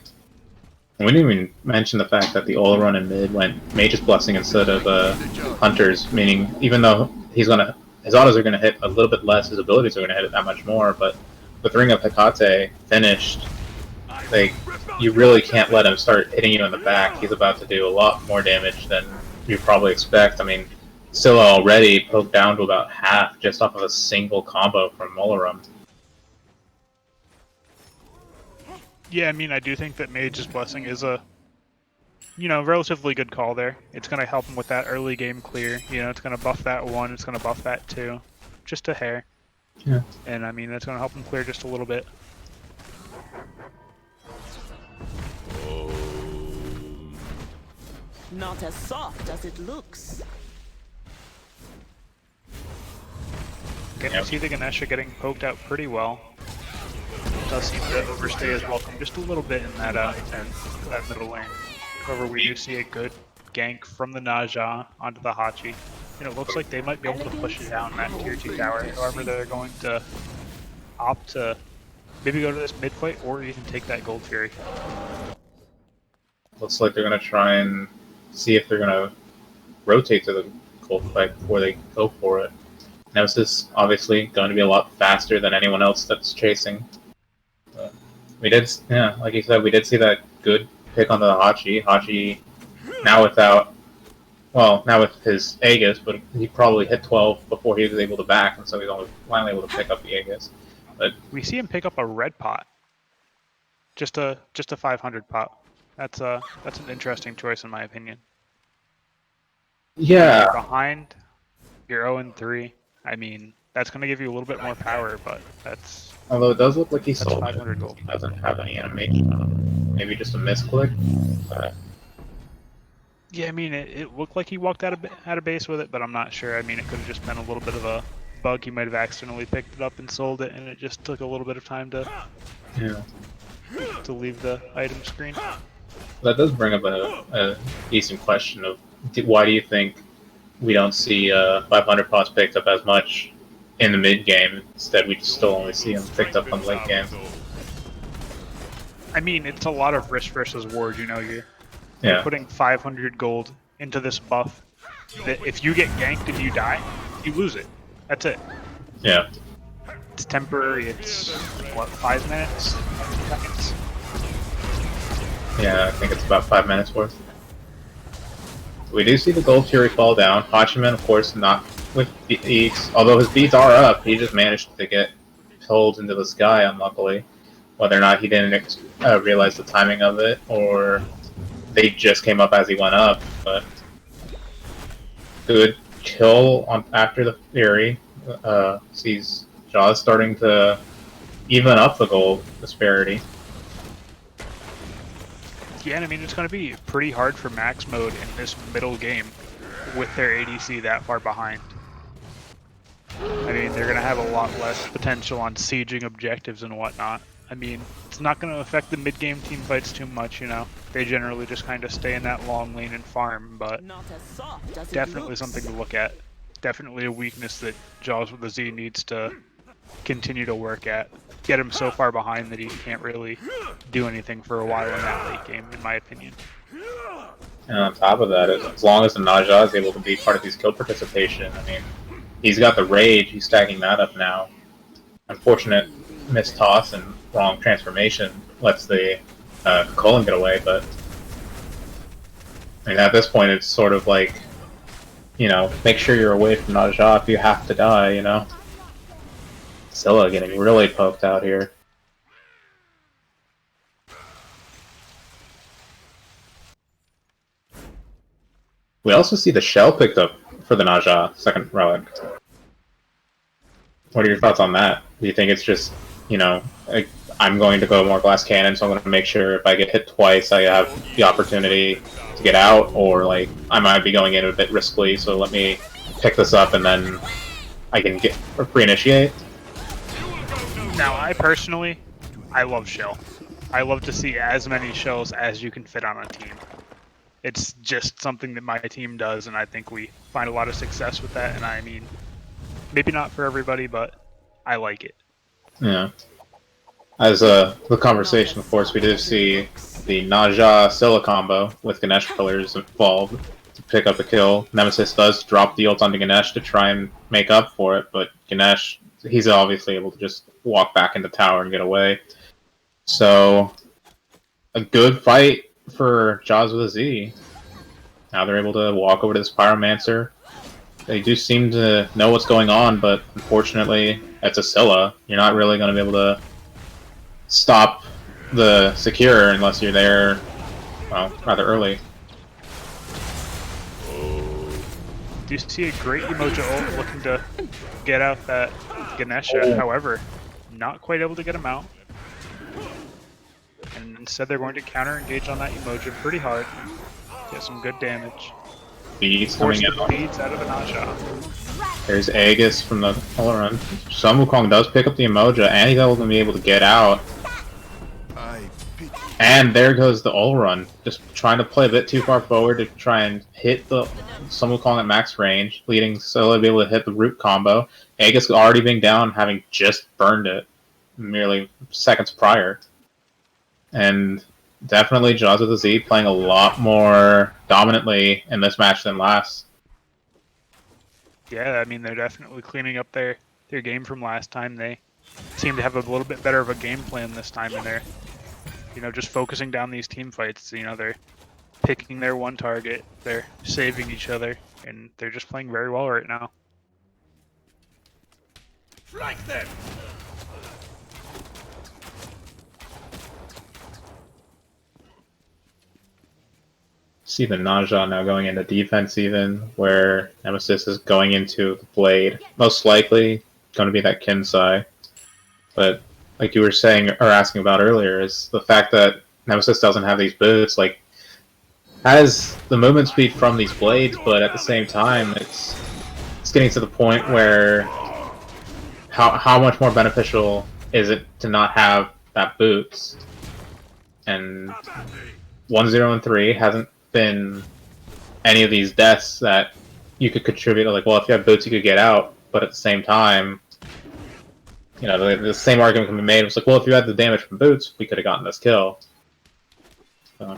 We didn't even mention the fact that the Oleron in mid went Mage's Blessing instead of Hunter's, meaning even though his autos are going to hit a little bit less, his abilities are going to hit it that much more, but with Ring of Hecate finished, you really can't let him start hitting you in the back. He's about to do a lot more damage than you probably expect. I mean, still already poked down to about half just off of a single combo from Oleron. Yeah, I mean, I do think that Mage's Blessing is a, relatively good call there. It's going to help him with that early game clear. It's going to buff that 1, it's going to buff that 2. Just a hair. Yeah. And, I mean, that's going to help him clear just a little bit. Not as soft as it looks. Again, you see the Ganesha getting poked out pretty well. Does seem to overstay his welcome just a little bit in that that middle lane. However, we do see a good gank from the Naja onto the Hachi. And it looks like they might be able to push it down that tier 2 tower. However, they're going to opt to maybe go to this mid fight or even take that Gold Fury. Looks like they're going to try and see if they're going to rotate to the Gold fight before they go for it. Nemesis obviously going to be a lot faster than anyone else that's chasing. We did, yeah, like you said, we did see that good pick on the Hachi. Hachi now with his Aegis, but he probably hit 12 before he was able to back, and so he's only finally able to pick up the Aegis. But we see him pick up a red pot, just a 500 pot. That's an interesting choice in my opinion. yeah, You're behind, you're 0-3. I mean, that's going to give you a little bit more power, but that's. although it does look like he's That's sold 500 gold. He doesn't have any animation. Maybe just a misclick. But Yeah, I mean, it looked like he walked out of base with it, but I'm not sure. I mean, it could have just been a little bit of a bug. He might have accidentally picked it up and sold it, and it just took a little bit of time to leave the item screen. that does bring up a decent question of why do you think we don't see 500 pots picked up as much in the mid game? Instead, we still only see them picked up on late game. I mean, it's a lot of risk versus reward. You're Yeah, putting 500 gold into this buff that if you get ganked and you die, you lose it. That's it. yeah. It's temporary. It's, what, 5 minutes? 5 seconds? Yeah, I think it's about 5 minutes worth. We do see the Gold Fury fall down. Hachiman, of course, not with beads. Although his beads are up, he just managed to get pulled into the sky, unluckily. Whether or not he didn't realize the timing of it, or they just came up as he went up. But good kill after the Fury. Sees Jaws starting to even up the gold disparity. Yeah, and I mean, it's going to be pretty hard for MaxMode in this middle game with their ADC that far behind. I mean, they're going to have a lot less potential on sieging objectives and whatnot. I mean, it's not going to affect the mid-game team fights too much, They generally just kind of stay in that long lane and farm, but Not as soft as it definitely looks. something to look at. Definitely a weakness that Jaws with the Z needs to continue to work at. Get him so far behind that he can't really do anything for a while in that late game, in my opinion. And on top of that, as long as the Naja is able to be part of these kill participation, I mean, he's got the Rage, he's stacking that up now. Unfortunate missed toss and wrong transformation lets the Colin get away, but I mean, at this point it's sort of like, make sure you're away from Naja if you have to die, Scylla getting really poked out here. We also see the shell picked up for the Naja second relic. What are your thoughts on that? Do you think it's just, I'm going to go more glass cannon, so I'm going to make sure if I get hit twice, I have the opportunity to get out, or I might be going in a bit riskily, so let me pick this up and then I can get pre-initiate? Now, I love shell. I love to see as many shells as you can fit on a team. It's just something that my team does, and I think we find a lot of success with that, and I mean, maybe not for everybody, but I like it. Yeah. As the conversation, of course, we did see the Naja Scylla combo with Ganesh pillars involved to pick up the kill. Nemesis does drop the ult onto Ganesh to try and make up for it, but Ganesh, he's obviously able to just walk back into tower and get away. So, a good fight for Jaws with a Z. Now they're able to walk over to this Pyromancer. They do seem to know what's going on, but unfortunately, it's a Scylla. You're not really going to be able to stop the secure unless you're there, well, rather early. Do you see a great Emoja ult looking to get out that Ganesha? However, not quite able to get him out. And instead they're going to counter engage on that Emoja pretty hard. Get some good damage. Beads Force coming the out. beads out of the Naja. There's Aegis from the All-Run. Sun Wukong does pick up the Emoja, and he's able to be able to get out. And there goes the All-Run. Just trying to play a bit too far forward to try and hit the Sun Wukong at max range, leading Scylla to be able to hit the root combo. Aegis already being down, having just burned it merely seconds prior. And definitely Jaws with a Z playing a lot more dominantly in this match than last. Yeah, I mean, they're definitely cleaning up their game from last time. They seem to have a little bit better of a game plan this time, and they're, you know, just focusing down these team fights. You know, they're picking their one target, they're saving each other, and they're just playing very well right now. Strike them! See the Naja now going into defense even, where Nemesis is going into the Blade. Most likely going to be that Kinsai. But like you were saying or asking about earlier, is the fact that Nemesis doesn't have these boots, like, has the movement speed from these blades, but at the same time it's getting to the point where how much more beneficial is it to not have that boots? And 1-0 and 3 hasn't been any of these deaths that you could contribute. Like, well, if you have boots, you could get out, but at the same time, you know, the same argument can be made. It's like, well, if you had the damage from boots, we could have gotten this kill. So.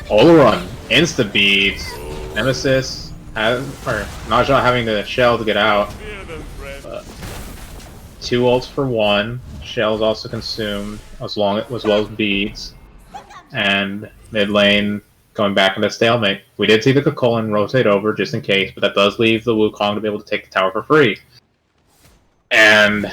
All-run, insta beads, Nemesis, Naja having the shell to get out. 2 ults for 1. Shell's also consumed, as well as beads. And mid lane going back into stalemate. We did see the Kukulkan rotate over just in case, but that does leave the Wukong to be able to take the tower for free. And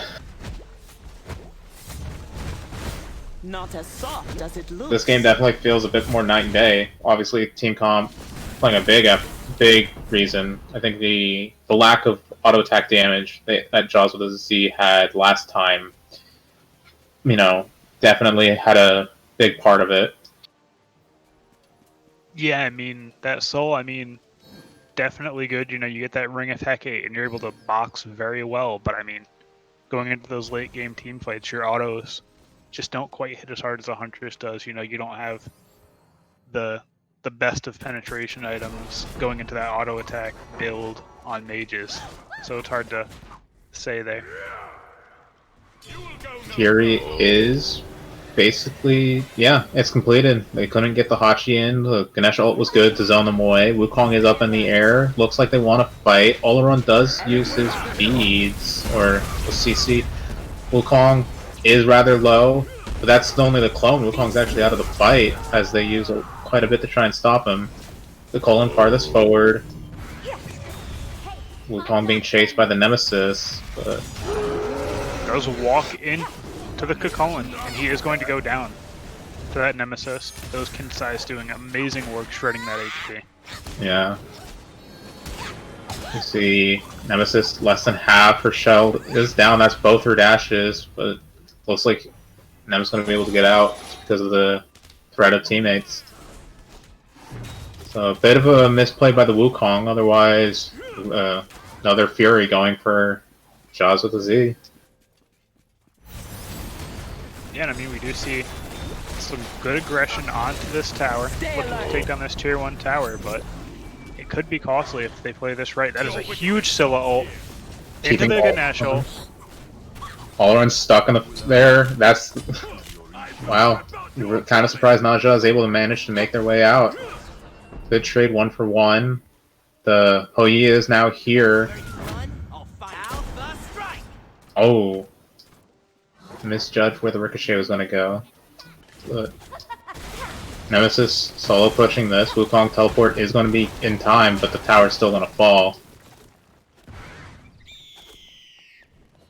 Not as soft as it looks. this game definitely feels a bit more night and day. Obviously, Team Comp playing a big reason. I think the lack of auto attack damage that Jaws with a Z had last time, you know, definitely had a big part of it. Yeah, I mean, that soul, I mean, definitely good. You know, you get that ring attack 8 and you're able to box very well, but I mean, going into those late game team fights, your autos just don't quite hit as hard as a Huntress does. You know, you don't have the best of penetration items going into that auto attack build on mages, so it's hard to say there. Fury is basically, yeah, it's completed. They couldn't get the Hachi in. The Ganesh ult was good to zone them away. Wukong is up in the air. Looks like they want to fight. All-Run does use his beads, or CC. Wukong is rather low, but that's only the clone. Wukong's actually out of the fight, as they use quite a bit to try and stop him. The Colin farthest forward. Wukong being chased by the Nemesis, but Does walk in to the Kukulkan, and he is going to go down to that Nemesis. Those Kinsai's doing amazing work shredding that HP. yeah. You see Nemesis less than half her shell is down. That's both her dashes, but looks like Nemesis going to be able to get out because of the threat of teammates. So a bit of a misplay by the Wukong. Otherwise, another Fury going for Jaws with a Z. Yeah, and I mean, we do see some good aggression onto this tower, looking to take down this tier 1 tower, but it could be costly if they play this right. That is a huge Scylla ult into Keeping the all- Ganesh ult. All stuck in there. That's wow. We're kind of surprised Naja is able to manage to make their way out. Good trade, 1-for-1. The Hou Yi is now here. Oh, misjudged where the ricochet was going to go. But Nemesis solo pushing this. Wukong teleport is going to be in time, but the tower's still going to fall.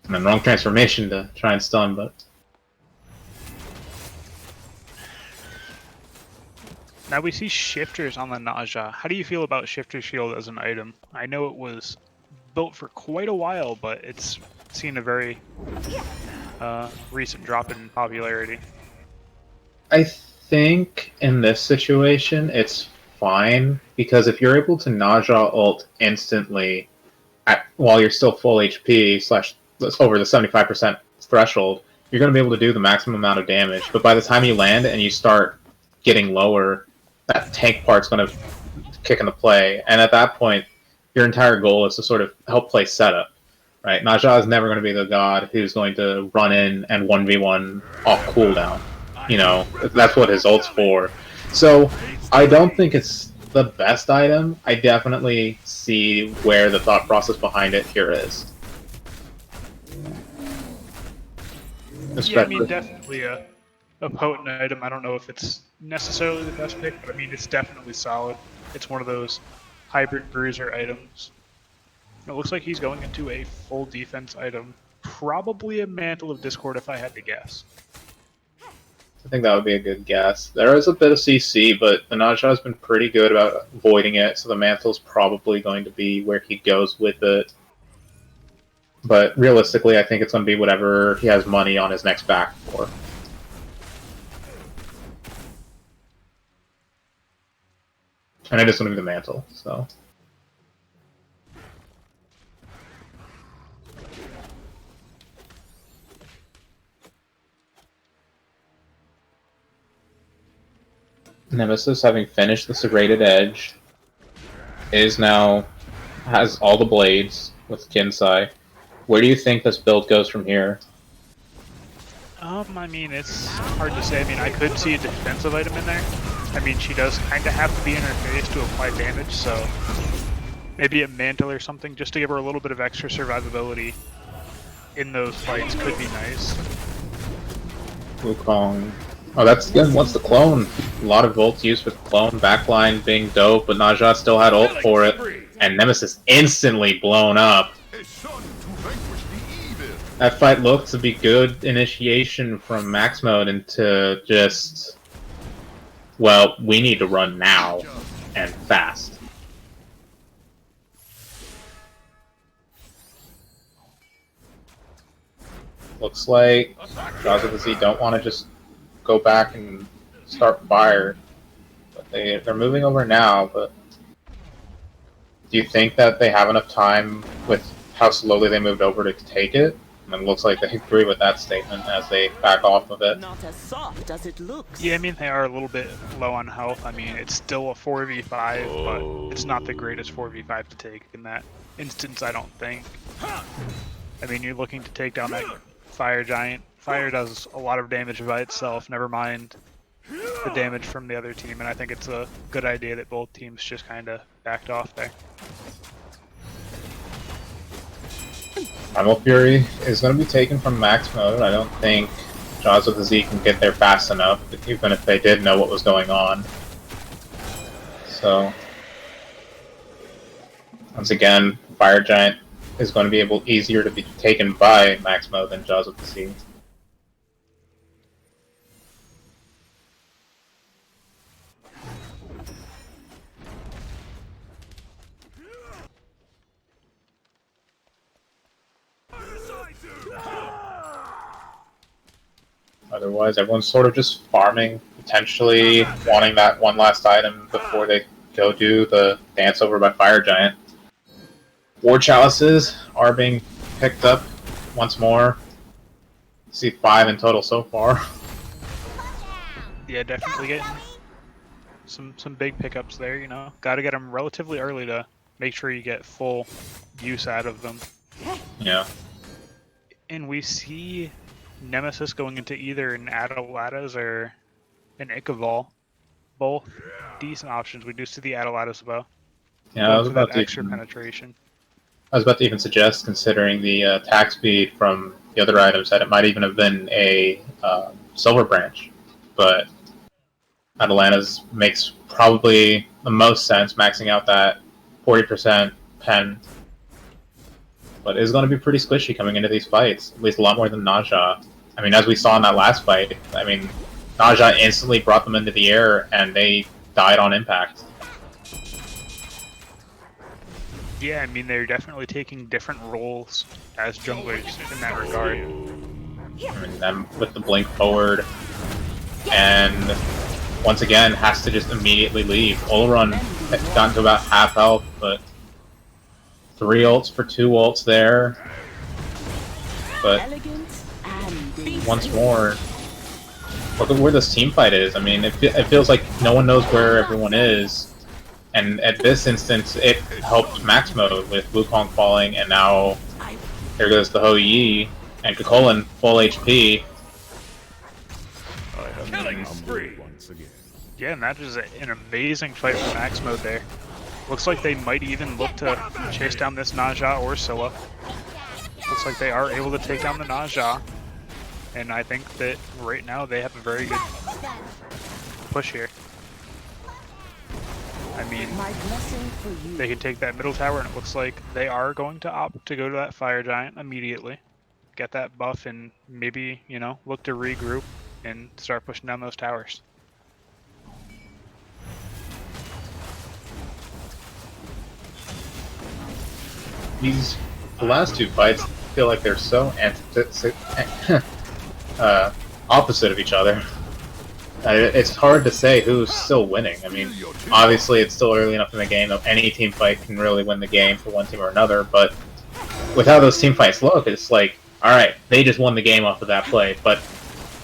And then wrong transformation to try and stun, but... Now we see shifters on the Naja. How do you feel about shifter shield as an item? I know it was built for quite a while, but it's seen a very recent drop in popularity. I think in this situation it's fine, because if you're able to Naja ult instantly while you're still full HP / over the 75% threshold, you're going to be able to do the maximum amount of damage. But by the time you land and you start getting lower, that tank part's going to kick into play, and at that point, your entire goal is to sort of help play setup, right? Naja is never going to be the god who's going to run in and 1v1 off cooldown. You know, that's what his ult's for. So, I don't think it's the best item. I definitely see where the thought process behind it here is. Yeah, I mean, definitely a potent item. I don't know if it's necessarily the best pick, but I mean, it's definitely solid. It's one of those hybrid bruiser items. It looks like he's going into a full defense item. Probably a Mantle of Discord if I had to guess. I think that would be a good guess. There is a bit of CC, but the Naja has been pretty good about avoiding it, so the Mantle's probably going to be where he goes with it. But realistically, I think it's going to be whatever he has money on his next back for. And it is going to be the Mantle, so... Nemesis, having finished the Serrated Edge, has all the blades with Kinsai. Where do you think this build goes from here? I mean, it's hard to say. I mean, I could see a defensive item in there. I mean, she does kind of have to be in her face to apply damage, so maybe a Mantle or something just to give her a little bit of extra survivability in those fights could be nice. Wukong. Oh, that's good. What's the clone? A lot of volts used with clone, backline being dope, but Naja still had ult for it, and Nemesis instantly blown up. That fight looked to be good initiation from MaxMode into just, well, we need to run now, and fast. Looks like Jaws of the Sea don't want to just go back and start fire, but they're moving over now. But do you think that they have enough time with how slowly they moved over to take it? And it looks like they agree with that statement as they back off of it. Not as soft as it looks. Yeah, I mean, they are a little bit low on health. I mean, it's still a 4v5, but it's not the greatest 4v5 to take in that instance, I don't think. I mean, you're looking to take down that Fire Giant. Fire does a lot of damage by itself, never mind the damage from the other team, and I think it's a good idea that both teams just kind of backed off there. Primal Fury is going to be taken from MaxMode. I don't think Jaws of the Z can get there fast enough, even if they did know what was going on. So, once again, Fire Giant is going to be easier to be taken by MaxMode than Jaws of the Sea. Otherwise, everyone's sort of just farming, potentially wanting that one last item before they go do the dance over by Fire Giant. War Chalices are being picked up once more. See 5 in total so far. Yeah, definitely getting some big pickups there, you know. Gotta get them relatively early to make sure you get full use out of them. Yeah. And we see Nemesis going into either an Adelantas or an Ichabal. Both decent options. We do see the Adelantas though. Yeah, Going for that extra penetration. I was about to even suggest, considering the attack speed from the other items, that it might even have been a Silver Branch. But Atalanta's makes probably the most sense, maxing out that 40% pen. But it's going to be pretty squishy coming into these fights, at least a lot more than Naja. I mean, as we saw in that last fight, I mean, Naja instantly brought them into the air and they died on impact. Yeah, I mean, they're definitely taking different roles as junglers in that regard. I mean, them with the blink forward, and once again has to just immediately leave. Olrun had gotten to about half health, but 3 ults for 2 ults there. But once more, look at where this team fight is. I mean, it feels like no one knows where everyone is. And at this instance, it helped MaxMode with Wukong falling, and now there goes the Ho Yi and Kakolin full HP. Yeah, and that is an amazing fight for MaxMode there. Looks like they might even look to chase down this Naja or Scylla. Looks like they are able to take down the Naja. And I think that right now they have a very good push here. I mean, they can take that middle tower, and it looks like they are going to opt to go to that Fire Giant immediately. Get that buff and maybe, you know, look to regroup and start pushing down those towers. The last 2 fights feel like they're so opposite of each other. It's hard to say who's still winning. I mean, obviously it's still early enough in the game that any team fight can really win the game for one team or another, but with how those team fights look, it's like, alright, they just won the game off of that play, but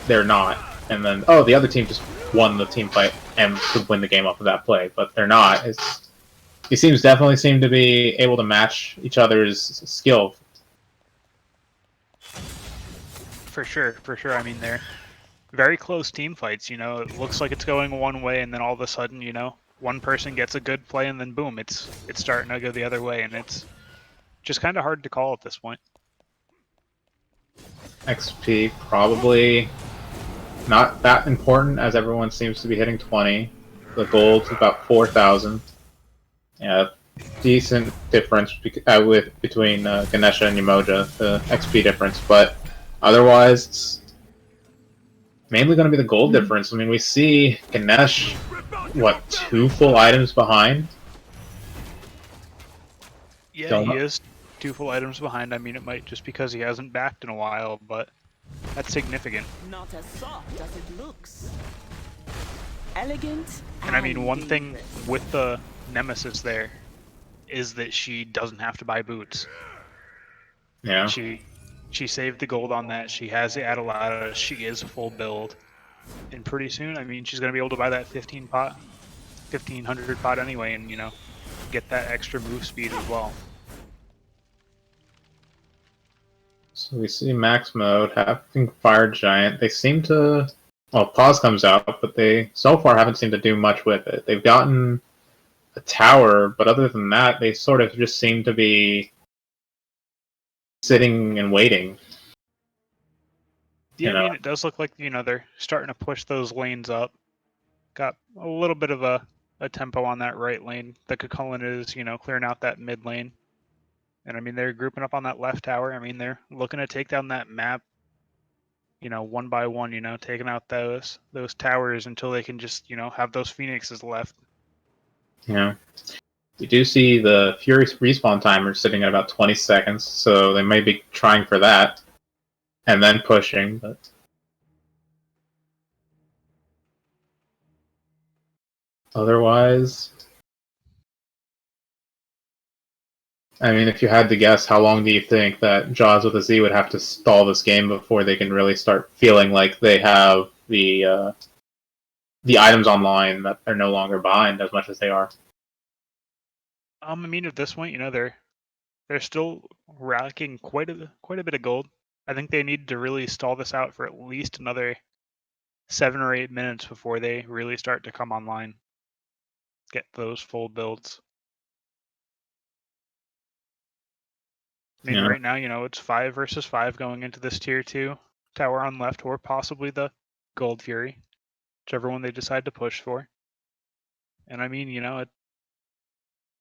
they're not. And then, oh, the other team just won the team fight and could win the game off of that play, but they're not. These teams definitely seem to be able to match each other's skill. For sure, for sure. I mean, they're very close team fights, you know. It looks like it's going one way, and then all of a sudden, you know, one person gets a good play, and then boom, it's starting to go the other way, and it's just kind of hard to call at this point. XP probably not that important, as everyone seems to be hitting 20. The gold's about 4,000. Yeah, decent difference between Ganesha and Yamoja, the XP difference, but otherwise it's mainly going to be the gold difference. I mean, we see Ganesh, what, 2 full items behind? Yeah, he is 2 full items behind. I mean, it might just because he hasn't backed in a while, but that's significant. Not as soft as it looks. Elegant. And I mean, one thing with the Nemesis there is that she doesn't have to buy boots. Yeah. She saved the gold on that. She has the Adelata. She is full build. And pretty soon, I mean, she's going to be able to buy that 1500 pot anyway, and, you know, get that extra move speed as well. So we see MaxMode having Fire Giant. They seem to... Well, Pause comes out, but they so far haven't seemed to do much with it. They've gotten a tower, but other than that, they sort of just seem to be sitting and waiting. Yeah, I mean, it does look like, you know, they're starting to push those lanes up. Got a little bit of a tempo on that right lane. The Kakulin is, you know, clearing out that mid lane. And I mean, they're grouping up on that left tower. I mean, they're looking to take down that map, you know, one by one, you know, taking out those towers until they can just, you know, have those phoenixes left. Yeah. We do see the Fury respawn timer sitting at about 20 seconds, so they may be trying for that. And then pushing, but... Otherwise... I mean, if you had to guess, how long do you think that Jaws with a Z would have to stall this game before they can really start feeling like they have the items online that they're no longer behind as much as they are? I mean, at this point, you know, they're still racking quite a bit of gold. I think they need to really stall this out for at least another 7 or 8 minutes before they really start to come online. Get those full builds. I mean, Yeah. right now, it's 5 versus 5 going into this tier 2 tower on left, or possibly the Gold Fury, whichever one they decide to push for. And I mean,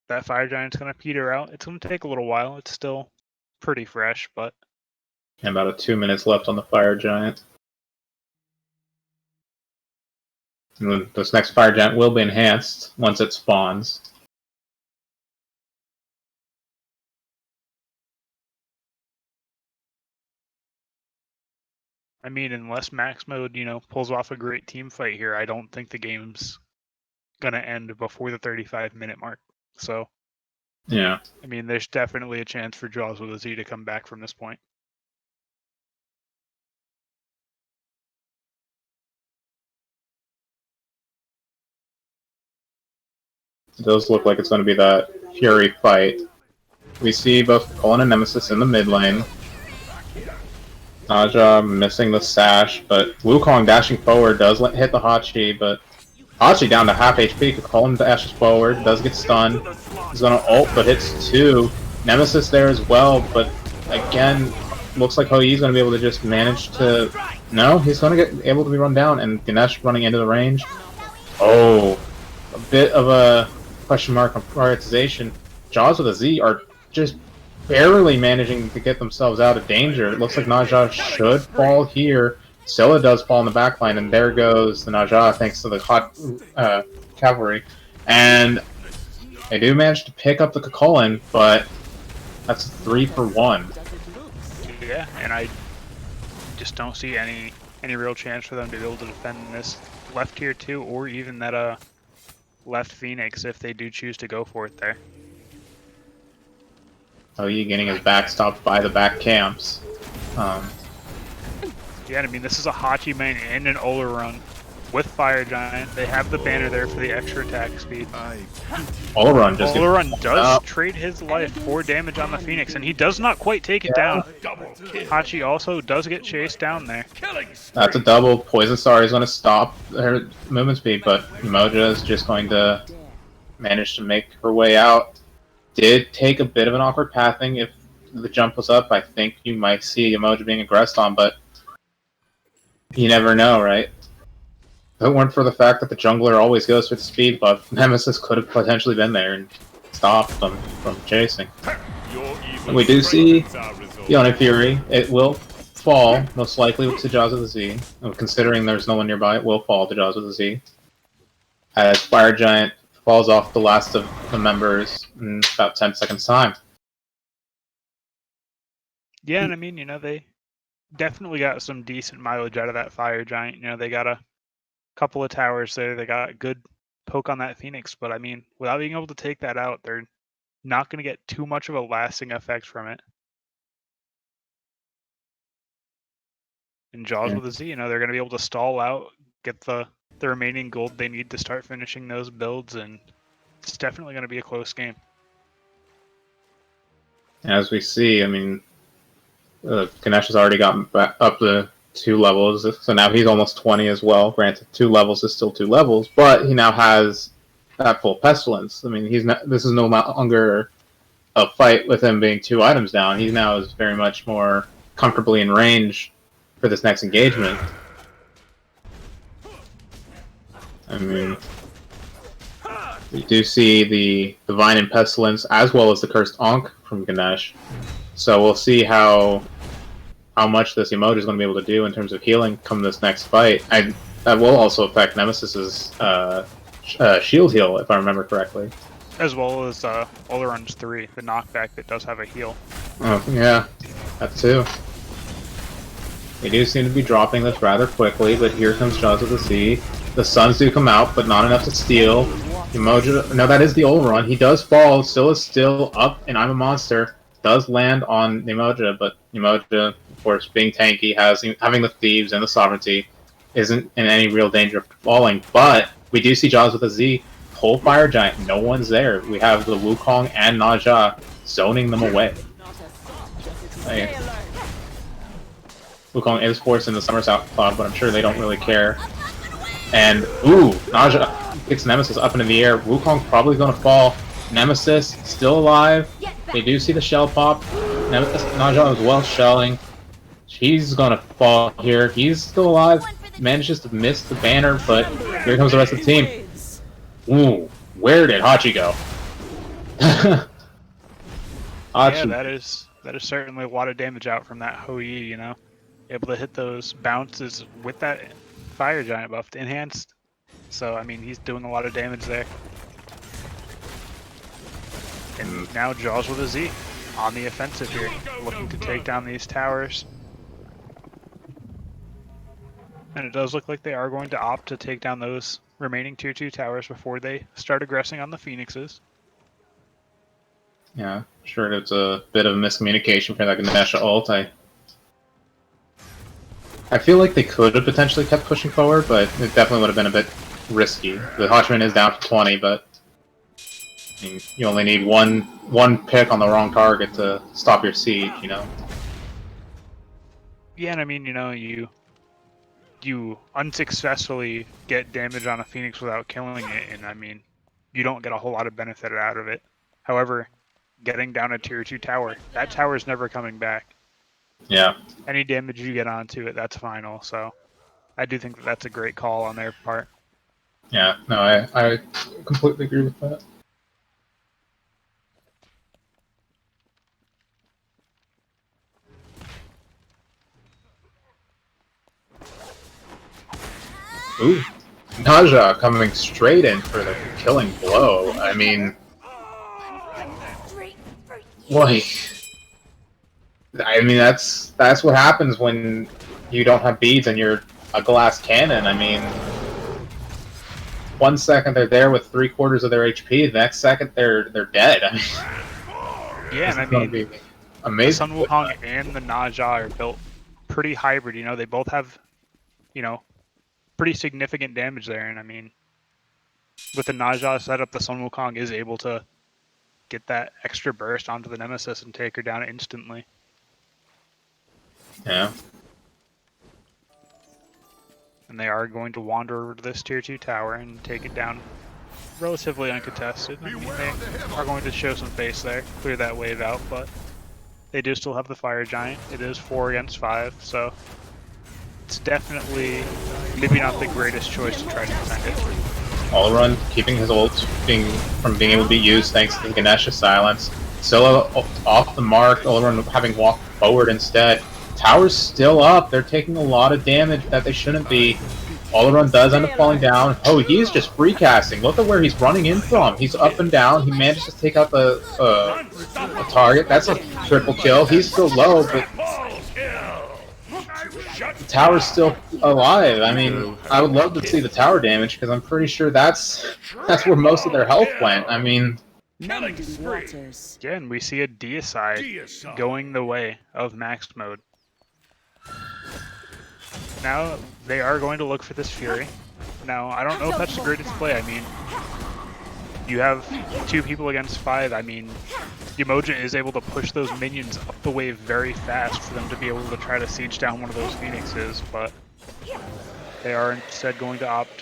that Fire Giant's going to peter out. It's going to take a little while. It's still pretty fresh, but And about 2 minutes left on the Fire Giant. And then this next Fire Giant will be enhanced once it spawns. I mean, unless MaxMode, pulls off a great team fight here, I don't think the game's going to end before the 35-minute mark. So, Yeah. I mean, there's definitely a chance for Jaws with a Z to come back from this point. It does look like it's going to be that Fury fight. We see both Cullen and Nemesis in the mid lane. Naja missing the sash, but Wukong dashing forward does hit the Hachi, but Hachi down to half HP. Cullen dashes forward, does get stunned. He's going to ult, but hits 2. Nemesis there as well, but again, looks like Houyi's going to be able to just manage to... No, he's going to get able to be run down, and Ganesh running into the range. Oh, a bit of a question mark on prioritization. Jaws with a Z are just barely managing to get themselves out of danger. It looks like Naja should fall here. Scylla does fall in the backline, and there goes the Naja thanks to the hot cavalry. And they do manage to pick up the Kukulin, but that's 3 for 1. Yeah, and I just don't see any real chance for them to be able to defend this left tier 2 or even that left Phoenix if they do choose to go for it there. Houyi getting his back stopped by the back camps. Yeah, I mean, this is a Hachi main and an Ola run with Fire Giant. They have the banner there for the extra attack speed. Olaron just Olaron does trade his life for damage on the Phoenix, and he does not quite take it down. Hachi also does get chased down there. That's a double. Poison Star is going to stop her movement speed, but Umoja is just going to manage to make her way out. Did take a bit of an awkward pathing. If the jump was up, I think you might see Umoja being aggressed on, but you never know, right? If it weren't for the fact that the jungler always goes for the speed buff, Nemesis could have potentially been there and stopped them from chasing. And we do see Yone Fury. It will fall, most likely, to Jaws of the Z. And considering there's no one nearby, it will fall to Jaws of the Z. As Fire Giant falls off the last of the members in about 10 seconds time. Yeah, and I mean, they definitely got some decent mileage out of that Fire Giant. They got a couple of towers there. They got a good poke on that Phoenix, but I mean, without being able to take that out, they're not going to get too much of a lasting effect from it. And Jaws with a Z, they're going to be able to stall out, get the remaining gold they need to start finishing those builds, and it's definitely going to be a close game. As we see, I mean, Ganesh has already gotten back up to 2 levels, so now he's almost 20 as well. Granted, 2 levels is still 2 levels, but he now has that full pestilence. I mean, this is no longer a fight with him being 2 items down. He now is very much more comfortably in range for this next engagement. I mean, we do see the Divine and Pestilence as well as the Cursed Ankh from Ganesh. So we'll see how much this emote is going to be able to do in terms of healing come this next fight. That will also affect Nemesis's shield heal, if I remember correctly. As well as Olaron's 3, the knockback that does have a heal. Oh, yeah, that too. They do seem to be dropping this rather quickly, but here comes Jaws of the Sea. The Suns do come out, but not enough to steal. Emoja, no, that is the Olaron. He does fall, still up, and I'm a Monster. Does land on Emoja, but Emoja, of course, being tanky, having the Thieves and the Sovereignty, isn't in any real danger of falling. But we do see Jaws with a Z pull Fire Giant. No one's there. We have the Wukong and Naja zoning them away. Wukong is forced in the Somersault Club, but I'm sure they don't really care. And, ooh, Naja gets Nemesis up into the air. Wukong probably going to fall. Nemesis still alive. They do see the shell pop. Naja is well shelling. He's going to fall here. He's still alive. Manages to miss the banner, but here comes the rest of the team. Ooh, where did Hachi go? Hachi. Yeah, that is certainly a lot of damage out from that Hou Yi, you know? Able to hit those bounces with that Fire Giant buff enhanced. So, I mean, he's doing a lot of damage there. And now Jaws with a Z on the offensive here, looking to take down these towers. And it does look like they are going to opt to take down those remaining tier 2 towers before they start aggressing on the Phoenixes. Yeah, sure, it's a bit of miscommunication for that Ganesha ult. I feel like they could have potentially kept pushing forward, but it definitely would have been a bit risky. The Hodgman is down to 20, but I mean, you only need one pick on the wrong target to stop your siege, you know? Yeah, and I mean, you know, you unsuccessfully get damage on a Phoenix without killing it, and I mean, you don't get a whole lot of benefit out of it. However, getting down a tier 2 tower, that tower is never coming back. Yeah. Any damage you get onto it, that's final. So I do think that that's a great call on their part. Yeah, no, I completely agree with that. Ooh, Naja coming straight in for the killing blow. I mean, like, I mean that's what happens when you don't have beads and you're a glass cannon. I mean, 1 second they're there with 3/4 of their HP, the next second they're dead. I mean, yeah, and I mean, be amazing. the Sun Wukong and the Naja are built pretty hybrid. You know, they both have, you know, pretty significant damage there, and I mean, with the Naja setup, the Sun Wukong is able to get that extra burst onto the Nemesis and take her down instantly. Yeah. And they are going to wander over to this tier 2 tower and take it down relatively uncontested. I mean, they are going to show some face there, clear that wave out, but they do still have the Fire Giant. It is 4 against 5, so it's definitely maybe not the greatest choice to try to defend it. All run, keeping his ult from being able to be used thanks to Ganesha silence. Scylla off the mark, all run having walked forward instead. Tower's still up, they're taking a lot of damage that they shouldn't be. All-Run does end up falling down. Oh, he's just free casting. Look at where he's running in from. He's up and down. He manages to take out the target. That's a triple kill. He's still low, but the tower's still alive. I mean, I would love to see the tower damage because I'm pretty sure that's where most of their health went. I mean, yeah, and we see a Deicide going the way of MaxMode. Now, they are going to look for this Fury. Now, I don't know if that's the greatest play. I mean, you have 2 people against 5. I mean, Umoja is able to push those minions up the wave very fast for them to be able to try to siege down one of those Phoenixes, but they are instead going to opt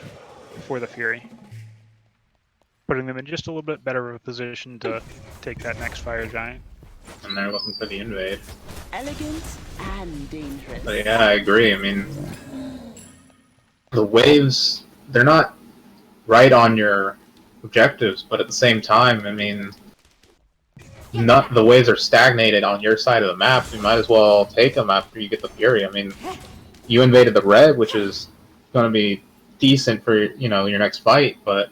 for the Fury, putting them in just a little bit better of a position to take that next Fire Giant. And they're looking for the invade. Elegant and dangerous. But yeah, I agree. I mean, the waves, they're not right on your objectives, but at the same time, I mean, the waves are stagnated on your side of the map. You might as well take them after you get the Fury. I mean, you invaded the red, which is going to be decent for, you know, your next fight, but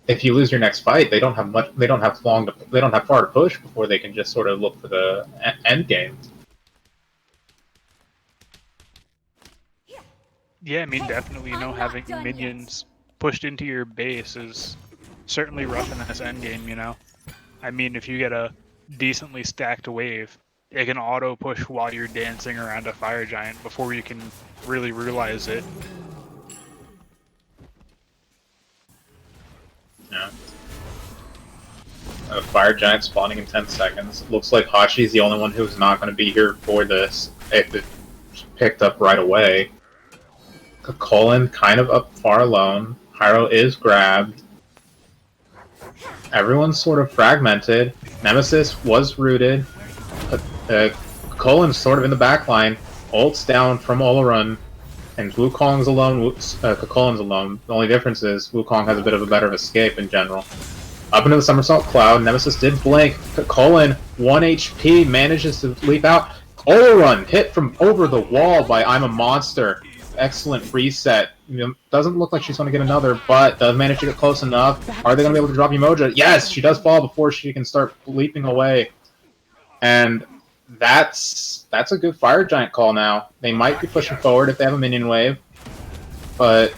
if you lose your next fight, they don't have much. They don't have far to push before they can just sort of look for the end game. Yeah, I mean, definitely, you know, having minions pushed into your base is certainly rough in this end game. You know, I mean, if you get a decently stacked wave, it can auto push while you're dancing around a Fire Giant before you can really realize it. Yeah. A Fire Giant spawning in 10 seconds. Looks like Hachi's the only one who's not going to be here for this if it's picked up right away. Colin kind of up far alone. Hyro is grabbed. Everyone's sort of fragmented. Nemesis was rooted. Colin's sort of in the backline. Ult's down from Olorun. And Wukong's alone, Colin's alone. The only difference is Wukong has a bit of a better escape in general. Up into the somersault cloud, Nemesis did blink. Colin, 1 HP, manages to leap out. Olorun hit from over the wall by I'm a Monster. Excellent reset. Doesn't look like she's going to get another, but does manage to get close enough. Are they going to be able to drop Umoja? Yes, she does fall before she can start leaping away. And that's a good Fire Giant call now. They might be pushing forward if they have a minion wave, but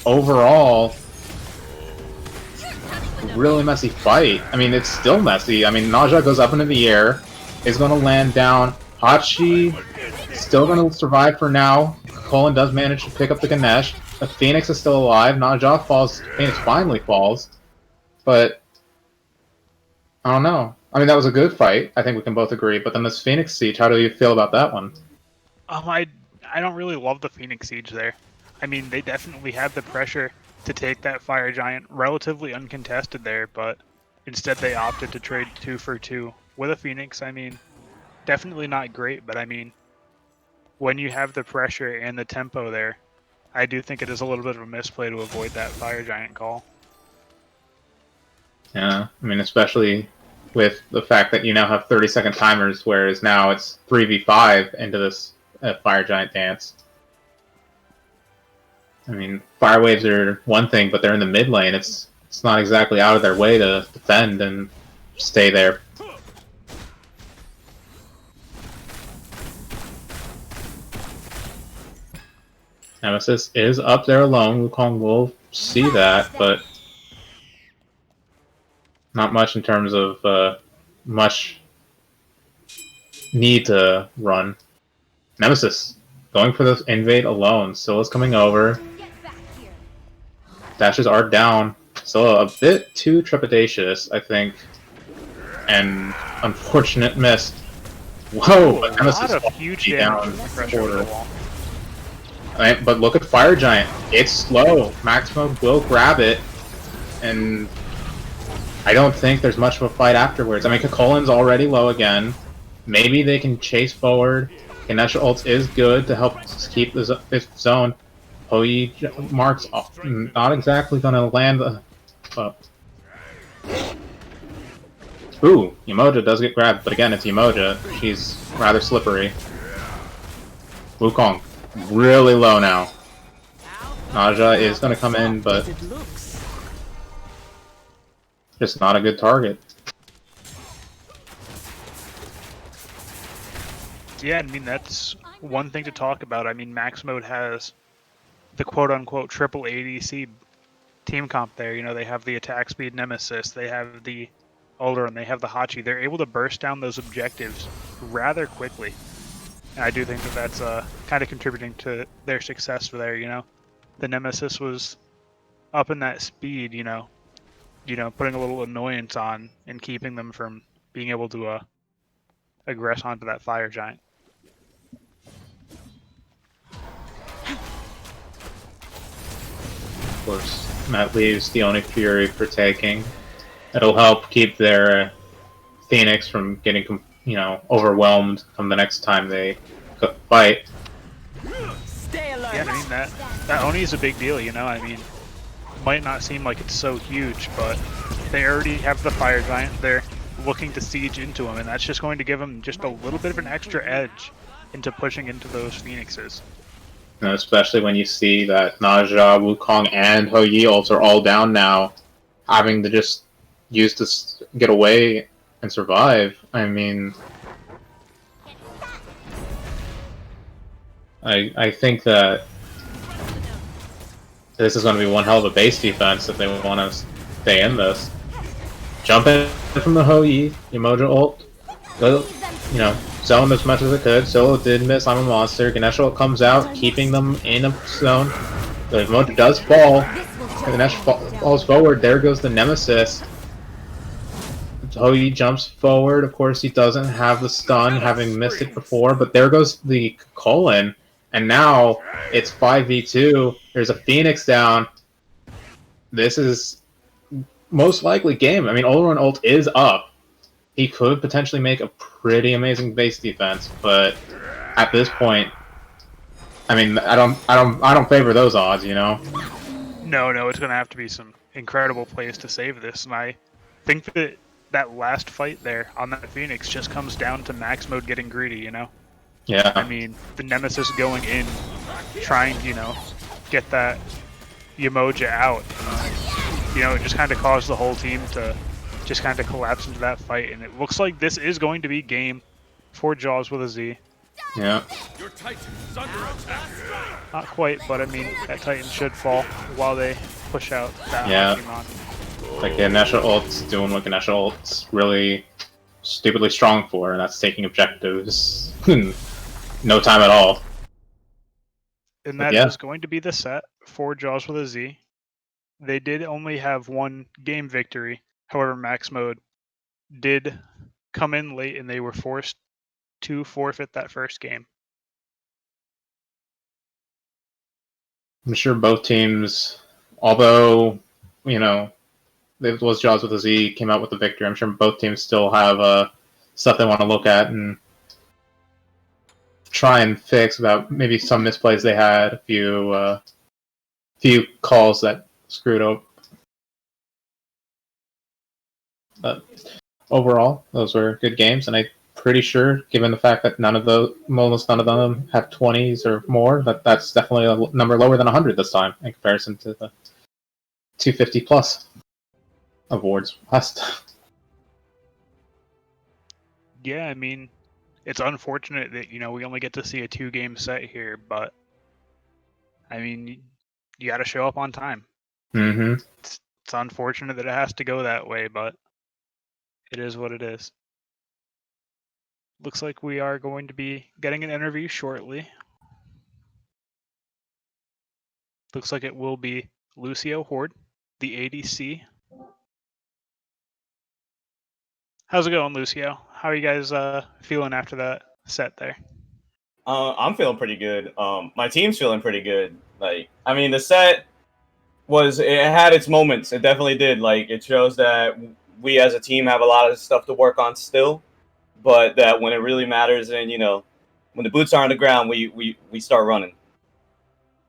overall, really messy fight. I mean, it's still messy. I mean, Naja goes up into the air, is going to land down. Hachi still going to survive for now. Colin does manage to pick up the Ganesh. The Phoenix is still alive. Naja falls. Phoenix finally falls. But I don't know. I mean, that was a good fight. I think we can both agree. But then this Phoenix Siege, how do you feel about that one? I don't really love the Phoenix Siege there. I mean, they definitely had the pressure to take that Fire Giant relatively uncontested there, but instead they opted to trade 2 for 2 with a Phoenix. I mean, definitely not great, but I mean, when you have the pressure and the tempo there, I do think it is a little bit of a misplay to avoid that Fire Giant call. Yeah, I mean, especially with the fact that you now have 30-second timers, whereas now it's 3v5 into this Fire Giant dance. I mean, Fire Waves are one thing, but they're in the mid lane. It's not exactly out of their way to defend and stay there. Nemesis is up there alone. Wukong will see that, but not much in terms of much need to run. Nemesis going for this invade alone. Scylla's coming over. Dashes are down. Scylla a bit too trepidatious, I think. And unfortunate miss. Whoa! But Nemesis a lot of huge damage from the pressure of the wall. But look at Fire Giant. It's slow. MaxMode will grab it, and I don't think there's much of a fight afterwards. I mean, Colin's already low again. Maybe they can chase forward. Ganesh ult is good to help keep this zone. Hoi marks not exactly gonna land. Ooh, Umoja does get grabbed, but again, it's Umoja. She's rather slippery. Wukong. Really low now. Naja is going to come in, but just not a good target. Yeah, I mean, that's one thing to talk about. I mean, MaxMode has the quote-unquote triple ADC team comp there. You know, they have the attack speed Nemesis, they have the Older, and they have the Hachi. They're able to burst down those objectives rather quickly. And I do think that that's kind of contributing to their success there, you know. The Nemesis was up in that speed, you know, putting a little annoyance on and keeping them from being able to aggress onto that Fire Giant. Of course, that leaves the only Fury for taking. It'll help keep their Phoenix from getting overwhelmed come the next time they fight. Yeah, I mean, that Oni is a big deal, you know. I mean, might not seem like it's so huge, but they already have the Fire Giant. They're looking to siege into him, and that's just going to give them just a little bit of an extra edge into pushing into those Phoenixes. And especially when you see that Naja, Wukong, and Hoi ults are all down now, having to just use this get away and survive. I mean, I think that this is going to be one hell of a base defense if they want to stay in this. Jump in from the Hoi, Umoja ult, zone as much as it could. Solo did miss, I'm a Monster. Ganesh ult comes out, keeping them in a zone. The Umoja does fall. Ganesh falls forward, there goes the Nemesis. He jumps forward. Of course, he doesn't have the stun, having missed it before. But there goes the colon, and now it's 5v2. There's a Phoenix down. This is most likely game. I mean, Oleron ult is up. He could potentially make a pretty amazing base defense, but at this point, I mean, I don't favor those odds, you know. No, it's gonna have to be some incredible plays to save this, and I think that last fight there on that Phoenix just comes down to MaxMode getting greedy, you know. Yeah. I mean, the Nemesis going in, trying to, get that Yamoja out. It just kind of caused the whole team to just kind of collapse into that fight, and it looks like this is going to be game for Jaws with a Z. Yeah. Your Titan is under attack. Not quite, but I mean, that Titan should fall while they push out that Pokemon. Like Ganesha ult's doing what Ganesha ult's really stupidly strong for, and that's taking objectives. No time at all. And that is going to be the set for Jaws with a Z. They did only have one game victory. However, MaxMode did come in late, and they were forced to forfeit that first game. I'm sure both teams, although, it was Jaws with a Z, came out with the victory, I'm sure both teams still have stuff they want to look at and try and fix about maybe some misplays they had, a few calls that screwed up. But overall, those were good games, and I'm pretty sure, given the fact that almost none of them have 20s or more, that's definitely a number lower than 100 this time in comparison to the 250 plus awards last. Yeah, I mean, it's unfortunate that, we only get to see a 2-game set here, but I mean, you got to show up on time. Mm-hmm. It's unfortunate that it has to go that way, but it is what it is. Looks like we are going to be getting an interview shortly. Looks like it will be Lucio Horde, the ADC. How's it going, Lucio? How are you guys feeling after that set there? I'm feeling pretty good. My team's feeling pretty good. The set it had its moments. It definitely did. It shows that we as a team have a lot of stuff to work on still, but that when it really matters and, when the boots are on the ground, we start running.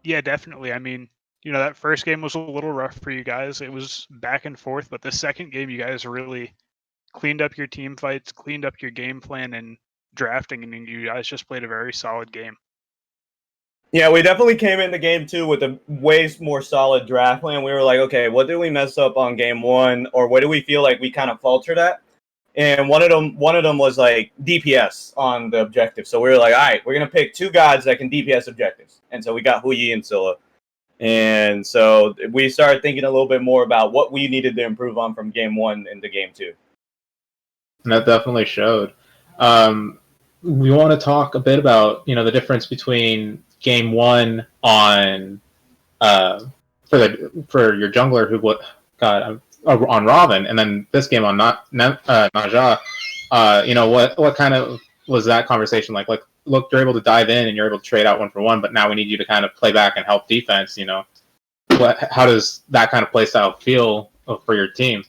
Yeah, definitely. I mean, that first game was a little rough for you guys. It was back and forth, but the second game, you guys really cleaned up your team fights, cleaned up your game plan and drafting, and you guys just played a very solid game. Yeah, we definitely came into game 2 with a way more solid draft plan. We were like, okay, what did we mess up on game 1, or what do we feel like we kind of faltered at? And one of them was like DPS on the objective. So we were like, all right, we're gonna pick 2 gods that can DPS objectives. And so we got Huyi and Scylla. And so we started thinking a little bit more about what we needed to improve on from game 1 into game 2. And that definitely showed. We want to talk a bit about the difference between game 1 on for your jungler who got on Robin, and then this game on Naja. What kind of was that conversation like? Look, you're able to dive in and you're able to trade out 1 for 1, but now we need you to kind of play back and help defense. How does that kind of play style feel for your team?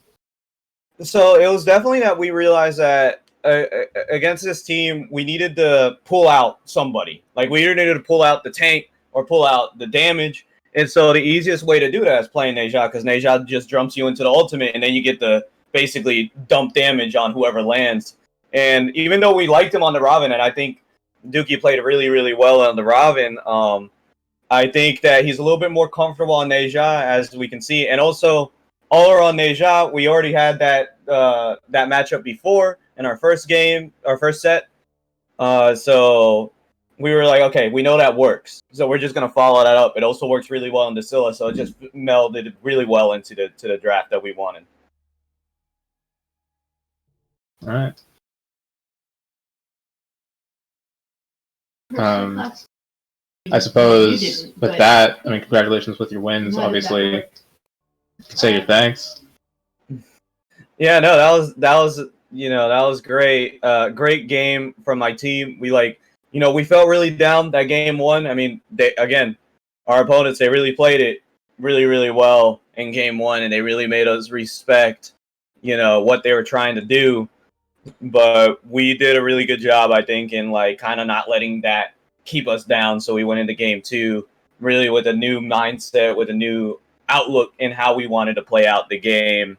So it was definitely that we realized that against this team, we needed to pull out somebody. We either needed to pull out the tank or pull out the damage. And so the easiest way to do that is playing Neja, because Neja just jumps you into the ultimate, and then you get to basically dump damage on whoever lands. And even though we liked him on the Robin, and I think Dookie played really, really well on the Robin, I think that he's a little bit more comfortable on Neja, as we can see. And also, all on Neja, we already had that matchup before in our first set. So we were like, okay, we know that works. So we're just going to follow that up. It also works really well in Scylla, so it just melded really well into the draft that we wanted. All right. I suppose with that, congratulations with your wins. Obviously, you can say your thanks. Yeah, no, that was that was great. Great game from my team. We felt really down that game one. I mean, our opponents, they really played it really, really well in game one, and they really made us respect, what they were trying to do. But we did a really good job, I think, in like kind of not letting that keep us down. So we went into game two really with a new mindset, with a new outlook in how we wanted to play out the game.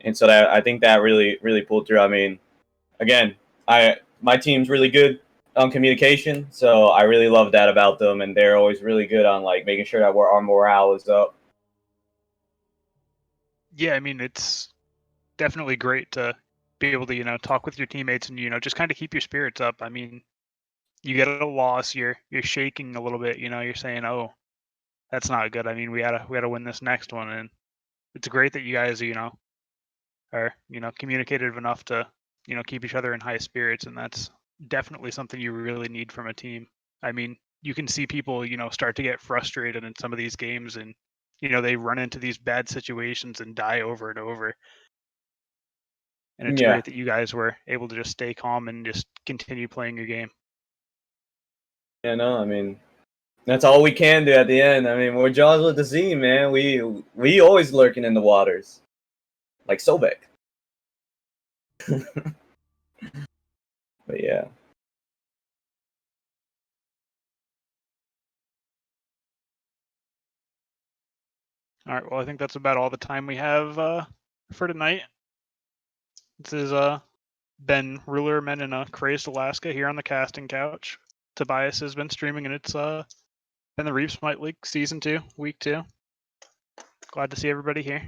And so I think that really, really pulled through. I mean, again, my team's really good on communication, so I really love that about them, and they're always really good on like making sure that our morale is up. Yeah, I mean, it's definitely great to be able to, talk with your teammates and, just kind of keep your spirits up. I mean, you get a loss, you're shaking a little bit, you're saying, "Oh, that's not good." I mean, we gotta win this next one, and it's great that you guys, are, communicative enough to, keep each other in high spirits, and that's definitely something you really need from a team. I mean, you can see people, start to get frustrated in some of these games, and they run into these bad situations and die over and over. And it's Yeah. great that you guys were able to just stay calm and just continue playing your game. Yeah, no, I mean, that's all we can do at the end. I mean, we're Jaws with the Z, man. We always lurking in the waters, like Sobek. But yeah. All right, well, I think that's about all the time we have for tonight. This is Ben Rulerman in Crazed Alaska here on the casting couch. Tobias has been streaming, and it's been the Reef Smite League Season 2, Week 2. Glad to see everybody here.